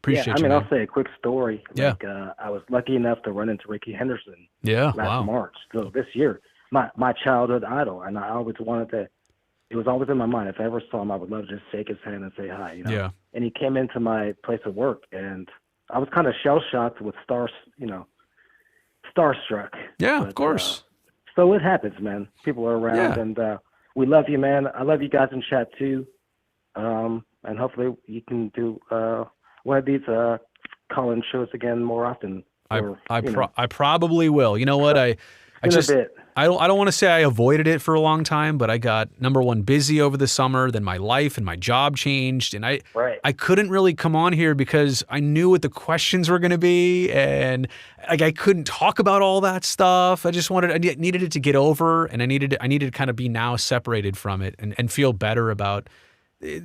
Appreciate you, man. I'll say a quick story. Like, I was lucky enough to run into Ricky Henderson last March. So this year, my childhood idol, and I always wanted to. It was always in my mind. If I ever saw him, I would love to just shake his hand and say hi. Yeah. And he came into my place of work, and I was kind of shell shocked with starstruck. Yeah, of course. So it happens, man. People are around, and we love you, man. I love you guys in chat too, and hopefully you can do. One of these call-in shows again more often. I probably will. You know what? I don't want to say I avoided it for a long time, but I got, number one, busy over the summer. Then my life and my job changed, and I couldn't really come on here because I knew what the questions were going to be, and I couldn't talk about all that stuff. I needed it to get over, and I needed to kind of be now separated from it and feel better about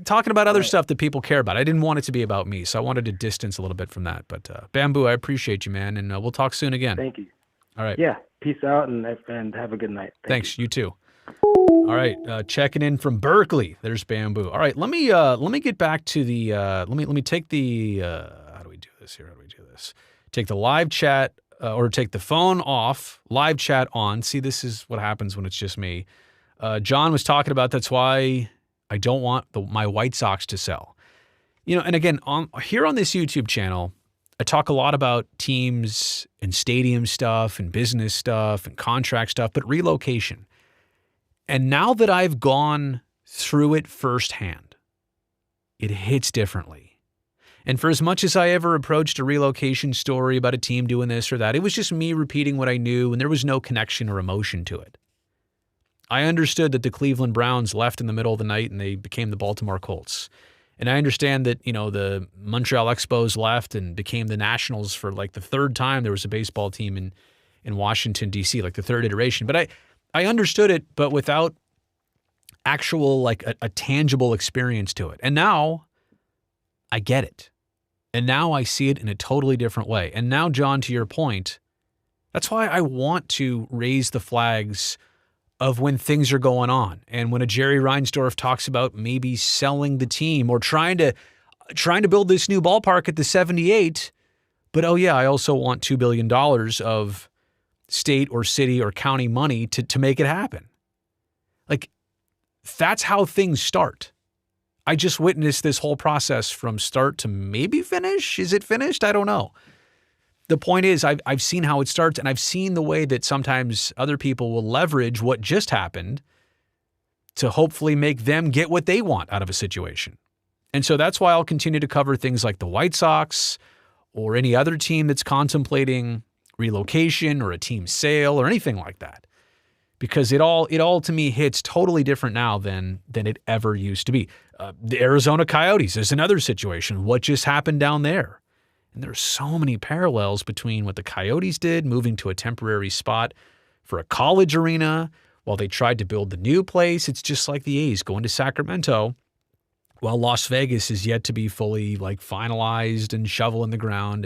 talking about other stuff that people care about. I didn't want it to be about me, so I wanted to distance a little bit from that. But Bamboo, I appreciate you, man, and we'll talk soon again. Thank you. All right. Yeah. Peace out and have a good night. Thanks. You too. All right. Checking in from Berkeley. There's Bamboo. All right. Let me get back to the. Let me take the. How do we do this here? How do we do this? Take the live chat or take the phone off. Live chat on. See, this is what happens when it's just me. John was talking about that's why I don't want my White Sox to sell. And again, here on this YouTube channel, I talk a lot about teams and stadium stuff and business stuff and contract stuff, but relocation. And now that I've gone through it firsthand, it hits differently. And for as much as I ever approached a relocation story about a team doing this or that, it was just me repeating what I knew, and there was no connection or emotion to it. I understood that the Cleveland Browns left in the middle of the night and they became the Baltimore Colts. And I understand that, the Montreal Expos left and became the Nationals for like the third time there was a baseball team in Washington, D.C., like the third iteration. But I understood it, but without actual, like a tangible experience to it. And now I get it. And now I see it in a totally different way. And now, John, to your point, that's why I want to raise the flags of when things are going on. And when a Jerry Reinsdorf talks about maybe selling the team or trying to build this new ballpark at the 78, but I also want $2 billion of state or city or county money to make it happen. Like, that's how things start. I just witnessed this whole process from start to maybe finish. Is it finished? I don't know. The point is, I've seen how it starts, and I've seen the way that sometimes other people will leverage what just happened to hopefully make them get what they want out of a situation. And so that's why I'll continue to cover things like the White Sox or any other team that's contemplating relocation or a team sale or anything like that. Because it all to me hits totally different now than it ever used to be. The Arizona Coyotes is another situation. What just happened down there? And there's so many parallels between what the Coyotes did, moving to a temporary spot for a college arena while they tried to build the new place. It's just like the A's going to Sacramento while Las Vegas is yet to be fully finalized and shovel in the ground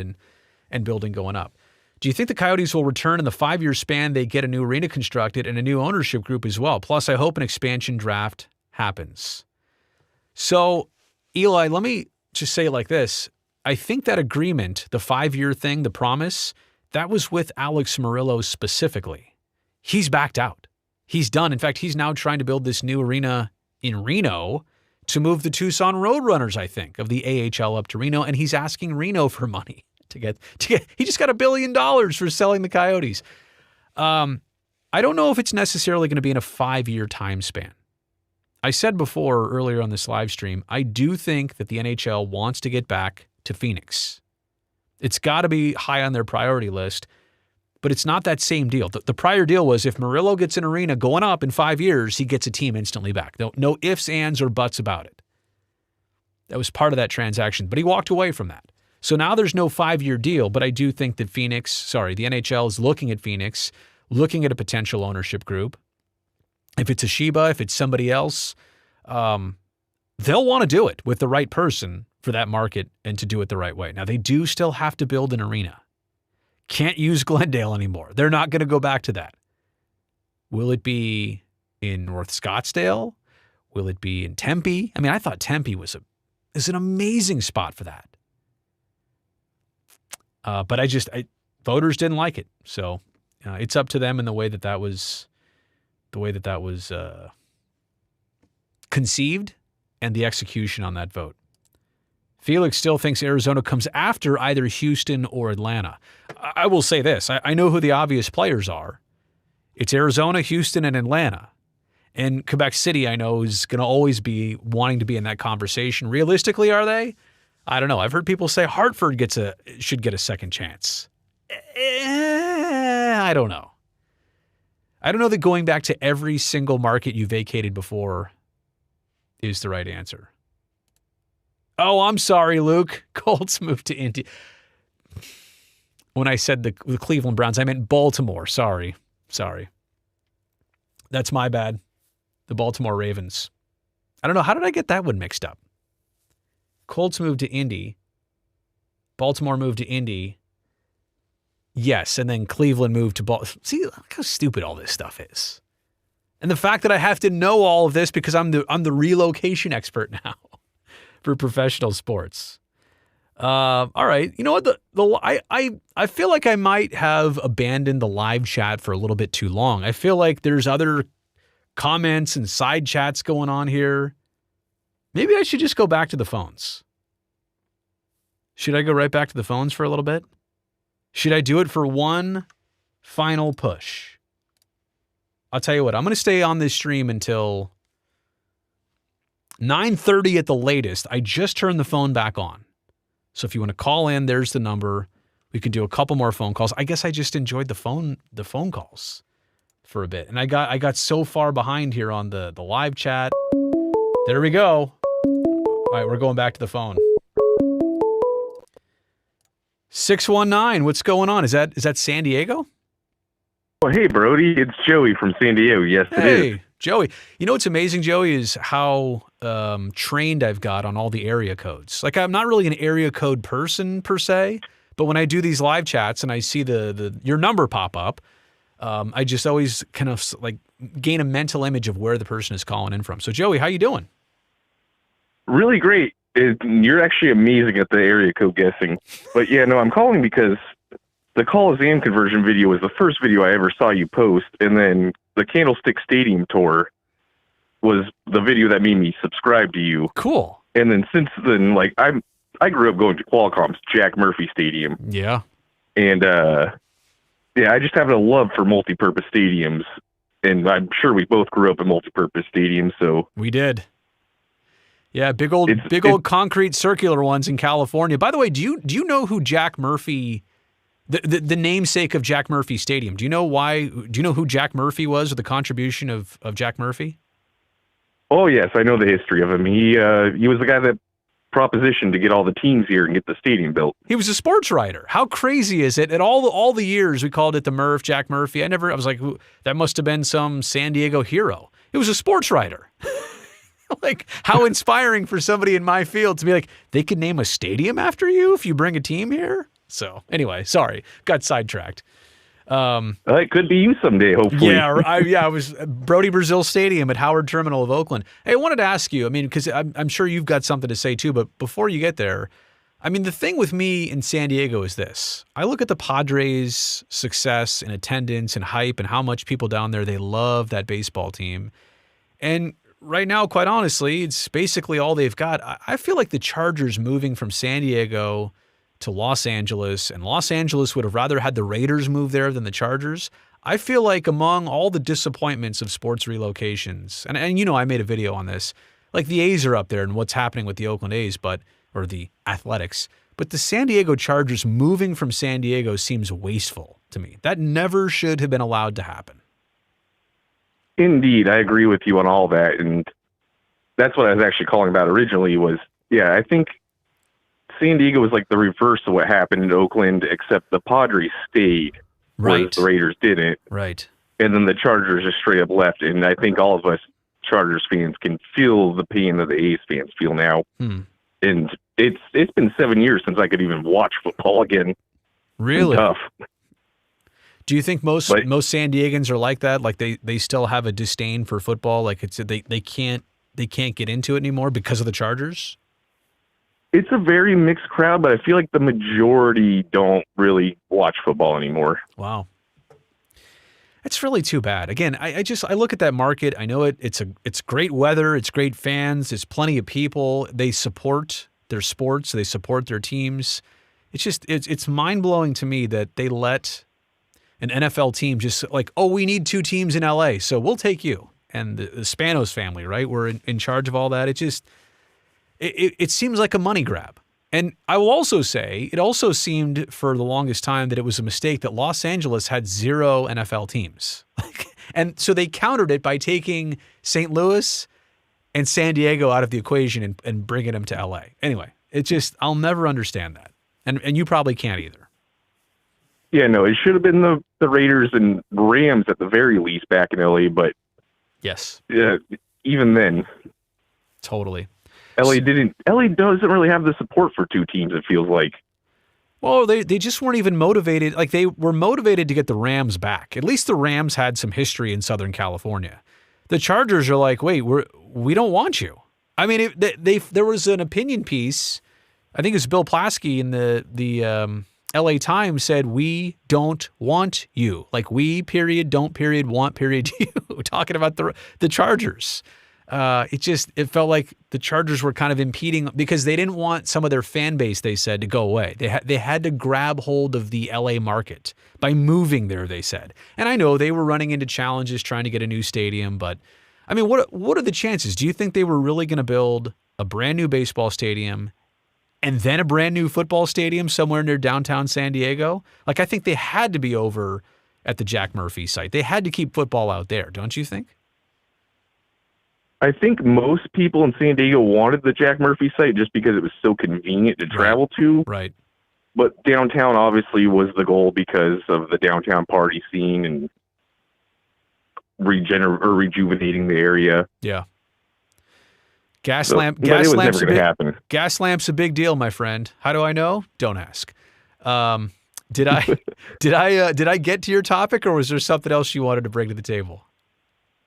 and building going up. Do you think the Coyotes will return in the 5-year span they get a new arena constructed and a new ownership group as well? Plus, I hope an expansion draft happens. So, Eli, let me just say it like this. I think that agreement, the 5-year thing, the promise, that was with Alex Murillo specifically. He's backed out. He's done. In fact, he's now trying to build this new arena in Reno to move the Tucson Roadrunners, I think, of the AHL up to Reno, and he's asking Reno for money. To get, he just got $1 billion for selling the Coyotes. I don't know if it's necessarily going to be in a 5-year time span. I said before earlier on this live stream, I do think that the NHL wants to get back to Phoenix. It's got to be high on their priority list, but it's not that same deal. The prior deal was if Murillo gets an arena going up in 5 years, he gets a team instantly back. No ifs, ands, or buts about it. That was part of that transaction, but he walked away from that. So now there's no 5-year deal, but I do think that the NHL is looking at Phoenix, looking at a potential ownership group. If it's Toshiba, if it's somebody else, they'll want to do it with the right person for that market and to do it the right way. Now, they do still have to build an arena. Can't use Glendale anymore. They're not going to go back to that. Will it be in North Scottsdale? Will it be in Tempe? I mean, I thought Tempe was an amazing spot for that. But voters didn't like it. So it's up to them in the way that was conceived and the execution on that vote. Felix still thinks Arizona comes after either Houston or Atlanta. I will say this. I know who the obvious players are. It's Arizona, Houston, and Atlanta. And Quebec City, I know, is going to always be wanting to be in that conversation. Realistically, are they? I don't know. I've heard people say Hartford should get a second chance. I don't know. I don't know that going back to every single market you vacated before is the right answer. Oh, I'm sorry, Luke. Colts moved to Indy. When I said the Cleveland Browns, I meant Baltimore. Sorry. That's my bad. The Baltimore Ravens. I don't know. How did I get that one mixed up? Colts moved to Indy. Baltimore moved to Indy. Yes, and then Cleveland moved to Baltimore. See, look how stupid all this stuff is. And the fact that I have to know all of this because I'm the relocation expert now for professional sports. All right. You know what? I feel like I might have abandoned the live chat for a little bit too long. I feel like there's other comments and side chats going on here. Maybe I should just go back to the phones. Should I go right back to the phones for a little bit? Should I do it for one final push? I'll tell you what, I'm going to stay on this stream until 9:30 at the latest. I just turned the phone back on. So if you want to call in, there's the number. We can do a couple more phone calls. I guess I just enjoyed the phone calls for a bit. And I got so far behind here on the live chat. There we go. All right, we're going back to the phone. 619, what's going on? Is that San Diego? Well, hey, Brody, it's Joey from San Diego. Yes, it is. Hey, Joey. You know what's amazing, Joey, is how trained I've got on all the area codes. Like, I'm not really an area code person per se, but when I do these live chats and I see your number pop up, I just always kind of like gain a mental image of where the person is calling in from. So, Joey, how you doing? Really great. You're actually amazing at the area code guessing. But yeah, no, I'm calling because the Coliseum conversion video was the first video I ever saw you post, and then the Candlestick Stadium tour was the video that made me subscribe to you. Cool. And then since then, like I grew up going to Qualcomm's Jack Murphy Stadium. Yeah. And yeah, I just have a love for multi-purpose stadiums. And I'm sure we both grew up in multi-purpose stadiums, so we did. Yeah, big old concrete circular ones in California. By the way, do you know who Jack Murphy, the namesake of Jack Murphy Stadium? Do you know who Jack Murphy was, or the contribution of Jack Murphy? Oh yes, I know the history of him. He was the guy that propositioned to get all the teams here and get the stadium built. He was a sports writer. How crazy is it? At all the years we called it the Murph, Jack Murphy. I was like, that must have been some San Diego hero. It was a sports writer. Like, how inspiring for somebody in my field to be like, they could name a stadium after you if you bring a team here? So anyway, sorry, got sidetracked. It could be you someday, hopefully. Yeah, I was Brody Brazil Stadium at Howard Terminal of Oakland. Hey, I wanted to ask you, because I'm sure you've got something to say too, but before you get there, the thing with me in San Diego is this. I look at the Padres' success and attendance and hype and how much people down there, they love that baseball team. And right now, quite honestly, it's basically all they've got. I feel like the Chargers moving from San Diego to Los Angeles, and Los Angeles would have rather had the Raiders move there than the Chargers. I feel like among all the disappointments of sports relocations, and I made a video on this, like the A's are up there and what's happening with the Oakland A's, or the Athletics, but the San Diego Chargers moving from San Diego seems wasteful to me. That never should have been allowed to happen. Indeed, I agree with you on all that, and that's what I was actually calling about originally was, I think San Diego was like the reverse of what happened in Oakland, except the Padres stayed, whereas the Raiders didn't. Right. And then the Chargers just straight up left, and I think all of us Chargers fans can feel the pain that the A's fans feel now. And it's been 7 years since I could even watch football again. Really? Tough. Do you think most San Diegans are like that? Like they still have a disdain for football? Like they can't get into it anymore because of the Chargers? It's a very mixed crowd, but I feel like the majority don't really watch football anymore. Wow. It's really too bad. Again, I look at that market. I know it's great weather. It's great fans. There's plenty of people. They support their sports. They support their teams. It's mind-blowing to me that they let an NFL team just like, oh, we need 2 teams in LA, so we'll take you. And the Spanos family, right? We're in charge of all that. It seems like a money grab. And I will also say, it also seemed for the longest time that it was a mistake that Los Angeles had 0 NFL teams. And so they countered it by taking St. Louis and San Diego out of the equation and bringing them to LA. Anyway, I'll never understand that. And you probably can't either. Yeah, no, it should have been the Raiders and Rams at the very least back in LA, but yes, even then. Totally. LA doesn't really have the support for 2 teams, it feels like. Well, they just weren't even motivated. Like, they were motivated to get the Rams back. At least the Rams had some history in Southern California. The Chargers are like, wait, we don't want you. There was an opinion piece, I think it was Bill Plaskey in the LA Times said, we don't want you. Like, we, period, don't, period, want, period, you. Talking about the Chargers. It felt like the Chargers were kind of impeding because they didn't want some of their fan base, they said, to go away. They had to grab hold of the LA market by moving there, they said. And I know they were running into challenges trying to get a new stadium, but what are the chances? Do you think they were really going to build a brand new baseball stadium and then a brand new football stadium somewhere near downtown San Diego? Like, I think they had to be over at the Jack Murphy site. They had to keep football out there, don't you think? I think most people in San Diego wanted the Jack Murphy site just because it was so convenient to travel to. Right. But downtown obviously was the goal because of the downtown party scene and rejuvenating the area. Yeah. Gas lamp's a big deal, my friend. How do I know? Don't ask. Did I get to your topic, or was there something else you wanted to bring to the table?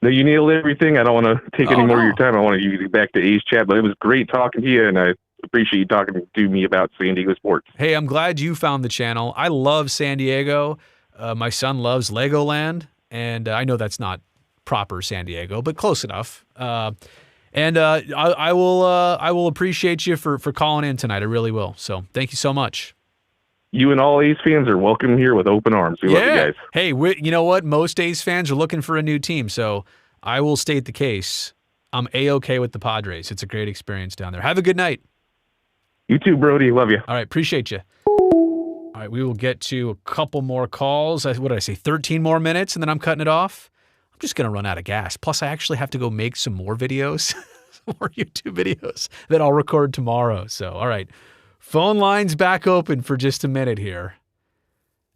No, you nailed everything. I don't want to take any more of your time. I want to give you back to A's Chat, but it was great talking to you, and I appreciate you talking to me about San Diego sports. Hey, I'm glad you found the channel. I love San Diego. My son loves Legoland, and I know that's not proper San Diego, but close enough. And I will appreciate you for calling in tonight. I really will. So thank you so much. you and all A's fans are welcome here with open arms. We love you guys. Hey, you know what? Most A's fans are looking for a new team, so I will state the case. I'm A-okay with the Padres. It's a great experience down there. Have a good night. You too, Brody. Love you. All right, appreciate you. All right, we will get to a couple more calls. What did I say, 13 more minutes, and then I'm cutting it off? I'm just going to run out of gas. Plus, I actually have to go make some more videos, more YouTube videos that I'll record tomorrow. So, all right. Phone lines back open for just a minute here.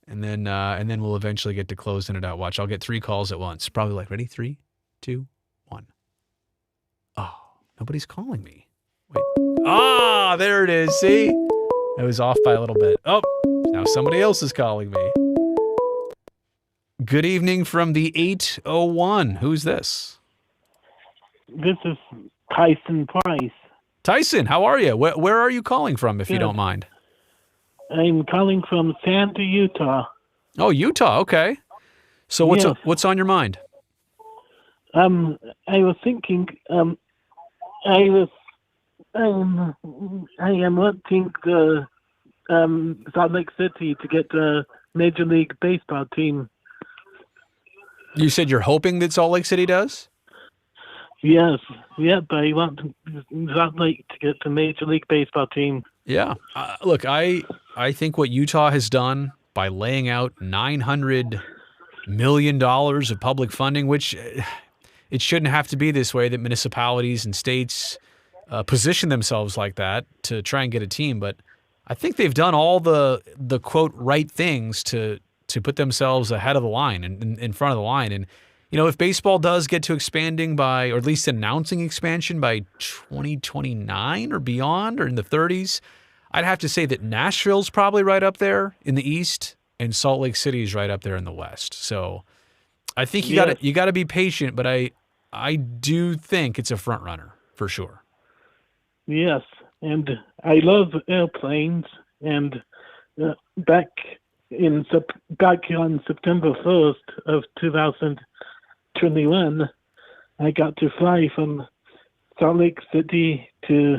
And then we'll eventually get to closing it out. Watch, I'll get 3 calls at once. Probably like, ready? 3, 2, 1. Oh, nobody's calling me. Wait. Ah, there it is. See? I was off by a little bit. Oh, now somebody else is calling me. Good evening from the 801. Who's this? This is Tyson Price. Tyson, how are you? Where are you calling from, if you don't mind? I'm calling from Santa, Utah. Oh, Utah. Okay. So what's on your mind? I was thinking. I am wanting the Salt Lake City to get a Major League Baseball team. You said you're hoping that Salt Lake City does? Yes. Yep. I want Salt Lake to get the Major League Baseball team. Yeah. Look, I think what Utah has done by laying out $900 million of public funding, which it shouldn't have to be this way, that municipalities and states position themselves like that to try and get a team. But I think they've done all the quote right things to put themselves ahead of the line and in front of the line. And you know, if baseball does get to expanding by, or at least announcing expansion by 2029 or beyond, or in the 30s, I'd have to say that Nashville's probably right up there in the East, and Salt Lake City is right up there in the West. So I think you got to be patient, but I do think it's a front runner for sure. Yes, and I love airplanes. And back on September 1st of 2021, I got to fly from Salt Lake City to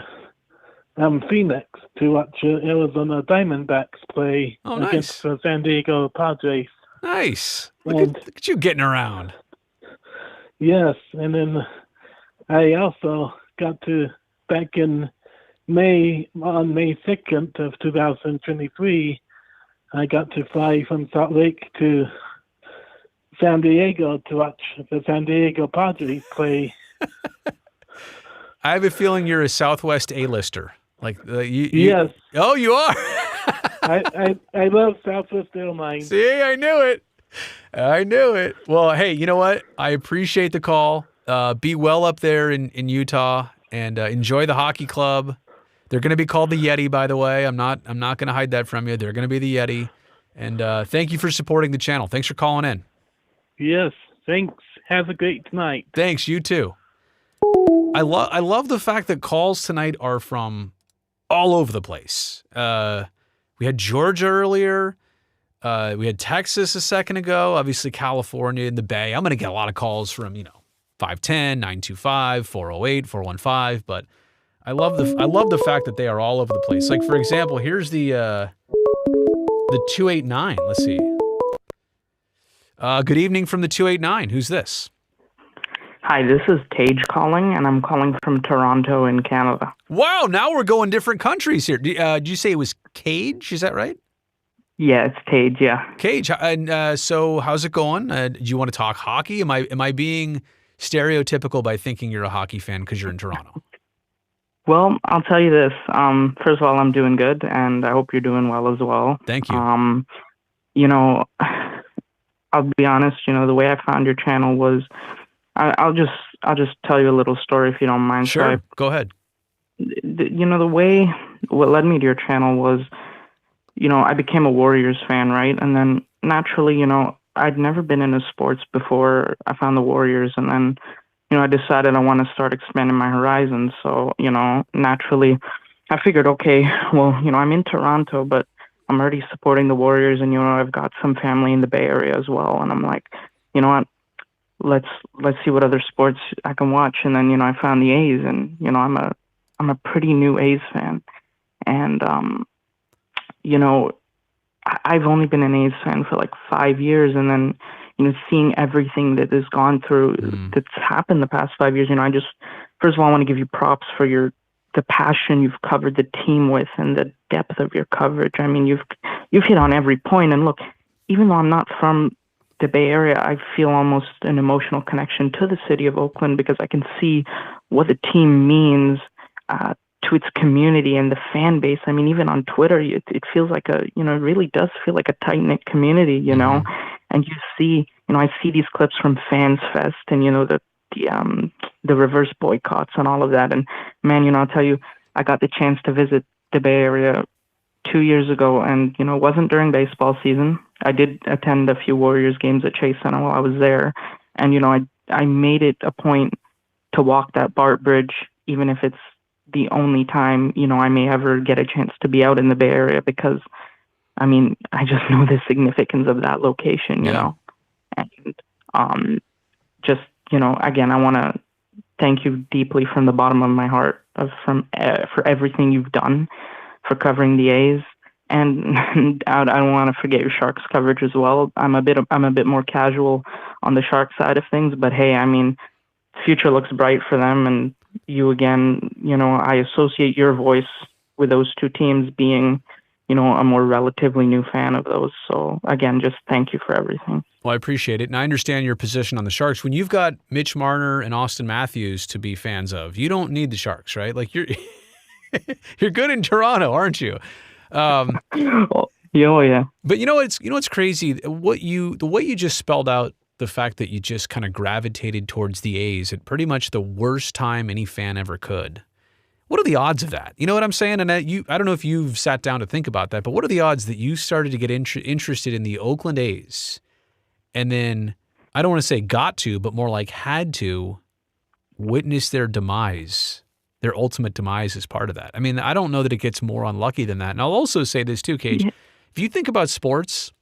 Phoenix to watch Arizona Diamondbacks play against the San Diego Padres. Nice. Look at you getting around. Yes, and then I also got to, back in May 2nd of 2023, I got to fly from Salt Lake to San Diego to watch the San Diego Padres play. I have a feeling you're a Southwest A-lister. Like yes. Oh, you are. I love Southwest Airlines. See, I knew it. Well, hey, you know what? I appreciate the call. Be well up there in Utah, and enjoy the hockey club. They're going to be called the Yeti, by the way. I'm not going to hide that from you. They're going to be the Yeti. And thank you for supporting the channel. Thanks for calling in. Yes, thanks. Have a great night. Thanks, you too. I love the fact that calls tonight are from all over the place. We had Georgia earlier. We had Texas a second ago. Obviously, California and the Bay. I'm going to get a lot of calls from 510, 925, 408, 415. But I love the fact that they are all over the place. Like, for example, here's the 289. Let's see. Good evening from the 289. Who's this? Hi, this is Tage calling, and I'm calling from Toronto in Canada. Wow, now we're going different countries here. Did you say it was Cage? Is that right? Yeah, it's Tage, yeah. Cage, and so how's it going? Do you want to talk hockey? Am I being stereotypical by thinking you're a hockey fan because you're in Toronto? Well, I'll tell you this. First of all, I'm doing good, and I hope you're doing well as well. Thank you. I'll be honest. The way I found your channel was, I'll just tell you a little story if you don't mind. Sure, go ahead. The way what led me to your channel was, I became a Warriors fan, right? And then naturally, I'd never been into sports before I found the Warriors, and then, I decided I want to start expanding my horizons. So, naturally, I figured, okay, well, I'm in Toronto, but I'm already supporting the Warriors, and I've got some family in the Bay Area as well. And I'm like, you know what? Let's see what other sports I can watch. And then, I found the A's, and I'm a pretty new A's fan. And I've only been an A's fan for like 5 years, and then, seeing everything that has gone through, that's happened the past 5 years, I just, first of all, I want to give you props for the passion you've covered the team with and the depth of your coverage. I mean, you've hit on every point. And look, even though I'm not from the Bay Area, I feel almost an emotional connection to the city of Oakland because I can see what the team means to its community and the fan base. I mean, even on Twitter, it feels like it really does feel like a tight-knit community, and you see, I see these clips from Fans Fest and, the reverse boycotts and all of that. And man, I'll tell you, I got the chance to visit the Bay Area 2 years ago, and, it wasn't during baseball season. I did attend a few Warriors games at Chase Center while I was there. And, I made it a point to walk that BART bridge, even if it's the only time, I may ever get a chance to be out in the Bay Area, because, I mean, I just know the significance of that location, and just, again, I want to thank you deeply from the bottom of my heart for everything you've done for covering the A's. And I don't want to forget your Sharks coverage as well. I'm a bit more casual on the Sharks side of things, but hey, I mean, future looks bright for them. And you again, I associate your voice with those two teams being, a more relatively new fan of those. So again, just thank you for everything. Well, I appreciate it. And I understand your position on the Sharks. When you've got Mitch Marner and Austin Matthews to be fans of, you don't need the Sharks, right? Like you're good in Toronto, aren't you? Yeah. But it's crazy. The way you just spelled out the fact that you just kind of gravitated towards the A's at pretty much the worst time any fan ever could. What are the odds of that? You know what I'm saying? And I don't know if you've sat down to think about that, but what are the odds that you started to get interested in the Oakland A's and then, I don't want to say got to, but more like had to witness their demise, their ultimate demise as part of that? I mean, I don't know that it gets more unlucky than that. And I'll also say this too, Cage. Yeah. If you think about sports,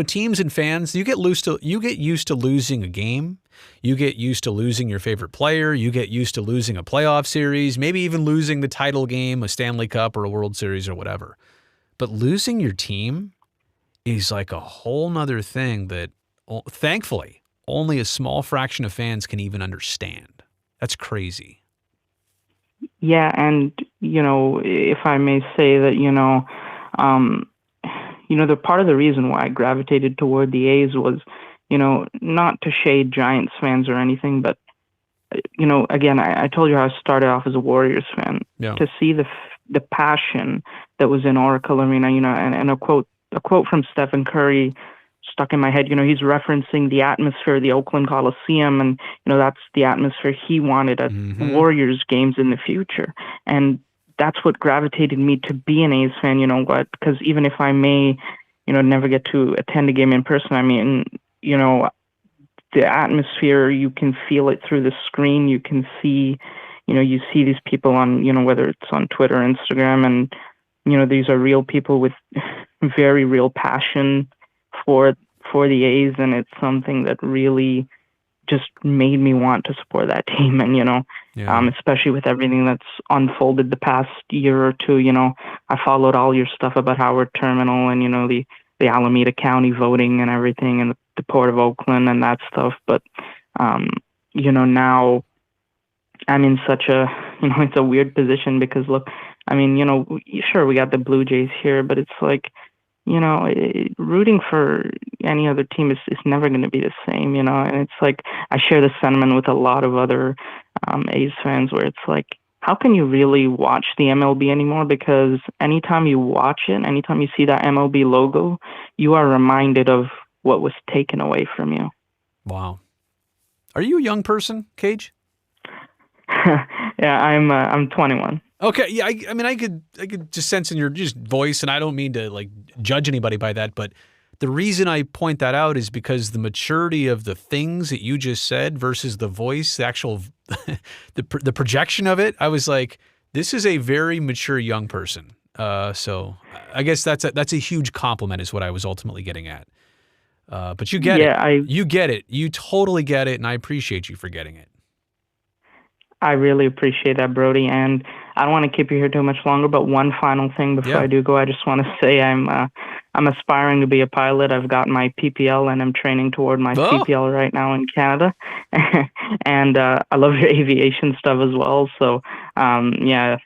teams and fans, you get used to losing a game. You get used to losing your favorite player. You get used to losing a playoff series, maybe even losing the title game, a Stanley Cup or a World Series or whatever. But losing your team is like a whole nother thing that, thankfully, only a small fraction of fans can even understand. That's crazy. Yeah, and, if I may say that, the part of the reason why I gravitated toward the A's was, not to shade Giants fans or anything, but, again, I told you how I started off as a Warriors fan. Yeah. To see the passion that was in Oracle Arena, and a quote from Stephen Curry stuck in my head. He's referencing the atmosphere of the Oakland Coliseum, and, that's the atmosphere he wanted at Warriors games in the future. And that's what gravitated me to be an A's fan, because even if I may, never get to attend a game in person, I mean, the atmosphere, you can feel it through the screen. You can see, you see these people on, whether it's on Twitter, Instagram, and, these are real people with very real passion for the A's, and it's something that really just made me want to support that team. And, especially with everything that's unfolded the past year or two, I followed all your stuff about Howard Terminal and, the Alameda County voting and everything, and the Port of Oakland and that stuff. But, now I'm in such a, it's a weird position because, look, I mean, sure, we got the Blue Jays here, but it's like, rooting for any other team is never going to be the same, and it's like, I share the sentiment with a lot of other A's fans where it's like, how can you really watch the MLB anymore? Because anytime you watch it, anytime you see that MLB logo, you are reminded of what was taken away from you. Wow. Are you a young person, Cage? Yeah, I'm 21. Okay, yeah, I mean, I could just sense in your just voice, and I don't mean to like judge anybody by that, but the reason I point that out is because the maturity of the things that you just said versus the voice, the actual, the projection of it, I was like, this is a very mature young person. So I guess that's a huge compliment is what I was ultimately getting at. But you get it. You get it. You totally get it, and I appreciate you for getting it. I really appreciate that, Brody, and I don't want to keep you here too much longer, but one final thing before I do go, I just want to say I'm I'm aspiring to be a pilot. I've got my PPL and I'm training toward my CPL right now in Canada. And I love your aviation stuff as well. So, yeah.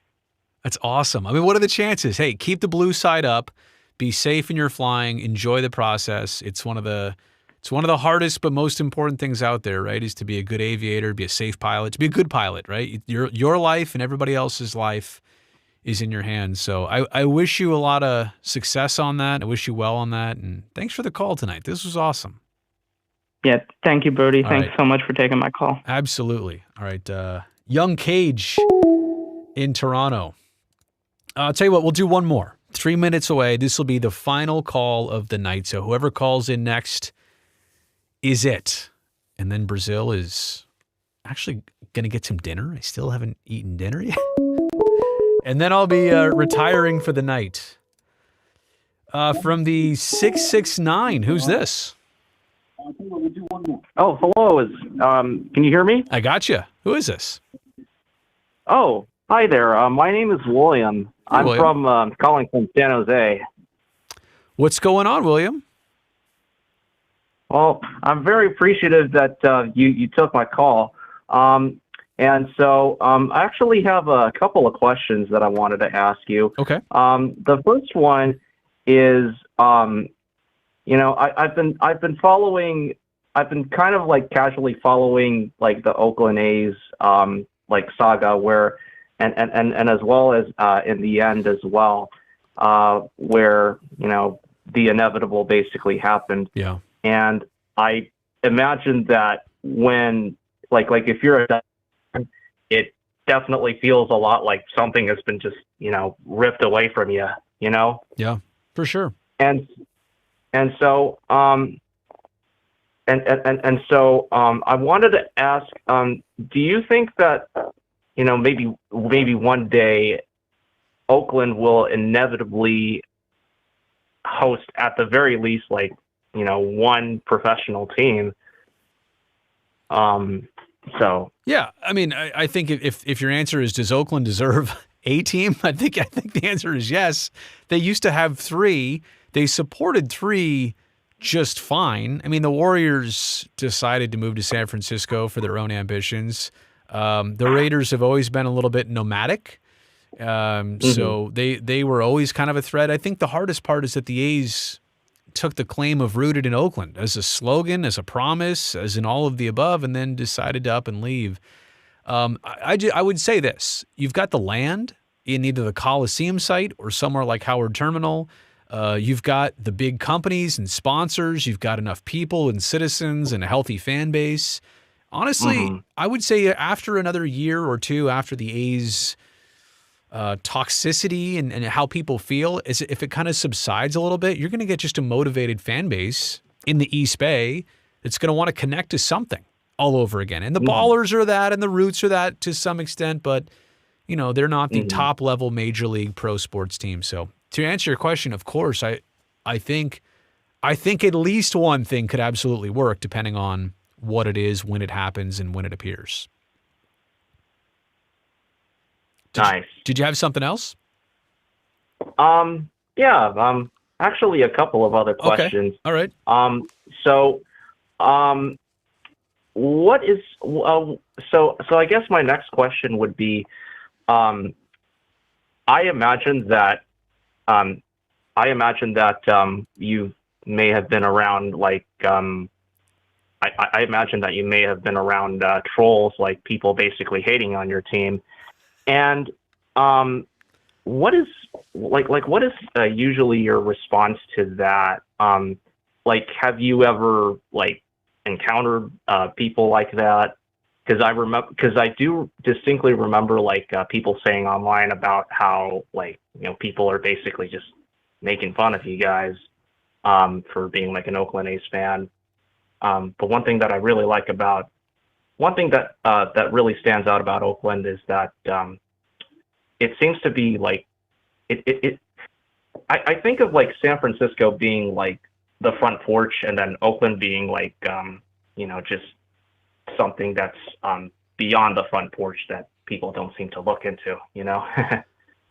That's awesome. I mean, what are the chances? Hey, keep the blue side up. Be safe in your flying. Enjoy the process. It's one of the hardest but most important things out there, right? Is to be a good aviator, be a safe pilot, to be a good pilot, right? Your life and everybody else's life is in your hands. So I wish you a lot of success on that. I wish you well on that. And thanks for the call tonight. This was awesome. Yeah, thank you, Brody. All Thanks right. so much for taking my call. Absolutely. All right. Young Cage in Toronto. I'll tell you what, we'll do one more. 3 minutes away. This will be the final call of the night. So whoever calls in next is it. And then Brazil is actually going to get some dinner. I still haven't eaten dinner yet. And then I'll be retiring for the night. From the 669, who's this? Oh, hello. Can you hear me? I got you. Who is this? Oh, hi there. My name is William. Hey, I'm William. calling from San Jose. What's going on, William? Well, I'm very appreciative that you took my call. And so I actually have a couple of questions that I wanted to ask you. Okay. The first one is, I've been kind of like casually following like the Oakland A's like saga where, and as well as in the end as well, where the inevitable basically happened. Yeah. And I imagine that when like if you're a it definitely feels a lot like something has been just, ripped away from you, Yeah, for sure. And so, I wanted to ask, do you think that, maybe one day Oakland will inevitably host at the very least, like, one professional team? Yeah, I mean, I think if your answer is does Oakland deserve a team, I think the answer is yes. They used to have 3. They supported 3 just fine. I mean, the Warriors decided to move to San Francisco for their own ambitions. The Raiders have always been a little bit nomadic. So they were always kind of a threat. I think the hardest part is that the A's took the claim of rooted in Oakland as a slogan, as a promise, as in all of the above, and then decided to up and leave. I would say this. You've got the land in either the Coliseum site or somewhere like Howard Terminal. You've got the big companies and sponsors. You've got enough people and citizens and a healthy fan base. Honestly, I would say after another year or two after the A's toxicity and how people feel, is if it kind of subsides a little bit, you're going to get just a motivated fan base in the East Bay that's going to want to connect to something all over again. And the Ballers are that, and the Roots are that to some extent, but they're not the top level major league pro sports team. So to answer your question, of course, I think at least one thing could absolutely work depending on what it is, when it happens, and when it appears. Nice. Did you have something else? Yeah. Actually, a couple of other questions. Okay. All right. What is so I guess my next question would be, I imagine that you may have been around like I imagine that you may have been around trolls, like people basically hating on your team. And what is usually your response to that? Like, have you ever like encountered people like that? Because I do distinctly remember like people saying online about how like people are basically just making fun of you guys for being like an Oakland A's fan. But one thing that I really like about that really stands out about Oakland is that it seems to be like I think of like San Francisco being like the front porch, and then Oakland being like just something that's beyond the front porch that people don't seem to look into.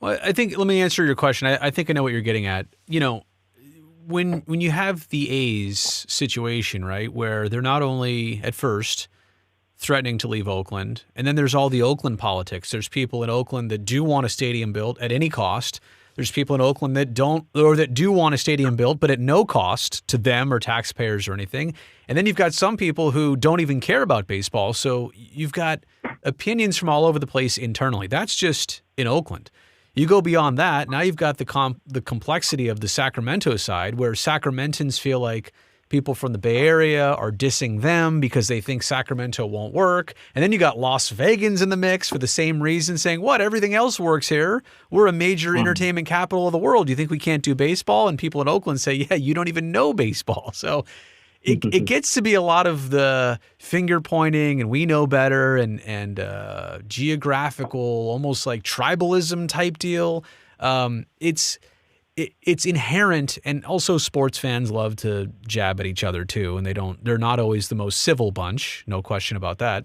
Well, I think let me answer your question. I think I know what you're getting at. when you have the A's situation, right, where they're not only at first threatening to leave Oakland, and then there's all the Oakland politics. There's people in Oakland that do want a stadium built at any cost. There's people in Oakland that don't, or that do want a stadium built, but at no cost to them or taxpayers or anything. And then you've got some people who don't even care about baseball. So you've got opinions from all over the place internally. That's just in Oakland. You go beyond that, now you've got the complexity of the Sacramento side, where Sacramentans feel like people from the Bay Area are dissing them because they think Sacramento won't work. And then you got Las Vegans in the mix for the same reason, saying, what, everything else works here. We're a major entertainment capital of the world. Do you think we can't do baseball? And people in Oakland say, yeah, you don't even know baseball. So it gets to be a lot of the finger pointing and we know better and geographical, almost like tribalism type deal. It's inherent, and also sports fans love to jab at each other too, and they're not always the most civil bunch, no question about that.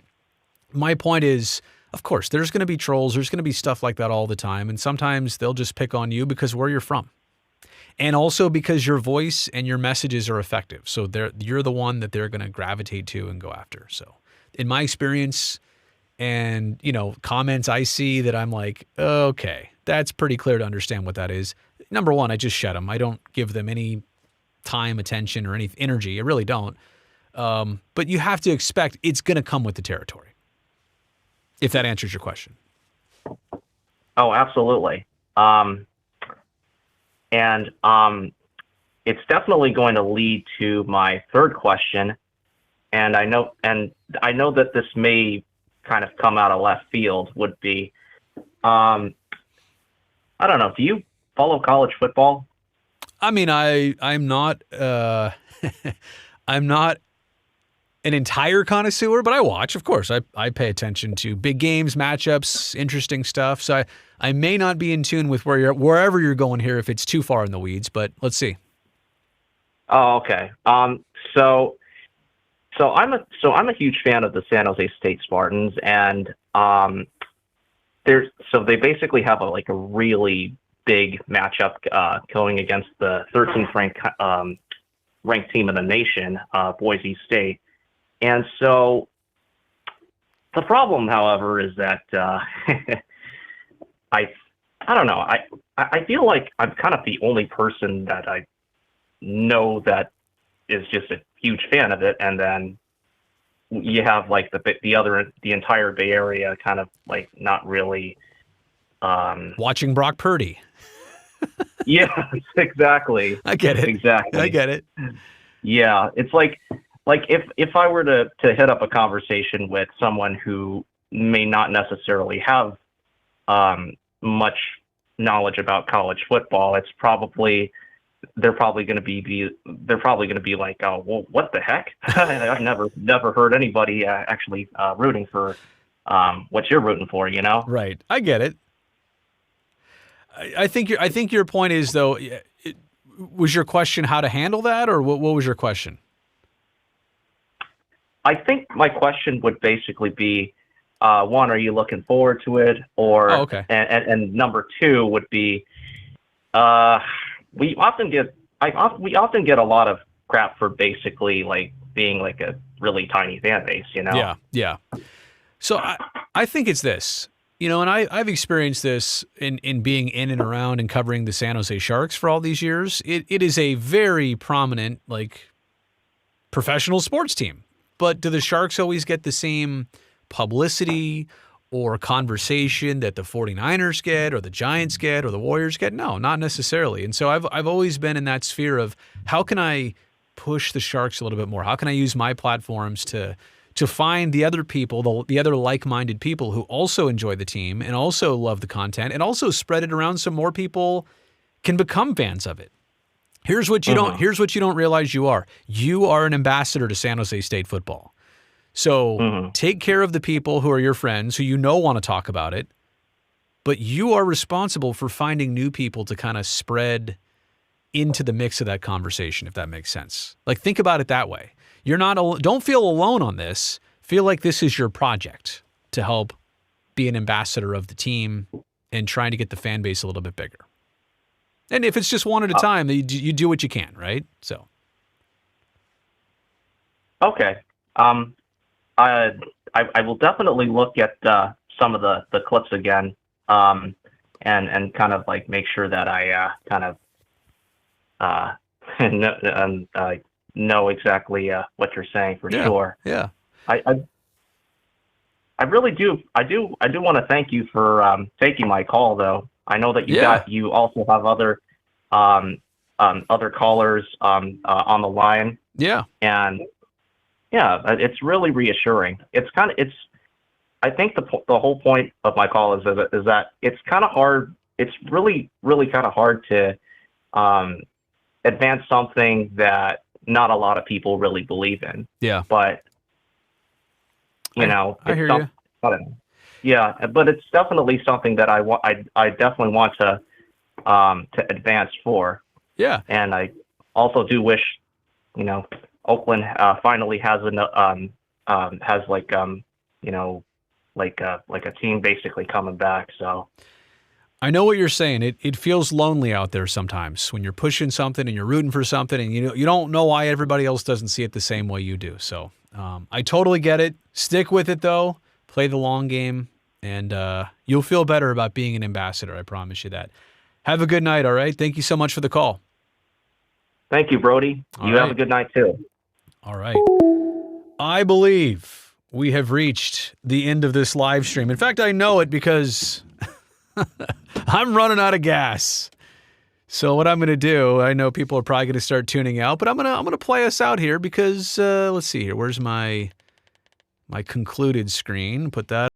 My point is, of course, there's going to be trolls, there's going to be stuff like that all the time, and sometimes they'll just pick on you because where you're from. And also because your voice and your messages are effective. So you're the one that they're going to gravitate to and go after. So in my experience and, comments I see that I'm like, okay, that's pretty clear to understand what that is. Number one, I just shut them. I don't give them any time, attention, or any energy. I really don't. But you have to expect it's going to come with the territory, if that answers your question. Oh, absolutely. And it's definitely going to lead to my third question. And I know that this may kind of come out of left field, would be, I don't know, do you follow college football? I mean, I'm not I'm not an entire connoisseur, but I watch, of course. I pay attention to big games, matchups, interesting stuff. So I may not be in tune with wherever you're going here if it's too far in the weeds, but let's see. Oh, okay. So I'm a huge fan of the San Jose State Spartans, and they basically have a really big matchup going against the 13th ranked team in the nation, Boise State. And so the problem, however, is that I don't know. I feel like I'm kind of the only person that I know that is just a huge fan of it, and then you have the entire Bay Area kind of not really watching Brock Purdy. Yeah, exactly. I get it. Exactly. I get it. Yeah, it's like if I were to hit up a conversation with someone who may not necessarily have much knowledge about college football, they're probably going to be like, oh, well, what the heck? I've never heard anybody actually rooting for what you're rooting for, Right. I get it. I think your point is, though, was your question how to handle that, or what was your question? I think my question would basically be, one, are you looking forward to it? Or, oh, okay. And number two would be, we often get a lot of crap for basically being a really tiny fan base, Yeah. So I think it's this. And I've experienced this in being in and around and covering the San Jose Sharks for all these years. It is a very prominent, professional sports team. But do the Sharks always get the same publicity or conversation that the 49ers get or the Giants get or the Warriors get? No, not necessarily. And so I've always been in that sphere of how can I push the Sharks a little bit more? How can I use my platforms to find the other people, the other like-minded people who also enjoy the team and also love the content and also spread it around so more people can become fans of it. Here's what you don't realize you are. You are an ambassador to San Jose State football. So take care of the people who are your friends who want to talk about it, but you are responsible for finding new people to kind of spread into the mix of that conversation, if that makes sense. Think about it that way. Don't feel alone on this. Feel like this is your project to help be an ambassador of the team and trying to get the fan base a little bit bigger. And if it's just one at a time, you do what you can, right? So. Okay. I will definitely look at some of the clips again, and kind of like make sure that I kind of know exactly what you're saying for sure. Yeah. I really do. I do want to thank you for taking my call, though. I know that you also have other callers on the line. Yeah. And yeah, it's really reassuring. I think the whole point of my call is that it's kind of hard. It's really, really kind of hard to advance something that not a lot of people really believe in. Yeah. But I hear you. I don't know. Yeah, but it's definitely something that I definitely want to advance for. Yeah. And I also do wish, Oakland finally has like a team basically coming back. So I know what you're saying. It feels lonely out there sometimes when you're pushing something and you're rooting for something, and you don't know why everybody else doesn't see it the same way you do. So I totally get it. Stick with it though. Play the long game, and you'll feel better about being an ambassador. I promise you that. Have a good night. All right. Thank you so much for the call. Thank you, Brody. You have a good night too. All right. I believe we have reached the end of this live stream. In fact, I know it because I'm running out of gas. So what I'm going to do, I know people are probably going to start tuning out, but I'm going to play us out here because let's see here. Where's my concluded screen? Put that